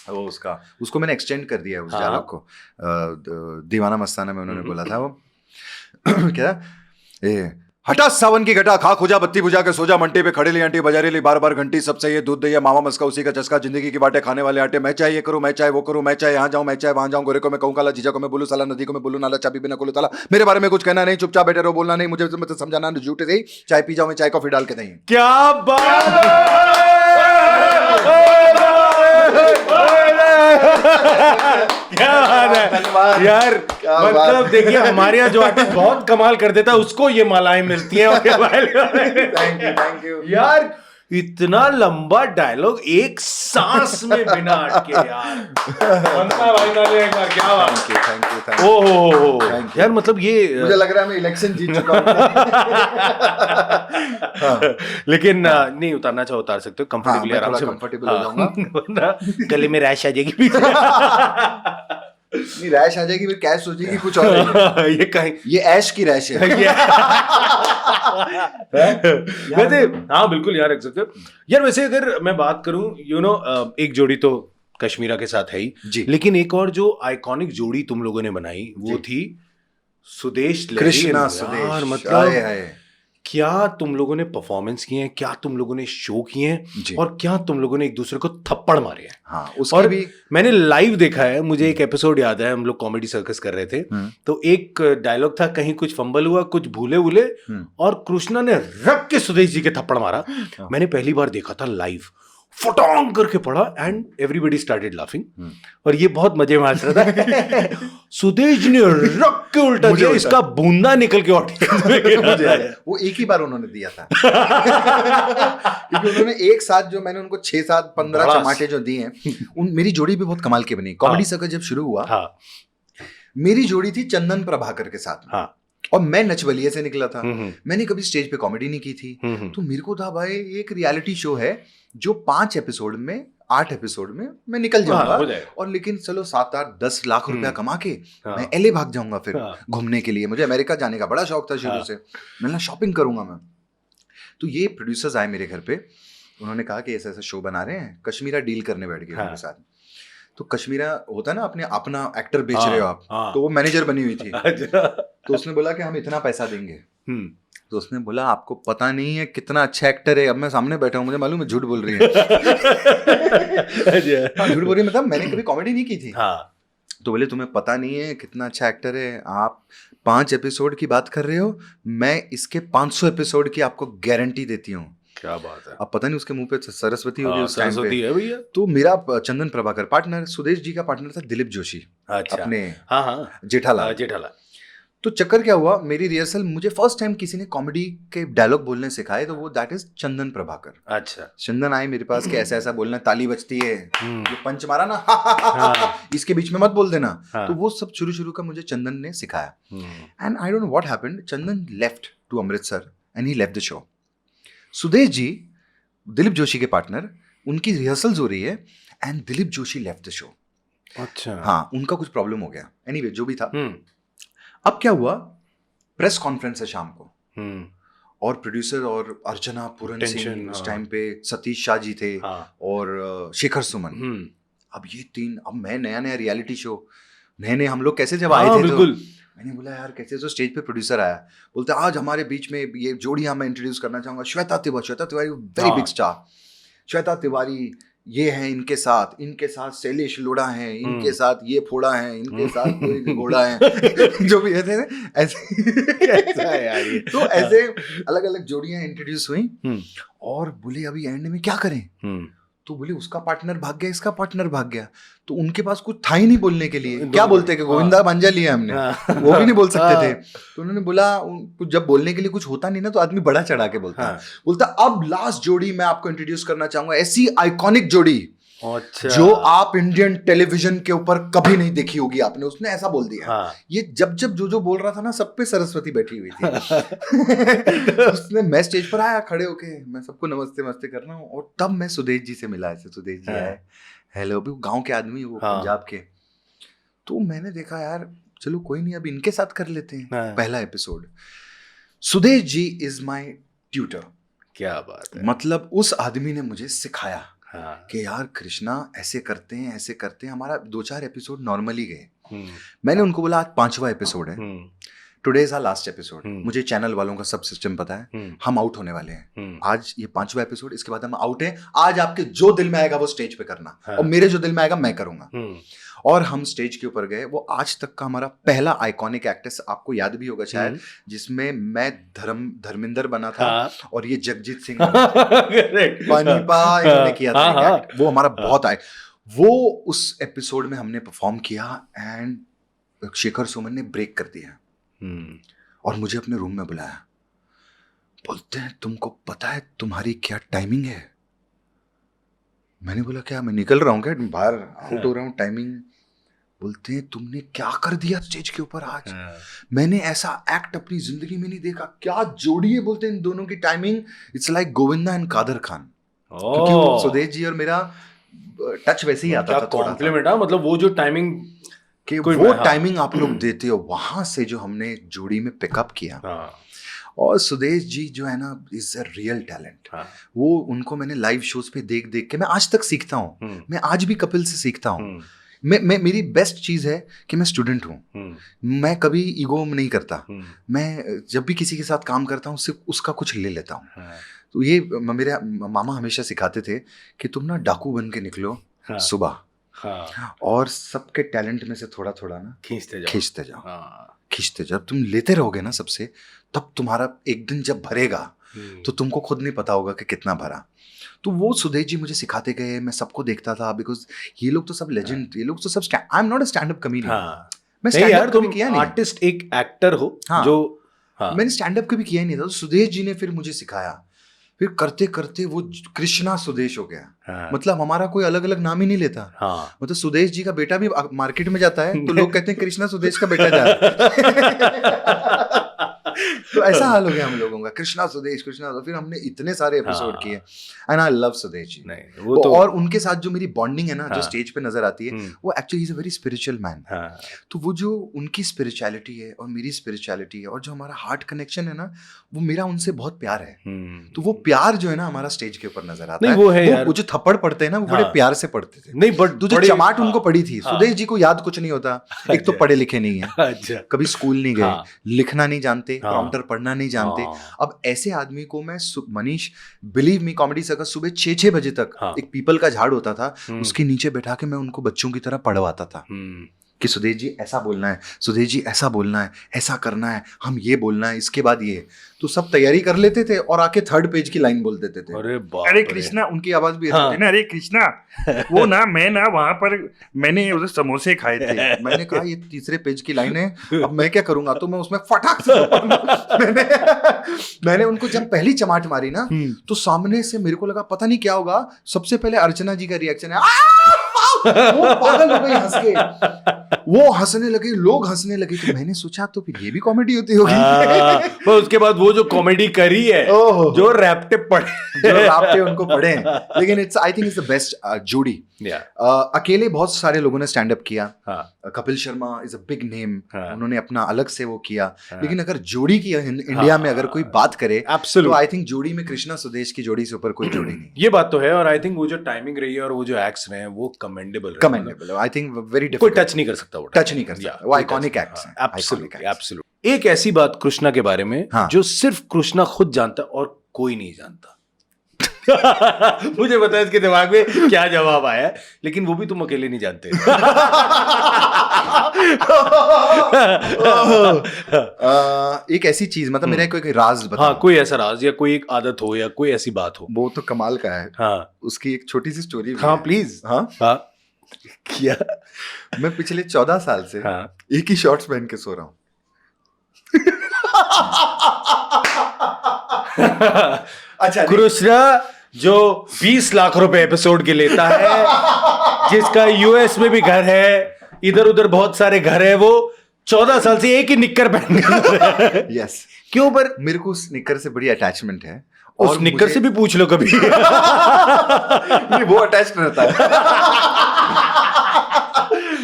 वो उसको मैंने एक्सटेंड कर दिया उस हाँ। डायलॉग को। दीवाना मस्ताना में उन्होंने बोला था वो क्या, ए हटा सावन की घटा, खा खुजा बत्ती बुझा के सोजा, मंटी पे खड़े ली आंटी बजा रही बार बार घंटी, सबसे ये दूध दैया मामा मस्का उसी का चस्का, जिंदगी की बातें खाने वाले आटे, मैं चाहे ये करूं मैं चाहे वो करूं, मैं चाहे यहाँ जाऊं मैं चाहे वहां जाऊं, गोरे को मैं कहूं काला, जीजा को मैं बोलूं साला, नदी को मैं बोलूं नाला, चाबी बिना खोलूं ताला, मेरे बारे में कुछ कहना नहीं, चुपचाप बैठे रहो बोलना नहीं, मुझे मतलब समझाना झूठे सही, चाय पी जाओ मैं चाय कॉफी डाल के नहीं। क्या बात क्या बात है यार, मतलब देखिए हमारे यहाँ जो आर्टिस्ट बहुत कमाल कर देता है उसको ये मालाएं मिलती हैं। थैंक यू यार इतना लंबा डायलॉग एक सांस में बिना अटके यार, बनता भाई ताली एक बार, क्या बात। थैंक यू ओह यार मतलब ये मुझे लग रहा है मैं इलेक्शन जीत चुका हूं। लेकिन नहीं उतारना चाहो उतार सकते हो कंफर्टेबली, आराम से कंफर्टेबल हो जाऊंगा। गले में रैश आ जाएगी नहीं रैश आ जाएगी, फिर क्या सोचेगी कुछ और ये कहीं ये ऐश की रैश है। वैसे हाँ बिल्कुल यार एग्जैक्ट यार। वैसे अगर मैं बात करूं एक जोड़ी तो कश्मीरा के साथ है ही जी, लेकिन एक और जो आइकॉनिक जोड़ी तुम लोगों ने बनाई वो थी सुदेश लहरी। कृष्णा यार, सुदेश, मतलब क्या तुम लोगों ने परफॉर्मेंस किए हैं, क्या तुम लोगों ने शो किए हैं, और क्या तुम लोगों ने एक दूसरे को थप्पड़ मारे हैं। हाँ, उसकी और भी मैंने लाइव देखा है, मुझे एक एपिसोड याद है, हम लोग कॉमेडी सर्कस कर रहे थे, तो एक डायलॉग था कहीं कुछ फंबल हुआ कुछ भूले और कृष्णा ने रख के सुदेश जी के थप्पड़ मारा। मैंने पहली बार देखा था लाइव, फटांग करके पड़ा एंड एवरीबॉडी स्टार्टेड लाफिंग, और ये बहुत मजे में हंस रहा था। सुदेश जी ने रख के उल्टा दिया, इसका बूंदा निकल के वो एक ही बार उन्होंने दिया था क्योंकि उन्होंने एक साथ जो मैंने उनको 6 7 15 चमाटे जो दिए हैं, मेरी जोड़ी भी बहुत कमाल की बनी। कॉमेडी सर्कस जब शुरू हुआ, मेरी जोड़ी थी चंदन प्रभाकर के साथ, और मैं नचबलिए से निकला था, मैंने कभी स्टेज पे कॉमेडी नहीं की थी, तो मेरे को था भाई एक रियलिटी शो है जो 5 एपिसोड में 8 एपिसोड में मैं निकल जाऊंगा, और लेकिन चलो 7 8 10 लाख रुपया कमा के मैं एलए भाग जाऊंगा फिर घूमने के लिए। मुझे अमेरिका जाने का बड़ा शौक था शुरू से, मैं ना शॉपिंग करूंगा मैं। तो ये प्रोड्यूसर्स आए मेरे घर पे, उन्होंने कहा कि ऐसा ऐसा शो बना रहे हैं, कश्मीरा डील करने बैठ गए मेरे साथ। तो कश्मीरा होता है ना, अपना एक्टर बेच रहे हो आप, तो वो मैनेजर बनी हुई थी। तो उसने बोला कि हम इतना पैसा देंगे। तो उसने बोला आपको पता नहीं है कितना अच्छा एक्टर है। अब मैं सामने बैठा हूँ, मुझे मालूम है झूठ बोल रही है। झूठ बोल रही है, मतलब मैंने कभी कॉमेडी नहीं की थी। तो बोले तुम्हें पता नहीं है कितना अच्छा एक्टर है, आप 5 एपिसोड की बात कर रहे हो, मैं इसके 500 एपिसोड की आपको गारंटी देती हूँ। क्या बात है। अब पता नहीं उसके मुंह पे सरस्वती होगी उस टाइम पे है भैया। तो मेरा चंदन प्रभाकर पार्टनर, सुदेश जी का पार्टनर था दिलीप जोशी, अपने जेठालाल। तो चक्कर क्या हुआ, मेरी रिहर्सल, मुझे फर्स्ट टाइम किसी ने कॉमेडी के डायलॉग बोलने सिखाए, तो वो दैट इज चंदन प्रभाकर। अच्छा, चंदन आए मेरे पास कि ऐसा ऐसा बोलना, ताली बजती है, ये पंच मारा ना, इसके बीच में मत बोल देना। तो वो सब शुरू का मुझे चंदन ने सिखाया। And I don't know what happened, Chandan left to Amritsar and he left the show. Sudesh ji, Dilip Joshi के पार्टनर, उनकी रिहर्सल्स हो रही है and Dilip Joshi left the show. अच्छा, हाँ, उनका कुछ प्रॉब्लम हो गया। एनीवे, जो भी था। अब क्या हुआ, प्रेस कॉन्फ्रेंस है शाम को, और प्रोड्यूसर और अर्चना पूरन सिंह उस टाइम पे, सतीश शाह जी थे, और शेखर सुमन। अब ये 3, अब मैं नया रियलिटी शो, नए हम लोग कैसे जब आए थे, तो मैंने बोला यार कैसे। तो स्टेज पे प्रोड्यूसर आया, बोलते आज हमारे बीच में ये जोड़ियां मैं इंट्रोड्यूस करना चाहूंगा, Shweta Tiwari very big star. Shweta Tiwari ये हैं, इनके साथ शैलेश लोढ़ा हैं, इनके साथ ये फोड़ा है, इनके साथ कोई घोड़ा है, जो भी ऐसे कैसा है यार ये। तो ऐसे अलग अलग जोड़ियां इंट्रोड्यूस हुई, और बोले अभी एंड में क्या करें। तो बोले उसका पार्टनर भाग गया, इसका पार्टनर भाग गया, तो उनके पास कुछ था ही नहीं बोलने के लिए। क्या बोलते कि गोविंदा भांजा लिया हमने, वो भी नहीं बोल सकते थे। तो उन्होंने बोला जब बोलने के लिए कुछ होता नहीं ना तो आदमी बड़ा चढ़ा के बोलता है। बोलता अब लास्ट जोड़ी मैं आपको इंट्रोड्यूस करना चाहूंगा, ऐसी आइकॉनिक जोड़ी जो आप इंडियन टेलीविजन के ऊपर कभी नहीं देखी होगी आपने। उसने ऐसा बोल दिया। ये जब जो बोल रहा था ना, सब पे सरस्वती बैठी हुई थी। उसने, मैं स्टेज पर आया खड़े होके, मैं सबको नमस्ते नमस्ते कर रहा हूँ, और तब मैं सुदेश जी से मिला। ऐसे सुदेश जी आए, हेलो, अभी गांव के आदमी, वो पंजाब के। तो मैंने देखा यार चलो कोई नहीं, अब इनके साथ कर लेते हैं पहला episode. Sudesh ji is my tutor. क्या बात है। मतलब उस आदमी ने मुझे सिखाया कि यार कृष्णा ऐसे करते हैं, ऐसे करते हैं। हमारा 2-4 एपिसोड नॉर्मली गए। मैंने उनको बोला आज 5वां एपिसोड है, today is our last episode. मुझे चैनल वालों का सब सिस्टम पता है, हम आउट होने वाले हैं। आज ये 5वां एपिसोड, इसके बाद हम आउट हैं। आज आपके जो दिल में आएगा वो स्टेज पे करना, और मेरे जो दिल में आएगा मैं करूंगा। और हम स्टेज के ऊपर गए। वो आज तक का हमारा पहला आइकॉनिक एक्ट्रेस, आपको याद भी होगा शायद, जिसमें मैं धर्मेंद्र बना था और ये जगजीत सिंह पानीपा इन्होंने किया था। वो हमारा बहुत वो उस एपिसोड में हमने परफॉर्म किया, एंड शेखर सुमन ने ब्रेक कर दिया और मुझे अपने रूम में बुलाया। बोलते हैं तुमको पता है तुम्हारी क्या टाइमिंग है? मैंने बोला क्या, मैं निकल रहा हूँ क्या, बाहर आउट हो रहा हूँ, टाइमिंग? बोलते हैं तुमने क्या कर दिया स्टेज के ऊपर आज। मैंने ऐसा एक्ट अपनी जिंदगी में नहीं देखा। क्या जोड़ी है, बोलते हैं इन दोनों की timing, it's like Govinda and Kader Khan. क्योंकि वो सुदेश जी और मेरा टच वैसे ही आता था। कॉम्प्लीमेंट। मतलब वो जो टाइमिंग कि वो टाइमिंग आप लोग देते हो, वहां से जो हमने जोड़ी में पिकअप किया। और सुदेश जी जो है ना, इज अ रियल टैलेंट। वो उनको मैंने लाइव शोज पे देख देख के मैं आज तक सीखता हूँ। मैं आज भी कपिल से सीखता हूँ। मैं मेरी बेस्ट चीज़ है कि मैं स्टूडेंट हूँ। मैं कभी ईगो नहीं करता। मैं जब भी किसी के साथ काम करता हूँ उससे उसका कुछ ले लेता हूँ। तो ये मेरे मामा हमेशा सिखाते थे कि तुम ना डाकू बन के निकलो सुबह, और सबके टैलेंट में से थोड़ा थोड़ा ना खींचते जाओ। तुम लेते रहोगे ना सबसे, तब तुम्हारा एक दिन जब भरेगा तो तुमको खुद नहीं पता होगा कि कितना भरा। तो वो सुदेश जी मुझे सिखाते गए, मैं सबको देखता था, बिकॉज ये लोग तो सब लेजेंड, ये लोग तो सब, I am not a stand up comedian. मैं स्टैंड अप कभी किया नहीं। आर्टिस्ट, एक एक्टर हो जो मैंने स्टैंड अप कभी किया ही नहीं था। तो सुदेश जी ने फिर मुझे सिखाया। फिर करते करते वो कृष्णा सुदेश हो गया। मतलब हमारा कोई अलग अलग नाम ही नहीं लेता। मतलब सुदेश जी का बेटा भी मार्केट में जाता है तो लोग कहते हैं कृष्णा सुदेश का बेटा जा रहा है। तो ऐसा हाल हो गया हम लोगों का, कृष्णा सुदेश कृष्णा। तो फिर हमने इतने सारे एपिसोड किए, and I love Sudesh ji. वो तो, और उनके साथ जो मेरी बॉन्डिंग है ना, जो स्टेज पे नजर आती है, वो actually is a very spiritual man. तो वो जो उनकी स्पिरिचुअलिटी है और मेरी स्पिरिचुअलिटी है, और जो हमारा हार्ट कनेक्शन है ना, वो मेरा उनसे बहुत प्यार है। तो वो प्यार जो है ना हमारा स्टेज के ऊपर नजर आता है। वो जो थप्पड़ पड़ते हैं ना, वो बड़े प्यार से पड़ते थे। नहीं, बट जो चमाट उनको पड़ी थी, सुदेश जी को याद कुछ नहीं होता। एक तो पढ़े लिखे नहीं है, कभी स्कूल नहीं गए, लिखना नहीं जानते, प्रॉम्प्टर पढ़ना नहीं जानते। अब ऐसे आदमी को मैं, Manish believe me, comedy circus सुबह 6 बजे तक एक पीपल का झाड़ होता था, उसके नीचे बैठा के मैं उनको बच्चों की तरह पढ़वाता था कि सुदेश जी ऐसा बोलना है, सुदेश जी ऐसा बोलना है, ऐसा करना है, हम ये बोलना है, इसके बाद ये। तो सब तैयारी कर लेते थे और आके 3rd पेज की लाइन बोल देते थे। अरे कृष्णा, उनकी आवाज भी ऐसी थी ना, अरे कृष्णा, वो ना मैं ना वहां पर मैंने उधर समोसे खाए थे। मैंने कहा ये 3रे पेज की लाइन है, अब मैं क्या करूंगा? तो मैं उसमें फटाक से मैंने उनको जब पहली चमाट मारी ना, तो सामने से मेरे को लगा पता नहीं क्या होगा। सबसे पहले अर्चना जी का रिएक्शन है, वो पागल हो गई हंस के, वो हंसने लगे, लोग हंसने लगे। तो मैंने सोचा तो फिर ये भी कॉमेडी होती होगी। उसके बाद वो जो कॉमेडी करी है, जो रैप्टे पढ़े उनको पढ़े, लेकिन it's, I think it's the best जोड़ी। अकेले बहुत सारे लोगों ने स्टैंड अप किया। Kapil Sharma is a big name, उन्होंने अपना अलग से वो किया। लेकिन अगर जोड़ी की इंडिया में अगर कोई बात करे, तो आई थिंक जोड़ी में कृष्णा सुदेश की जोड़ी से ऊपर कोई जोड़ी नहीं। ये बात तो है। और आई थिंक वो जो टाइमिंग रही है और वो जो एक्ट्स रहे हैं, वो commendable. I think very difficult. कोई टच नहीं कर सकता, वो टच नहीं कर सकता। वो आइकॉनिक एक्ट्स हैं। एब्सोल्युटली। एक ऐसी बात कृष्णा के बारे में जो सिर्फ कृष्णा खुद जानता है और कोई नहीं जानता। मुझे पता है इसके दिमाग में क्या जवाब आया है, लेकिन वो भी तुम अकेले नहीं जानते। एक ऐसी चीज, मतलब मेरा कोई राज बता। हाँ, कोई ऐसा राज या कोई एक आदत हो या कोई ऐसी बात हो। वो तो कमाल का है। हाँ, उसकी एक छोटी सी स्टोरी। हाँ प्लीज। हाँ हाँ, क्या? मैं पिछले 14 साल से हाँ। एक ही शॉर्ट्स पहन के सो रहा हूँ। अच्छा, कृष्णा जो 20 लाख रुपए एपिसोड के लेता है, जिसका यूएस में भी घर है, इधर उधर बहुत सारे घर है, वो 14 साल से एक ही निक्कर पहन के यस, क्यों? पर मेरे को उस निक्कर से बड़ी अटैचमेंट है। उस निक्कर से भी पूछ लो कभी। नहीं, वो अटैच रहता है।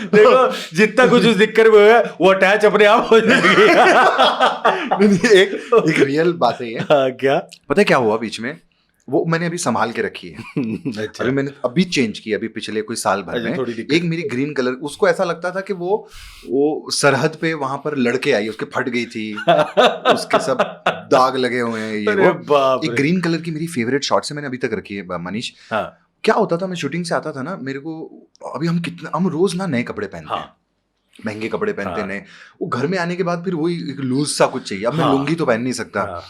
देखो जितना कुछ उस निक्कर में है वो अटैच अपने आप हो जाएगी। नहीं, एक रियल बात है ये। हाँ, क्या? पता है क्या हुआ बीच में? वो मैंने अभी संभाल के रखी है। अच्छा। अभी मैंने अभी चेंज की, अभी पिछले कोई साल भर अच्छा, में। थोड़ी दिक्कत। एक मेरी ग्रीन कलर, उसको ऐसा लगता था कि वो सरहद पे वहां पर लड़के आई, उसके फट गई थी, उसके सब दाग लगे हुए हैं, ये अरे वो। बाप एक रे। ग्रीन कलर की मेरी फेवरेट शॉर्ट से मैंने अभी तक रखी है मनीष। हाँ, क्या होता था, मैं शूटिंग से आता था ना, मेरे को अभी हम रोज ना नए कपड़े पहनते हैं, हाँ, महंगे कपड़े पहनते हाँ। नए। वो घर में आने के बाद फिर वही एक लूज सा कुछ चाहिए। अब मैं हाँ। लुंगी तो पहन नहीं सकता, हाँ,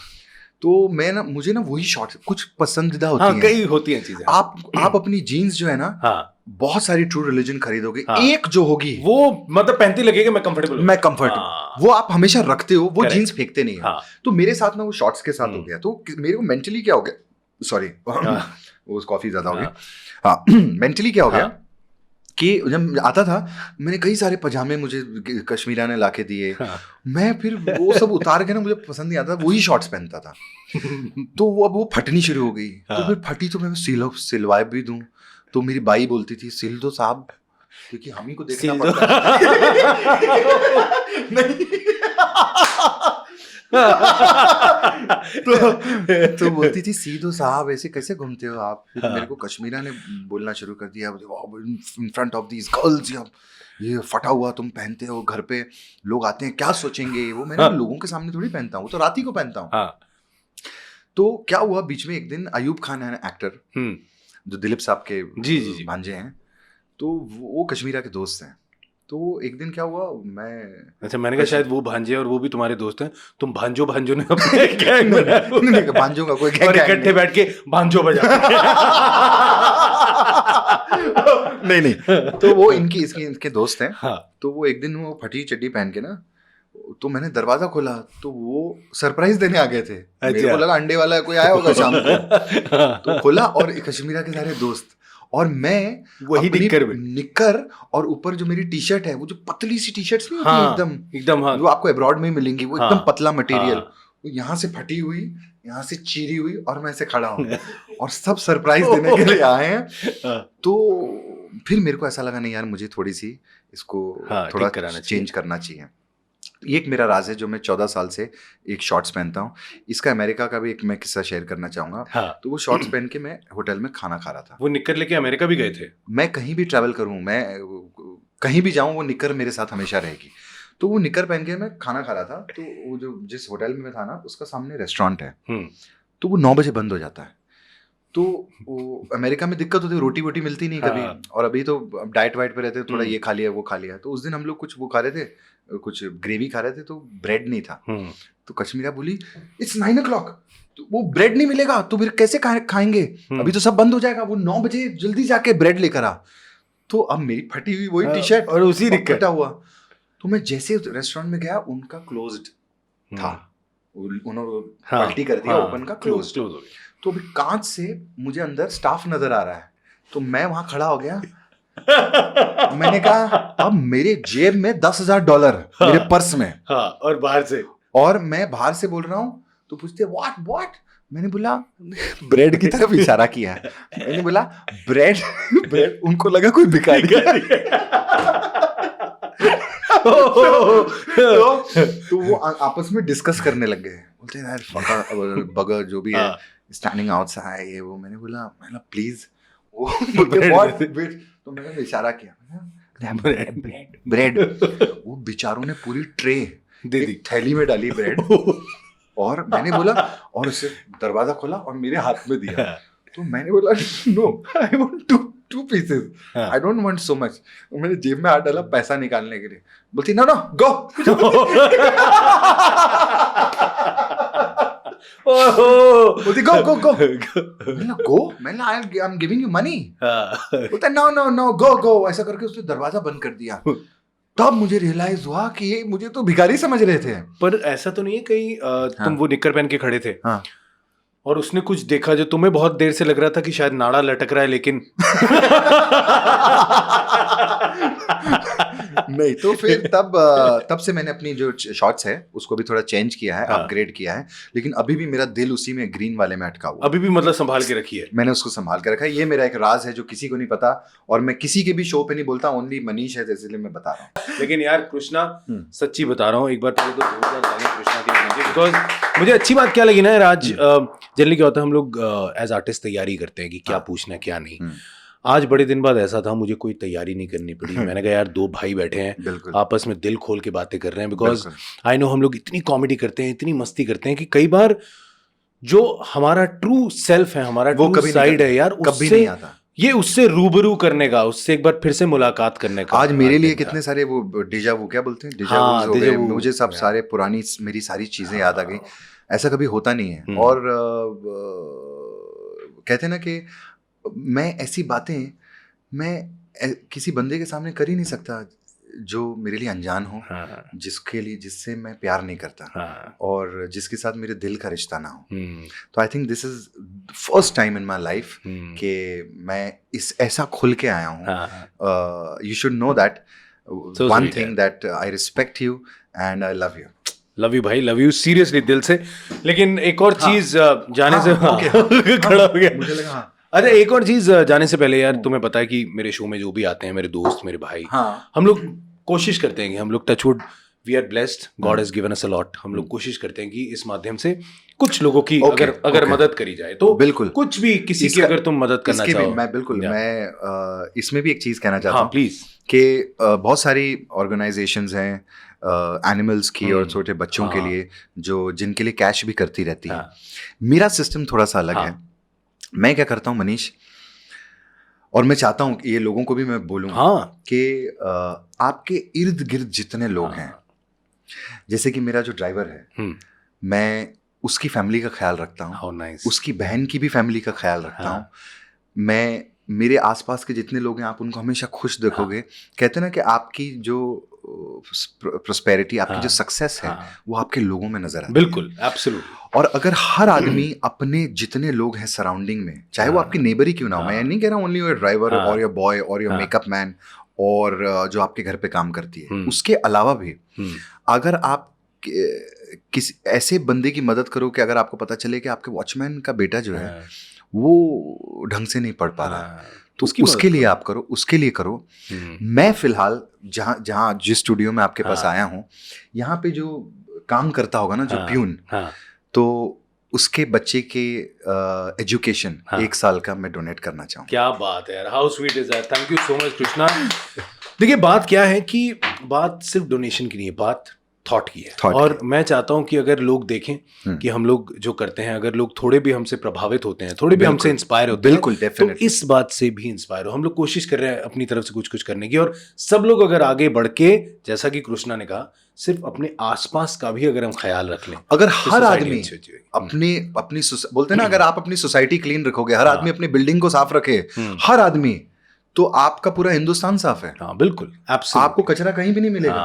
तो मुझे ना वही शॉर्ट्स कुछ पसंदीदा होती हाँ, हैं। कई होती हैं चीजें। आप अपनी जीन्स जो है ना, हाँ, बहुत सारी ट्रू रिलीजन खरीदोगे, हाँ। एक जो होगी वो मतलब पहनती लगेगा मैं कंफर्टेबल मैं कंफर्ट, हाँ। वो आप हमेशा रखते हो, वो Correct. जीन्स फेंकते नहीं है। हाँ, तो मेरे साथ ना वो शॉर्ट्स के साथ हो गया, तो मेरे को मेंटली क्या हो गया, सॉरी हाँ। वो कॉफी ज्यादा हो गई। हाँ। हाँ, मेंटली क्या हो गया हाँ। कि जब आता था, मैंने कई सारे पजामे मुझे कश्मीरा ने लाके दिए, हाँ। मैं फिर वो सब उतार के ना, मुझे पसंद नहीं आता, वही शॉर्ट्स पहनता था। तो वो अब वो फटनी शुरू हो गई। तो हाँ। फिर फटी तो मैं सिलवाए भी दूं, तो मेरी बाई बोलती थी सिल दो साहब, क्योंकि हम ही को देखना सिल दो। पड़ता है। तो बोलती थी सी दो साहब, ऐसे कैसे घूमते हो आप? फिर हाँ। मेरे को कश्मीरा ने बोलना शुरू कर दिया, in front of these girls, ये फटा हुआ तुम पहनते हो, घर पे लोग आते हैं क्या सोचेंगे? वो मैंने हाँ। लोगों के सामने थोड़ी पहनता हूँ, वो तो रात ही को पहनता हूँ। हाँ। तो क्या हुआ, बीच में एक दिन अयूब खान है एक्टर, जो दिलीप साहब के जी, जी, जी। भांजे हैं, तो वो कश्मीरा के दोस्त हैं। तो एक दिन क्या हुआ, मैं अच्छा, मैंने कहा शायद वो भांजे और वो भी तुम्हारे दोस्त हैं, तुम भांजो भांजो ने अपने गैंग बनाया हुआ है। नहीं, भांजों का कोई और गैंग इकट्ठे बैठ के भांजो बजा। नहीं, तो वो इनके दोस्त हैं। हाँ, तो वो एक दिन वो फटी चड्डी पहन के ना, तो मैंने दरवाजा खोला, तो वो सरप्राइज देने आ गए थे। मेरे को लगा अंडे वाला कोई आया होगा शाम को। तो खोला और कश्मीरा के सारे दोस्त, और मैं वही अपनी निक्कर में। निक्कर और ऊपर जो मेरी टी शर्ट है, वो जो पतली सी टी शर्ट्स नहीं होती हाँ, एकदम एकदम। हाँ, जो आपको अब्रॉड में ही मिलेंगी, वो हाँ, एकदम पतला मटेरियल, हाँ। वो यहाँ से फटी हुई, यहाँ से चीरी हुई, और मैं ऐसे खड़ा हूँ और सब सरप्राइज देने के लिए आए हैं। हाँ। तो फिर मेरे को ऐसा लगा, नहीं यार, मुझे थोड़ी सी इसको हाँ, थोड़ा ठीक कराना चाहिए। चेंज करना चाहिए। ये एक मेरा राज है जो मैं 14 साल से एक शॉर्ट्स पहनता हूँ। इसका अमेरिका का भी एक मैं किस्सा शेयर करना चाहूंगा। हाँ। तो वो शॉर्ट्स पहन के मैं होटल में खाना खा रहा था। वो निक्कर लेके अमेरिका भी गए थे? मैं कहीं भी ट्रैवल करूँ, मैं कहीं भी जाऊँ, वो निक्कर मेरे साथ हमेशा रहेगी। तो वो निक्कर पहन के मैं खाना खा रहा था। तो वो जो जिस होटल में मैं था ना, उसका सामने रेस्टोरेंट है, तो वो 9 बजे बंद हो जाता है। तो वो अमेरिका में दिक्कत होती है, रोटी वोटी मिलती नहीं कभी। हाँ। और अभी तो डाइट वाइट पे रहते हैं, थोड़ा ये खा लिया वो खा लिया। तो उस दिन हम लोग कुछ वो खा रहे थे, कुछ ग्रेवी खा रहे थे, तो ब्रेड नहीं था। तो कश्मीरा बोली इट्स 9 o'clock, तो वो ब्रेड नहीं मिलेगा तो फिर कैसे खाएंगे, अभी तो सब बंद हो जाएगा, वो 9 बजे जल्दी जाके ब्रेड लेकर आ। तो अब मेरी फटी हुई वही टी शर्ट और उसी दिक्कत फटा हुआ। तो मैं जैसे रेस्टोरेंट में गया, उनका क्लोज्ड था, उन्होंने पलटी कर दिया, ओपन का क्लोज्ड। तो अभी कांच से मुझे अंदर स्टाफ नजर आ रहा है, तो मैं वहां खड़ा हो गया। मैंने कहा अब मेरे जेब में $10,000 मेरे पर्स में, हाँ, और बाहर से, और मैं बाहर से बोल रहा हूँ। तो पूछते व्हाट, मैंने बोला ब्रेड की तरफ इशारा किया है। मैंने बोला ब्रेड, उनको लगा कोई भिखारी है। तो वो आपस में डिस्कस करने लग गए, बोलते हैं यार फका बगर जो भी है स्टैंडिंग आउटसाइड, ये वो। मैंने बोला प्लीज, वो ब्रेड, तो मैंने इशारा किया, ब्रेड। वो बेचारों ने पूरी ट्रे दे दी, थैली में डाली ब्रेड, और मैंने बोला, और उससे दरवाजा खोला और मेरे हाथ में दिया। तो मैंने बोला no, I want two pieces, हाँ। I don't want so much. मैंने जेब में हाथ डाला पैसा निकालने के लिए, बोलती नो नो गो। बोलती गो गो गो। मैंने गो, मैंने I am giving you money. बोलता नो नो नो गो गो, ऐसा करके उसने दरवाजा बंद कर दिया। तब मुझे रियलाइज हुआ कि ये मुझे तो भिखारी समझ रहे थे। पर ऐसा तो नहीं है कहीं तुम वो निक्कर पहन के खड़े थे हाँ। और उसने कुछ देखा जो तुम्हें बहुत देर से लग रहा था कि शायद नाड़ा लटक रहा है, लेकिन नहीं, तो फिर तब से मैंने अपनी जो शॉट्स है उसको भी थोड़ा चेंज किया है, हाँ। अपग्रेड किया है, लेकिन अभी भी मेरा दिल उसी में ग्रीन वाले में अटका हुआ है। अभी भी मतलब संभाल के रखी है। मैंने उसको संभाल के रखा है। ये मेरा एक राज है जो किसी को नहीं पता, और मैं किसी के भी शो पे नहीं बोलता, ओनली मनीष है, इसलिए मैं बता रहा हूँ। लेकिन यार कृष्णा, सच्ची बता रहा हूँ, एक बार पहले तो जोरदार तालियां कृष्णा के लिए, बिकॉज मुझे अच्छी बात क्या लगी ना यार, आज जनरली क्या होता है, हम लोग एज आर्टिस्ट तैयारी करते हैं कि क्या पूछना है क्या नहीं। आज बड़े दिन बाद ऐसा था, मुझे कोई तैयारी नहीं करनी पड़ी। मैंने कहा यार दो भाई बैठे हैं, बिल्कुल आपस में दिल खोल के बातें कर रहे हैं, बिकॉज आई नो हम लोग इतनी कॉमेडी करते हैं, इतनी मस्ती करते हैं कि कई बार जो हमारा ट्रू सेल्फ है, हमारा वो ट्रू कभी साइड है यार, कभी उससे नहीं आता। ये उससे रूबरू करने का, उससे एक बार फिर से मुलाकात करने का आज मेरे लिए माध्यम था। कितने सारे वो डेजा वू क्या बोलते हैं, डेजा हाँ, वूज हो डेजा गए, वू। मुझे सब सारे पुरानी मेरी सारी चीजें याद आ गई। ऐसा कभी होता नहीं है। और कहते हैं ना कि मैं ऐसी बातें किसी बंदे के सामने कर ही नहीं सकता जो मेरे लिए अनजान हो, जिससे मैं प्यार नहीं करता, और जिसके साथ मेरे दिल का रिश्ता ना हो। तो आई think this is first time in my life कि मैं ऐसा खुल के आया हूँ। You should know that one thing, that I respect you and I love you. Love you भाई, लव यू सीरियसली दिल से। लेकिन एक और चीज जाने से खड़ा हो गया, मुझे लगा अच्छा एक और चीज जाने से पहले यार, तुम्हें पता है कि मेरे शो में जो भी आते हैं, मेरे दोस्त, मेरे भाई, हम लोग कोशिश करते हैं कि हम लोग touchwood, we are blessed, God has given us a lot. हम लोग कोशिश करते हैं कि इस माध्यम से कुछ लोगों की अगर मदद करी जाए तो बिल्कुल, कुछ भी किसी की अगर तुम मदद करना चाहो। मैं इसमें भी एक चीज कहना चाहता हूँ प्लीज, कि बहुत सारी ऑर्गेनाइजेशंस हैं एनिमल्स की और छोटे बच्चों के लिए, जो जिनके लिए कैश भी करती रहती है। मेरा सिस्टम थोड़ा सा अलग है। मैं क्या करता हूँ मनीष, और मैं चाहता हूँ कि ये लोगों को भी मैं बोलूँ कि आपके इर्द गिर्द जितने लोग हैं, जैसे कि मेरा जो ड्राइवर है, मैं उसकी फैमिली का ख्याल रखता हूँ, उसकी बहन की भी फैमिली का ख्याल रखता हूँ। मैं मेरे आसपास के जितने लोग हैं, आप उनको हमेशा खुश देखोगे। कहते हैं ना कि आपकी जो प्रोस्पेरिटी, आपकी जो सक्सेस है, वो आपके लोगों में नजर आती है। बिल्कुल, एब्सोल्युटली। और अगर हर आदमी अपने जितने लोग हैं सराउंडिंग में, चाहे वो आपकी नेबर ही क्यों ना हो, मैं नहीं कह रहा हूँ ओनली योर ड्राइवर और योर बॉय और योर मेकअप मैन और जो आपके घर पे काम करती है, उसके अलावा भी अगर आप किसी ऐसे बंदे की मदद करो कि अगर आपको पता चले कि आपके वॉचमैन का बेटा जो है वो ढंग से नहीं पढ़ पा रहा, तो उसके लिए आप करो, उसके लिए करो। मैं फिलहाल जहाँ जिस स्टूडियो में आपके पास आया हूँ, यहाँ पे जो काम करता होगा ना, जो प्यून, तो उसके बच्चे के एजुकेशन 1 साल का मैं डोनेट करना चाहूँ। क्या बात है यार, how sweet is that, thank you so much Krishna. देखिए बात क्या है कि बात सिर्फ डोनेशन की नहीं है, बात थॉट की है। और मैं चाहता हूं कि अगर लोग देखें कि हम लोग जो करते हैं, अगर लोग थोड़े भी हमसे प्रभावित होते हैं, थोड़े भी हमसे इंस्पायर होते हैं, बिल्कुल, तो इस बात से भी इंस्पायर हो। हम लोग कोशिश कर रहे हैं अपनी तरफ से कुछ करने की, और सब लोग अगर आगे बढ़ के, जैसा कि कृष्णा ने कहा, सिर्फ अपने आसपास का भी अगर हम ख्याल रख लें, अगर हर आदमी अपनी बोलते हैं ना, अगर आप अपनी सोसाइटी क्लीन रखोगे, हर आदमी अपनी बिल्डिंग को साफ रखे, हर आदमी, तो आपका पूरा हिंदुस्तान साफ है। बिल्कुल, आपको कचरा कहीं भी नहीं मिलेगा।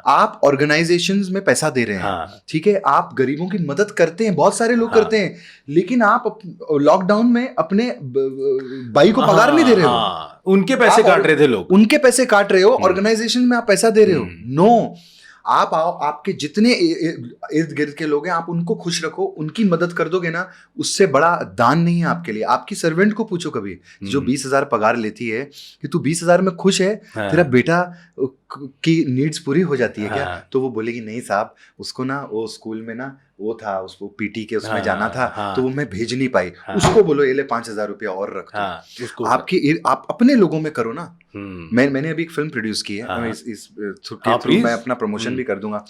आप ऑर्गेनाइजेशंस में पैसा दे रहे हैं, ठीक है, आप गरीबों की मदद करते हैं, बहुत सारे लोग करते हैं, लेकिन आप लॉकडाउन में अपने भाई को पगार नहीं दे रहे हो, उनके पैसे काट रहे थे लोग, उनके पैसे काट रहे हो, ऑर्गेनाइजेशन में आप पैसा दे रहे हो। नो, आप आओ, आपके जितने इर्द गिर्द के लोग हैं, आप उनको खुश रखो, उनकी मदद कर दोगे ना, उससे बड़ा दान नहीं है आपके लिए। आपकी सर्वेंट को पूछो कभी, जो 20,000 पगार लेती है, कि तू 20,000 में खुश है, तेरा बेटा की नीड्स पूरी हो जाती है क्या? तो वो बोलेगी नहीं साहब, उसको ना वो स्कूल में ना वो था, उसको पीटी के उसमें जाना था, तो वो मैं भेज नहीं पाई। उसको बोलो ये ले 5,000 रुपया और रख दो। आप अपने लोगों में करो ना। मैंने अभी एक फिल्म प्रोड्यूस की है, इस थ्रू मैं अपना प्रमोशन भी कर दूंगा।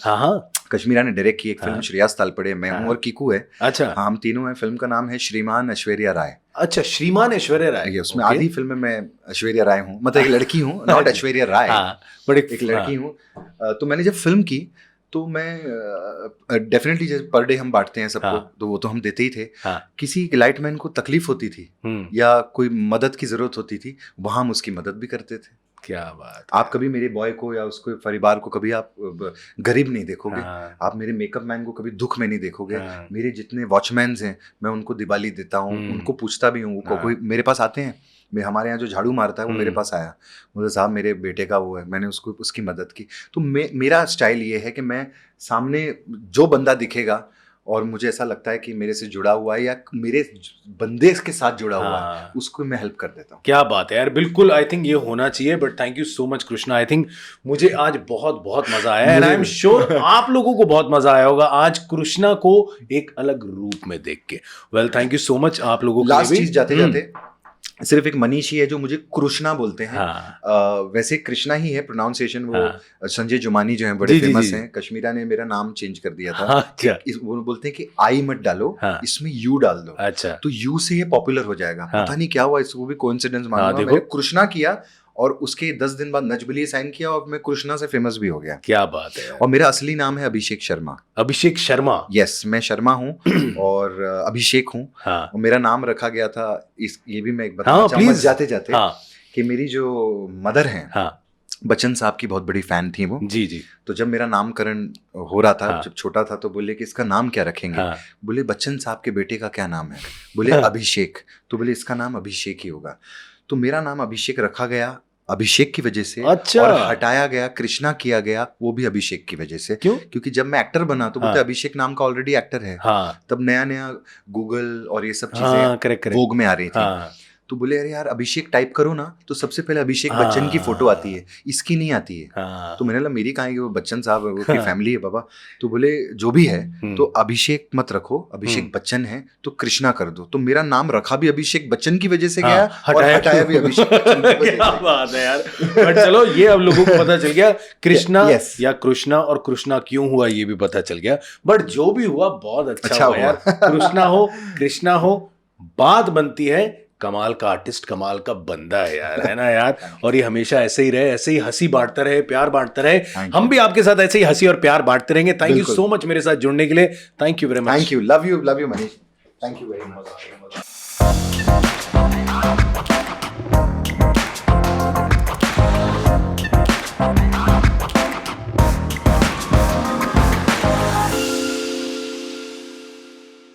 कश्मीरा ने डायरेक्ट की एक फिल्म, श्रेयस तालपड़े, मैं हूँ और कीकू है। अच्छा, हम तीनों हैं। फिल्म का नाम है श्रीमान ऐश्वर्या राय। अच्छा, श्रीमान ऐश्वर्या राय। ये उसमें Okay. आधी फिल्म में मैं ऐश्वर्या राय हूँ, मतलब एक लड़की हूँ, नॉट ऐश्वर्या राय, हाँ, बट एक लड़की हूँ। तो मैंने जब फिल्म की तो मैं डेफिनेटली जैसे पर डे हम बांटते हैं सबको, हाँ। तो वो तो हम देते ही थे। हाँ। किसी लाइटमैन को तकलीफ होती थी या कोई मदद की जरूरत होती थी, वहां हम उसकी मदद भी करते थे। क्या बात। आप कभी मेरे बॉय को या उसको परिवार को कभी आप गरीब नहीं देखोगे। हाँ। आप मेरे मेकअप मैन को कभी दुख में नहीं देखोगे। हाँ। मेरे जितने वॉचमैन्स हैं मैं उनको दिवाली देता हूँ, उनको पूछता भी हूँ। हाँ। कोई मेरे पास आते हैं, हमारे यहाँ जो झाड़ू मारता है वो मेरे पास आया, बोले साहब मेरे बेटे का वो है, मैंने उसको उसकी मदद की। तो मेरा स्टाइल ये है कि मैं सामने जो बंदा दिखेगा और मुझे ऐसा लगता है कि मेरे से जुड़ा हुआ है या मेरे बंदे के साथ जुड़ा हुआ है, उसको मैं हेल्प कर देता हूँ। क्या बात है यार, बिल्कुल आई थिंक ये होना चाहिए। But thank you so much Krishna, I think मुझे आज बहुत बहुत मजा आया एंड आई एम श्योर आप लोगों को बहुत मजा आया होगा आज कृष्णा को एक अलग रूप में देख के। Well thank you so much आप लोगों को। लास्ट चीज जाते जाते सिर्फ एक मनीष ही है जो मुझे कृष्णा बोलते हैं। हाँ। वैसे कृष्णा ही है प्रोनाउंसिएशन, वो हाँ। संजय जुमानी जो है बड़े जी, जी, फेमस जी। हैं, कश्मीरा ने मेरा नाम चेंज कर दिया था। हाँ, क्या? वो बोलते हैं कि आई मत डालो, हाँ। इसमें यू डाल दो। अच्छा। तो यू से ये पॉपुलर हो जाएगा। हाँ। पता नहीं क्या हुआ, इसको भी कोइंसिडेंस हाँ, मानूंगा। देखो। मैंने कृष्णा किया और उसके 10 दिन बाद नजबली साइन किया और मैं कृष्णा से फेमस भी हो गया। क्या बात है यार। और मेरा असली नाम है अभिषेक शर्मा। अभिषेक शर्मा। यस, मैं शर्मा हूँ और अभिषेक हूँ। हाँ। और मेरा नाम रखा गया था ये भी मैं एक हाँ, बताना चाहूंगा please। जाते जाते हाँ। कि मेरी जो मदर हैं, हाँ। बच्चन साहब की बहुत बड़ी फैन थी वो। जी जी। तो जब मेरा नामकरण हो रहा था, हाँ। जब छोटा था, तो बोले कि इसका नाम क्या रखेंगे। हाँ। बोले बच्चन साहब के बेटे का क्या नाम है। बोले अभिषेक। तो बोले इसका नाम अभिषेक ही होगा। तो मेरा नाम अभिषेक रखा गया अभिषेक की वजह से। अच्छा। और हटाया गया, कृष्णा किया गया, वो भी अभिषेक की वजह से। क्यों? क्योंकि जब मैं एक्टर बना तो बोलते हाँ। अभिषेक नाम का ऑलरेडी एक्टर है। हाँ। तब नया नया गूगल और ये सब हाँ, चीजें करेक्ट वोग में आ रही थी। हाँ। तो बोले अरे यार अभिषेक टाइप करो ना, तो सबसे पहले अभिषेक हाँ। बच्चन की फोटो आती है, इसकी नहीं आती है। हाँ। तो मैंने बोला मेरी कहाँ है, वो बच्चन साहब है, उसकी हाँ। फैमिली है बाबा। तो बोले जो भी है तो अभिषेक मत रखो, अभिषेक बच्चन है तो कृष्णा कर दो। तो मेरा नाम रखा भी अभिषेक बच्चन की वजह से गया और हटाया भी अभिषेक बच्चन की वजह क्या से। बात है यार। बट चलो ये अब लोगों को पता चल गया कृष्णा Yes। या कृष्णा, और कृष्णा क्यों हुआ ये भी पता चल गया। बट जो भी हुआ बहुत अच्छा हुआ यार। कृष्णा हो कृष्णा हो, बात बनती है कमाल का आर्टिस्ट, कमाल का बंदा है यार, है ना यार। और ये हमेशा ऐसे ही रहे, ऐसे ही हंसी बांटता रहे, प्यार बांटता रहे। हम भी आपके साथ ऐसे ही हंसी और प्यार बांटते रहेंगे। थैंक यू सो मच मेरे साथ जुड़ने के लिए। Thank you very much. Thank you, love you Manish, thank you very much.